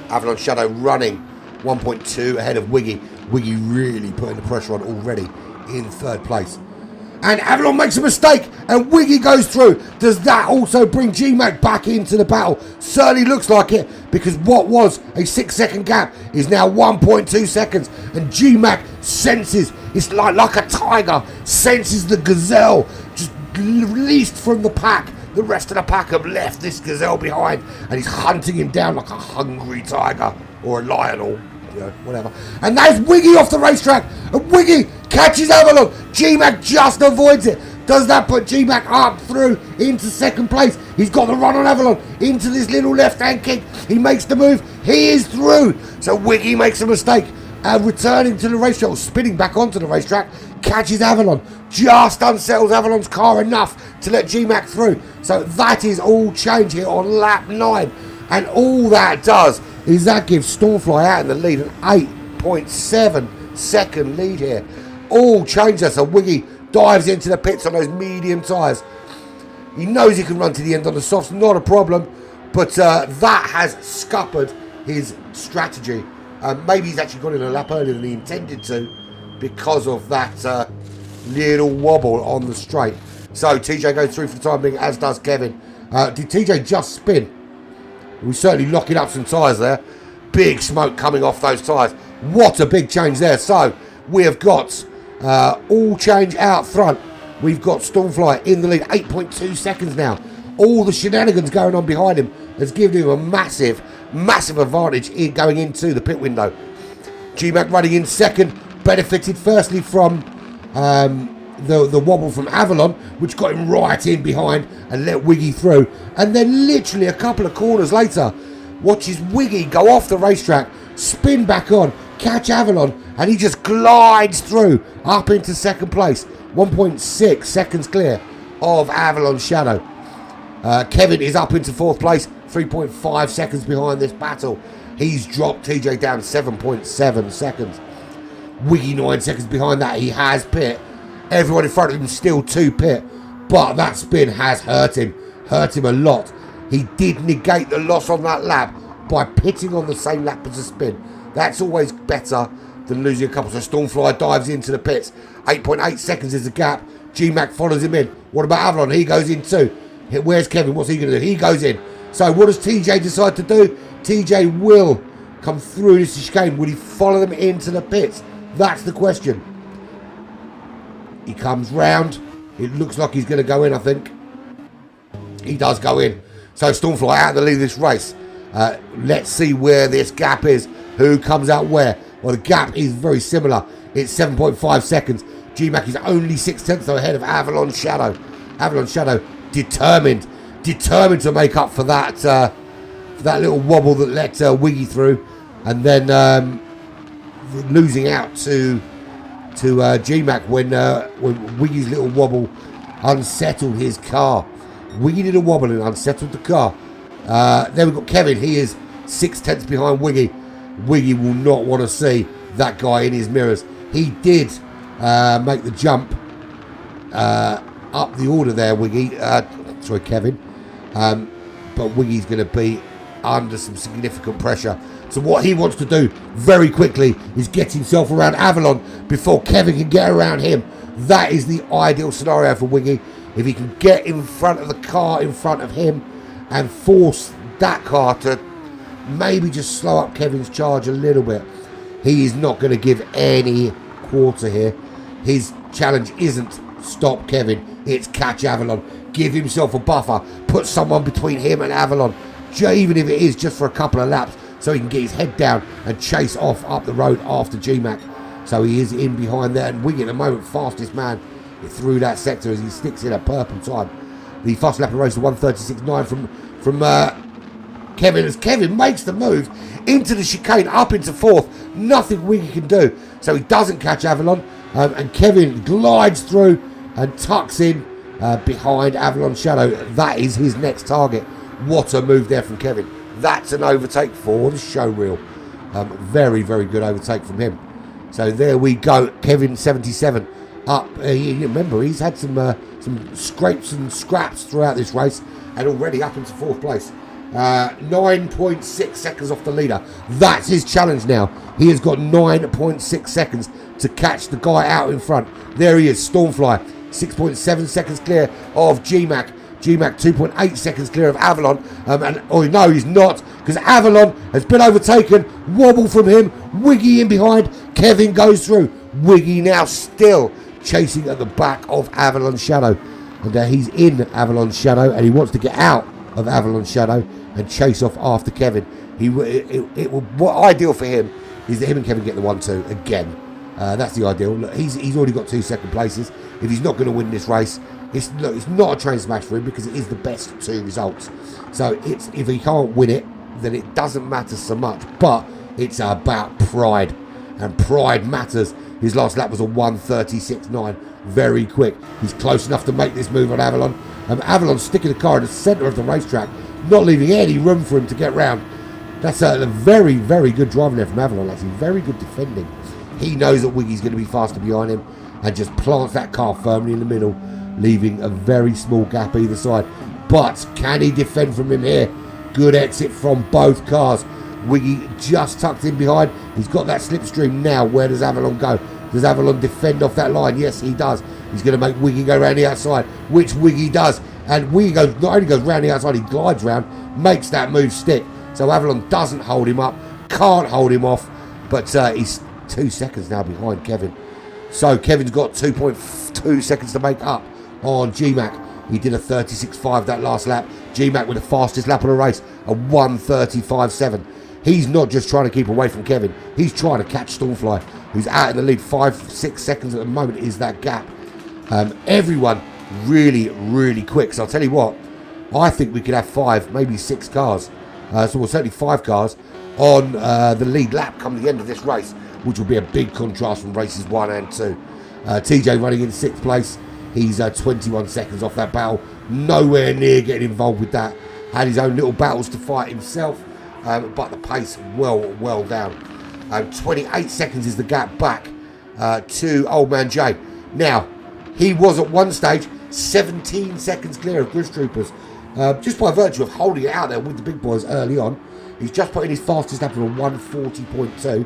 Avalon Shadow running 1.2 ahead of Wiggy. Wiggy really putting the pressure on already in third place. And Avalon makes a mistake and Wiggy goes through. Does that also bring GMAC back into the battle? Certainly looks like it, because what was a 6-second gap is now 1.2 seconds. And GMAC senses, it's like a tiger, senses the gazelle just released from the pack. The rest of the pack have left this gazelle behind and he's hunting him down like a hungry tiger or a lion or whatever. And there's Wiggy off the racetrack, and Wiggy catches Avalon. GMAC just avoids it. Does that put GMAC up through into second place? He's got the run on Avalon into this little left-hand kick. He makes the move. He is through. So Wiggy makes a mistake. Returning to the racetrack, or spinning back onto the racetrack, catches Avalon. Just unsettles Avalon's car enough to let GMAC through. So that is all change here on lap 9. And all that does is that gives Stormfly out in the lead, an 8.7 second lead here. All change there. So Wiggy dives into the pits on those medium tyres. He knows he can run to the end on the softs, not a problem. But that has scuppered his strategy. Maybe he's actually gone in a lap earlier than he intended to because of that little wobble on the straight. So TJ goes through for the time being, as does Kevin. Did TJ just spin? We're certainly locking up some tyres there. Big smoke coming off those tyres. What a big change there. So we have got all change out front. We've got Stormfly in the lead, 8.2 seconds now. All the shenanigans going on behind him has given him a massive advantage in going into the pit window. GMAC running in second, benefited firstly from the wobble from Avalon, which got him right in behind and let Wiggy through. And then literally a couple of corners later, watches Wiggy go off the racetrack, spin back on, catch Avalon, and he just glides through up into second place. 1.6 seconds clear of Avalon Shadow. Kevin is up into fourth place, 3.5 seconds behind this battle. He's dropped TJ down 7.7 seconds. Wiggy 9 seconds behind that. He has pit. Everyone in front of him still 2 pit. But that spin has hurt him a lot. He did negate the loss on that lap by pitting on the same lap as a spin. That's always better than losing a couple. So Stormfly dives into the pits. 8.8 seconds is the gap. GMAC follows him in. What about Avalon? He goes in too. Where's Kevin? What's he going to do? He goes in. So what does TJ decide to do? TJ will come through this chicane. Will he follow them into the pits? That's the question. He comes round. It looks like he's going to go in, I think. He does go in. So Stormfly out of the lead of this race. Let's see where this gap is. Who comes out where? Well, the gap is very similar. It's 7.5 seconds. GMAC is only 6/10 ahead of Avalon Shadow. Avalon Shadow determined to make up for that little wobble that let Wiggy through, and then losing out to GMAC when Wiggy's little wobble unsettled his car. Wiggy did a wobble and unsettled the car. Then we've got Kevin. He is 6/10 behind Wiggy. Wiggy will not want to see that guy in his mirrors. He did make the jump up the order there, Wiggy. Sorry, Kevin. But Wiggy's going to be under some significant pressure. So what he wants to do very quickly is get himself around Avalon before Kevin can get around him. That is the ideal scenario for Wiggy. If he can get in front of the car in front of him and force that car to maybe just slow up Kevin's charge a little bit. He is not going to give any quarter here. His challenge isn't stop Kevin, it's catch Avalon. Give himself a buffer. Put someone between him and Avalon, even if it is just for a couple of laps, so he can get his head down and chase off up the road after GMAC. So he is in behind there, and Wiggy at the moment, fastest man through that sector as he sticks in a purple time. The fastest lap of the race is 1:36.9 from Kevin, as Kevin makes the move into the chicane, up into fourth. Nothing Wiggy can do. So he doesn't catch Avalon, and Kevin glides through and tucks in behind Avalon Shadow. That is his next target. What a move there from Kevin. That's an overtake for the show reel. Very, very good overtake from him. So there we go. Kevin 77 up. Remember, he's had some scrapes and scraps throughout this race, and already up into fourth place. 9.6 seconds off the leader. That's his challenge now. He has got 9.6 seconds to catch the guy out in front. There he is, Stormfly. 6.7 seconds clear of GMAC. GMAC 2.8 seconds clear of Avalon. No, he's not, because Avalon has been overtaken. Wobble from him. Wiggy in behind. Kevin goes through. Wiggy now still chasing at the back of Avalon Shadow. And he's in Avalon Shadow, and he wants to get out of Avalon Shadow and chase off after Kevin. What ideal for him is that him and Kevin get the 1-2 again. That's the ideal. Look, he's already got 2 second places. If he's not going to win this race, it's not a train smash for him, because it is the best 2 results. So if he can't win it, then it doesn't matter so much. But it's about pride, and pride matters. His last lap was a 1:36.9. Very quick. He's close enough to make this move on Avalon. Avalon's sticking the car in the centre of the racetrack, not leaving any room for him to get round. That's a very, very good driving there from Avalon, actually. Very good defending. He knows that Wiggy's going to be faster behind him, and just plants that car firmly in the middle, leaving a very small gap either side. But can he defend from him here? Good exit from both cars. Wiggy just tucked in behind. He's got that slipstream now. Where does Avalon go? Does Avalon defend off that line? Yes, he does. He's going to make Wiggy go round the outside, which Wiggy does. And Wiggy not only goes round the outside, he glides round, makes that move stick. So Avalon doesn't hold him up, can't hold him off, but he's 2 seconds now behind Kevin. So Kevin's got 2.2 seconds to make up on GMAC. He did a 36.5 that last lap. GMAC with the fastest lap of the race, a 1:35.7. He's not just trying to keep away from Kevin, he's trying to catch Stormfly, who's out in the lead. 5-6 seconds at the moment is that gap. Everyone really, really quick. So I'll tell you what, I think we could have 5, maybe 6 cars. Certainly 5 cars on the lead lap come the end of this race, which will be a big contrast from races 1 and 2. TJ running in 6th place. He's 21 seconds off that battle. Nowhere near getting involved with that. Had his own little battles to fight himself, but the pace well down. 28 seconds is the gap back to Old Man Jay. Now, he was at one stage 17 seconds clear of Ghost Troopers, just by virtue of holding it out there with the big boys early on. He's just put in his fastest lap of a 1:40.2,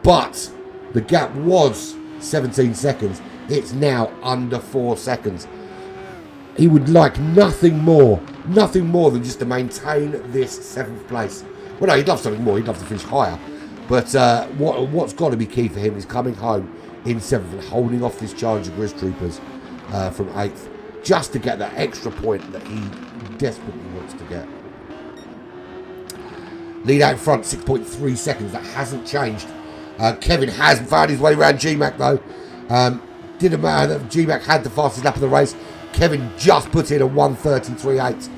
but the gap was 17 seconds. It's now under 4 seconds. He would like nothing more than just to maintain this 7th place. Well, no, he'd love something more. He'd love to finish higher. But what's got to be key for him is coming home in 7th and holding off this challenge of Ghost Troopers from 8th, just to get that extra point that he desperately wants to get. Lead out in front, 6.3 seconds. That hasn't changed. Kevin has found his way around GMAC, though. Didn't matter that GMAC had the fastest lap of the race. Kevin just put in a 1:33.8.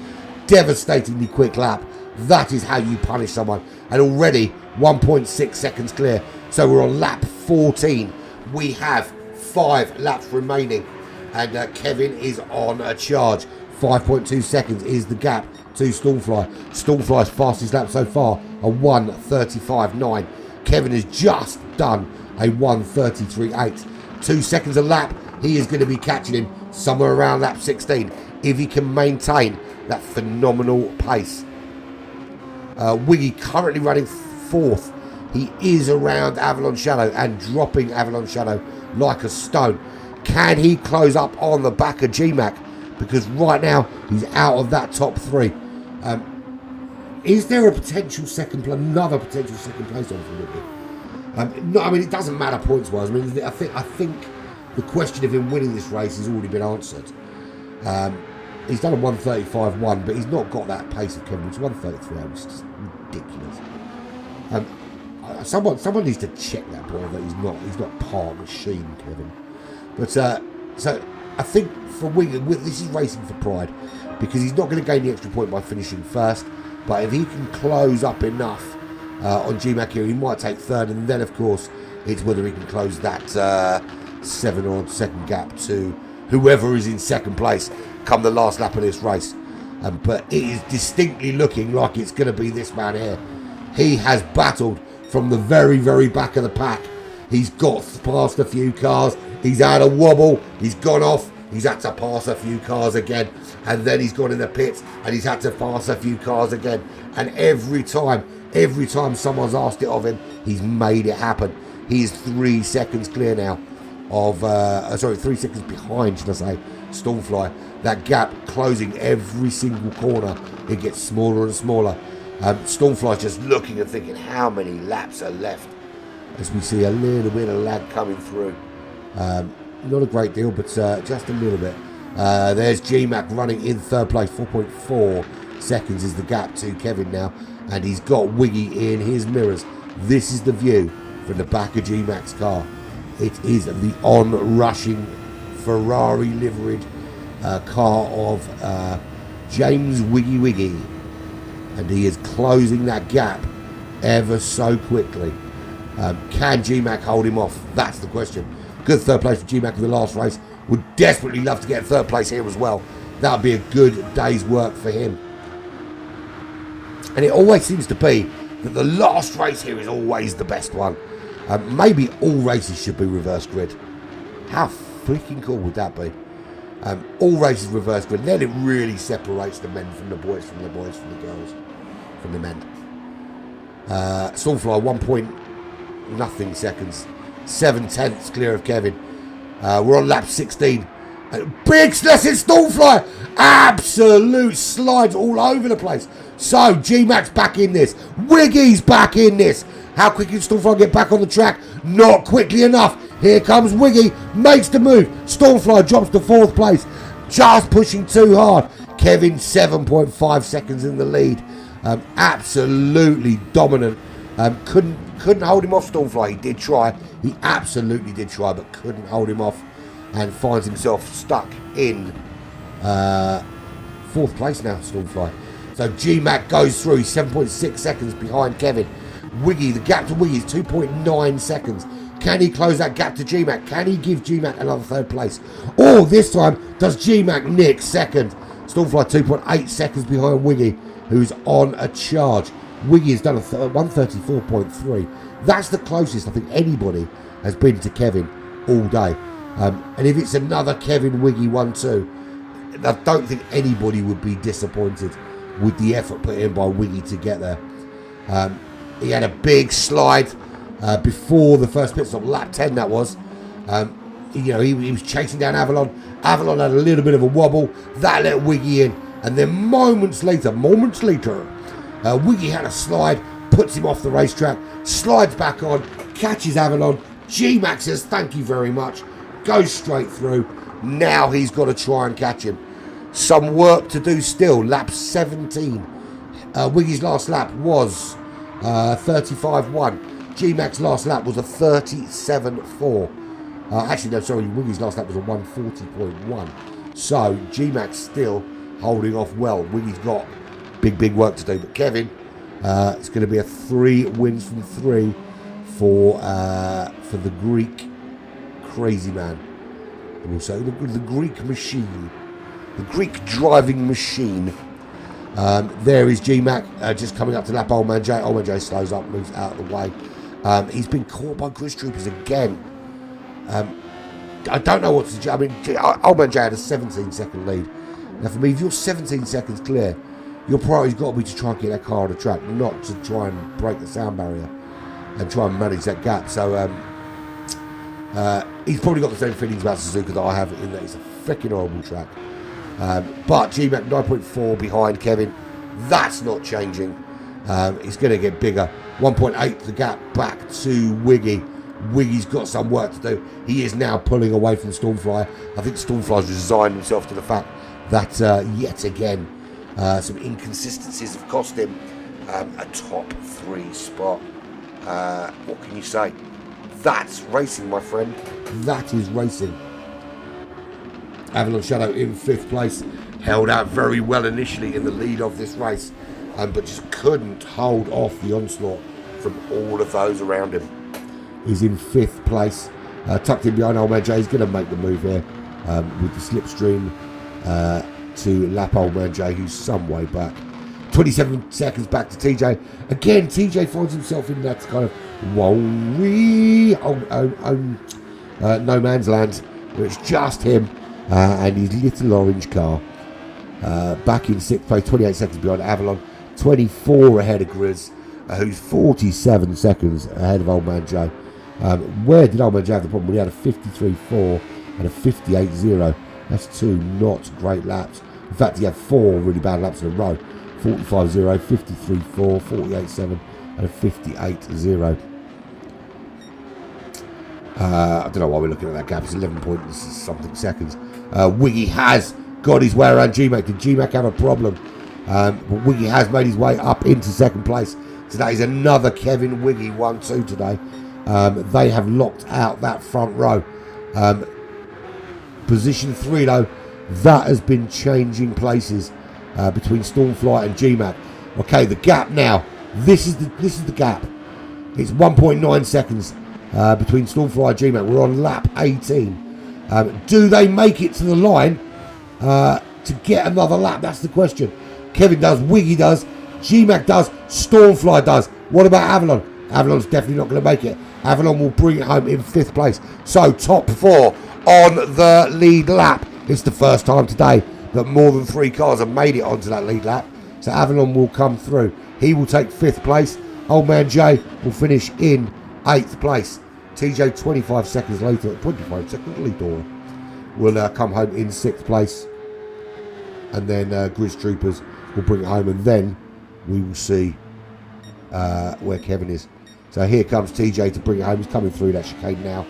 Devastatingly quick lap. That is how you punish someone. And already 1.6 seconds clear. So we're on lap 14. We have 5 laps remaining. And Kevin is on a charge. 5.2 seconds is the gap to Stormfly. Stormfly's fastest lap so far, a 1:35.9. Kevin has just done a 1:33.8. 2 seconds a lap. He is going to be catching him somewhere around lap 16 if he can maintain that phenomenal pace. Wiggy currently running 4th. He is around Avalon Shadow and dropping Avalon Shadow like a stone. Can he close up on the back of GMAC? Because right now he's out of that top 3. Is there another potential second place on for Wiggy? No, I mean, it doesn't matter points wise. I mean, I think the question of him winning this race has already been answered. He's done a 1:35.1, but he's not got that pace of Kevin, which is 1:33, which is just ridiculous. someone needs to check that boy that he's not part machine, Kevin. But so I think for Wigan, this is racing for pride because he's not going to gain the extra point by finishing first. But if he can close up enough on GMAC here, he might take third, and then of course it's whether he can close that 7 or second gap to whoever is in second place come the last lap of this race. But it is distinctly looking like it's going to be this man here. He has battled from the very, very back of the pack. He's got past a few cars. He's had a wobble. He's gone off. He's had to pass a few cars again. And then he's gone in the pits and he's had to pass a few cars again. And every time someone's asked it of him, he's made it happen. He is 3 seconds clear now of, 3 seconds behind, should I say, Stormfly. That gap closing every single corner. It gets smaller and smaller. Stormfly's just looking and thinking, how many laps are left? As we see a little bit of lag coming through. Not a great deal, but just a little bit. There's GMAC running in third place. 4.4 seconds is the gap to Kevin now. And he's got Wiggy in his mirrors. This is the view from the back of GMAC's car. It is the on-rushing Ferrari liveried car of James Wiggy. And he is closing that gap ever so quickly. Can GMAC hold him off? That's the question. Good third place for GMAC in the last race. Would desperately love to get third place here as well. That would be a good day's work for him. And it always seems to be that the last race here is always the best one. Maybe all races should be reverse grid. How freaking cool would that be? All races reverse grid. Then it really separates the men from the boys, from the girls, from the men. Stormfly 1.0 seconds. 7/10 clear of Kevin. We're on lap 16. Big Sless in Stormfly. Absolute slides all over the place. So GMAC's back in this. Wiggy's back in this. How quick can Stormfly get back on the track? Not quickly enough. Here comes Wiggy. Makes the move. Stormfly drops to 4th place. Just pushing too hard. Kevin 7.5 seconds in the lead. Absolutely dominant. Couldn't hold him off, Stormfly. He did try. He absolutely did try, but couldn't hold him off. And finds himself stuck in 4th place now, Stormfly. So GMAC goes through. He's 7.6 seconds behind Kevin. Wiggy, the gap to Wiggy is 2.9 seconds. Can he close that gap to GMAC? Can he give GMAC another 3rd place? Or this time, does GMAC nick 2nd? Stormfly 2.8 seconds behind Wiggy, who's on a charge. Wiggy has done a 134.3. That's the closest I think anybody has been to Kevin all day. And if it's another Kevin Wiggy 1-2, I don't think anybody would be disappointed with the effort put in by Wiggy to get there. He had a big slide before the first pit stop, lap 10 that was. He was chasing down Avalon. Avalon had a little bit of a wobble. That let Wiggy in. And then moments later, Wiggy had a slide, puts him off the racetrack, slides back on, catches Avalon. GMAC says thank you very much, goes straight through. Now he's got to try and catch him. Some work to do still. Lap 17. Wiggy's last lap was 35.1. GMAC's last lap was a 37.4. Wiggy's last lap was a 140.1. So GMAC's still holding off well. Wiggy's got big work to do. But Kevin, it's going to be a 3 wins from 3 for the Greek crazy man. And also the Greek machine. The Greek driving machine. There is GMAC just coming up to lap Old Man J. Old Man J slows up, moves out of the way. He's been caught by Chris Troopers again. I don't know what to do. I mean, Old Man J had a 17-second lead. Now, for me, if you're 17 seconds clear, your priority's got to be to try and get that car on the track, not to try and break the sound barrier and try and manage that gap. So he's probably got the same feelings about Suzuka that I have, in that it's a freaking horrible track. But GMAC 9.4 behind Kevin. That's not changing. It's going to get bigger. 1.8 the gap back to Wiggy. Wiggy's got some work to do. He is now pulling away from Stormfly. I think Stormfly's resigned himself to the fact that yet again some inconsistencies have cost him a top 3 spot. what can you say? That's racing, my friend. That is racing. Avalon Shadow in 5th place. Held out very well initially in the lead of this race, but just couldn't hold off the onslaught from all of those around him. He's in 5th place. Tucked in behind Old Man J. He's going to make the move here with the slipstream to lap Old Man J, who's some way back. 27 seconds back to TJ. Again, TJ finds himself in that kind of no man's land, where it's just him and his little orange car. Back in 6th place, 28 seconds behind Avalon, 24 ahead of Grizz, who's 47 seconds ahead of Old Man J. Where did Old Man J have the problem? He had a 53.4 and a 58.0. That's 2 not great laps. In fact, he had 4 really bad laps in a row. 45.0, 53.4, 48.7 and a 58.0. I don't know why we're looking at that gap. It's 11 point something seconds. Wiggy has got his way around GMAC. Did GMAC have a problem? But Wiggy has made his way up into 2nd place. So that is another Kevin Wiggy 1-2 today. They have locked out that front row. Position 3 though, that has been changing places between Stormfly and GMAC. Okay, the gap now. This is the gap. It's 1.9 seconds between Stormfly and GMAC. We're on lap 18. Do they make it to the line to get another lap? That's the question. Kevin does, Wiggy does, GMAC does, Stormfly does. What about Avalon? Avalon's definitely not going to make it. Avalon will bring it home in 5th place. So top 4 on the lead lap. It's the first time today that more than 3 cars have made it onto that lead lap. So Avalon will come through. He will take 5th place. Old Man J will finish in 8th place. TJ 25 seconds later, 25 seconds later, will come home in 6th place. And then Grizz Troopers will bring it home. And then we will see where Kevin is. So here comes TJ to bring it home. He's coming through that chicane now.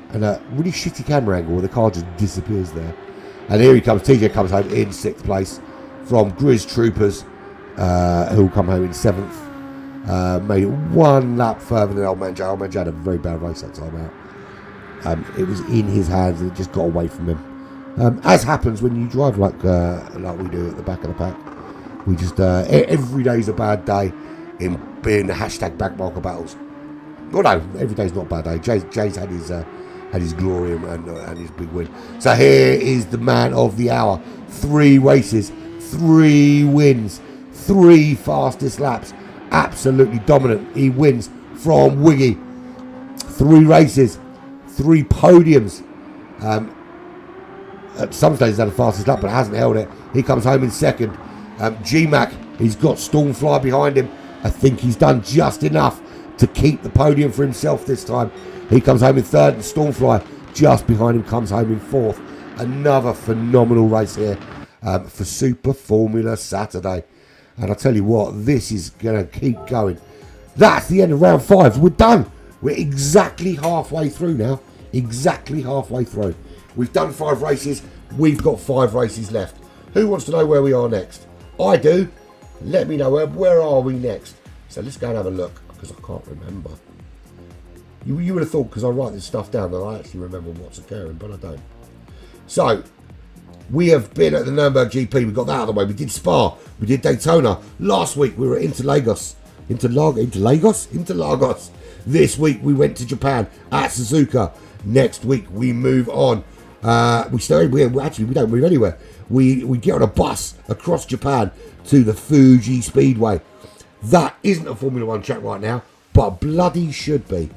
And a really shitty camera angle where the car just disappears there. And here he comes. TJ comes home in 6th place from Grizz Troopers, who will come home in 7th. Made it 1 lap further than Old Man J. Old Man J had a very bad race that time out. It was in his hands and it just got away from him. As happens when you drive like we do at the back of the pack. We just, every day's a bad day in being the hashtag backmarker battles. Well, no, every day's not a bad day. Jay's had his glory and his big win. So here is the man of the hour. 3 races, 3 wins, 3 fastest laps. Absolutely dominant. He wins from Wiggy. 3 races, 3 podiums. At some stages he's had the fastest lap, but hasn't held it. He comes home in 2nd. GMAC, he's got Stormfly behind him. I think he's done just enough to keep the podium for himself this time. He comes home in 3rd, and Stormfly just behind him comes home in 4th. Another phenomenal race here for Super Formula Saturday. And I tell you what, this is going to keep going. That's the end of round 5. We're done. We're exactly halfway through now. Exactly halfway through. We've done 5 races. We've got 5 races left. Who wants to know where we are next? I do. Let me know where are we next. So let's go and have a look, because I can't remember. You would have thought, because I write this stuff down, that I actually remember what's occurring, but I don't. So, we have been at the Nürburgring GP. We got that out of the way. We did Spa. We did Daytona. Last week, we were at Interlagos. Interlagos. This week, we went to Japan at Suzuka. Next week, we move on. We don't move anywhere. We get on a bus across Japan to the Fuji Speedway. That isn't a Formula 1 track right now, but bloody should be.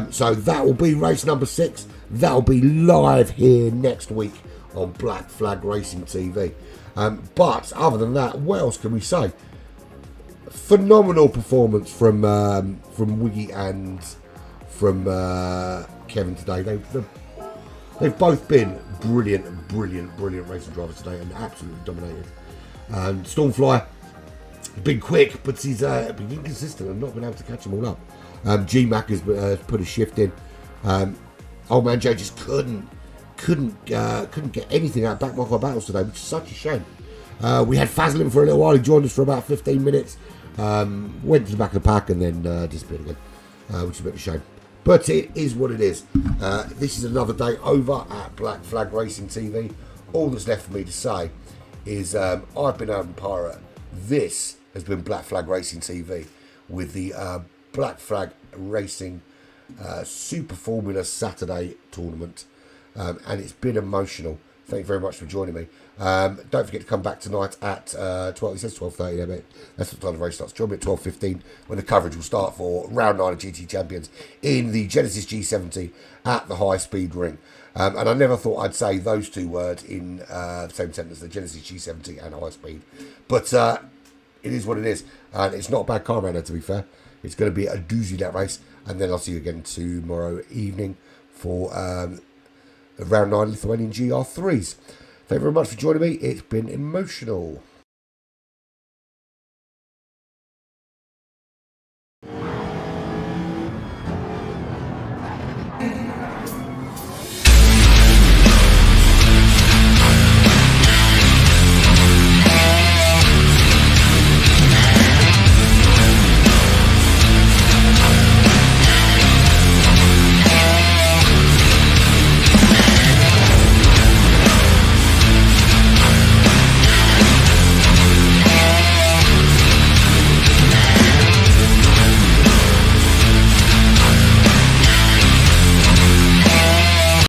So that will be race number 6. That will be live here next week on Black Flag Racing TV. But other than that, what else can we say? Phenomenal performance from Wiggy and from Kevin today. They've both been brilliant racing drivers today and absolutely dominated. Stormfly, been quick, but he's been inconsistent and not been able to catch them all up. GMAC has put a shift in. Old Man J just couldn't get anything out of backmarker battles today, which is such a shame. We had Fazlin for a little while. He joined us for about 15 minutes. Went to the back of the pack and then disappeared again, which is a bit of a shame. But it is what it is. This is another day over at Black Flag Racing TV. All that's left for me to say is I've been Adam Pirate. This has been Black Flag Racing TV with the Black Flag Racing Super Formula Saturday tournament. And it's been emotional. Thank you very much for joining me. Don't forget to come back tonight at 12. It says 12:30 there, but that's what time the race starts. Join me at 12:15 when the coverage will start for round 9 of GT Champions in the Genesis G70 at the High Speed Ring. And I never thought I'd say those two words in the same sentence, the Genesis G70 and High Speed. But it is what it is. And it's not a bad car around there, to be fair. It's going to be a doozy, that race. And then I'll see you again tomorrow evening for round 9 Lithuanian GR3s. Thank you very much for joining me. It's been emotional.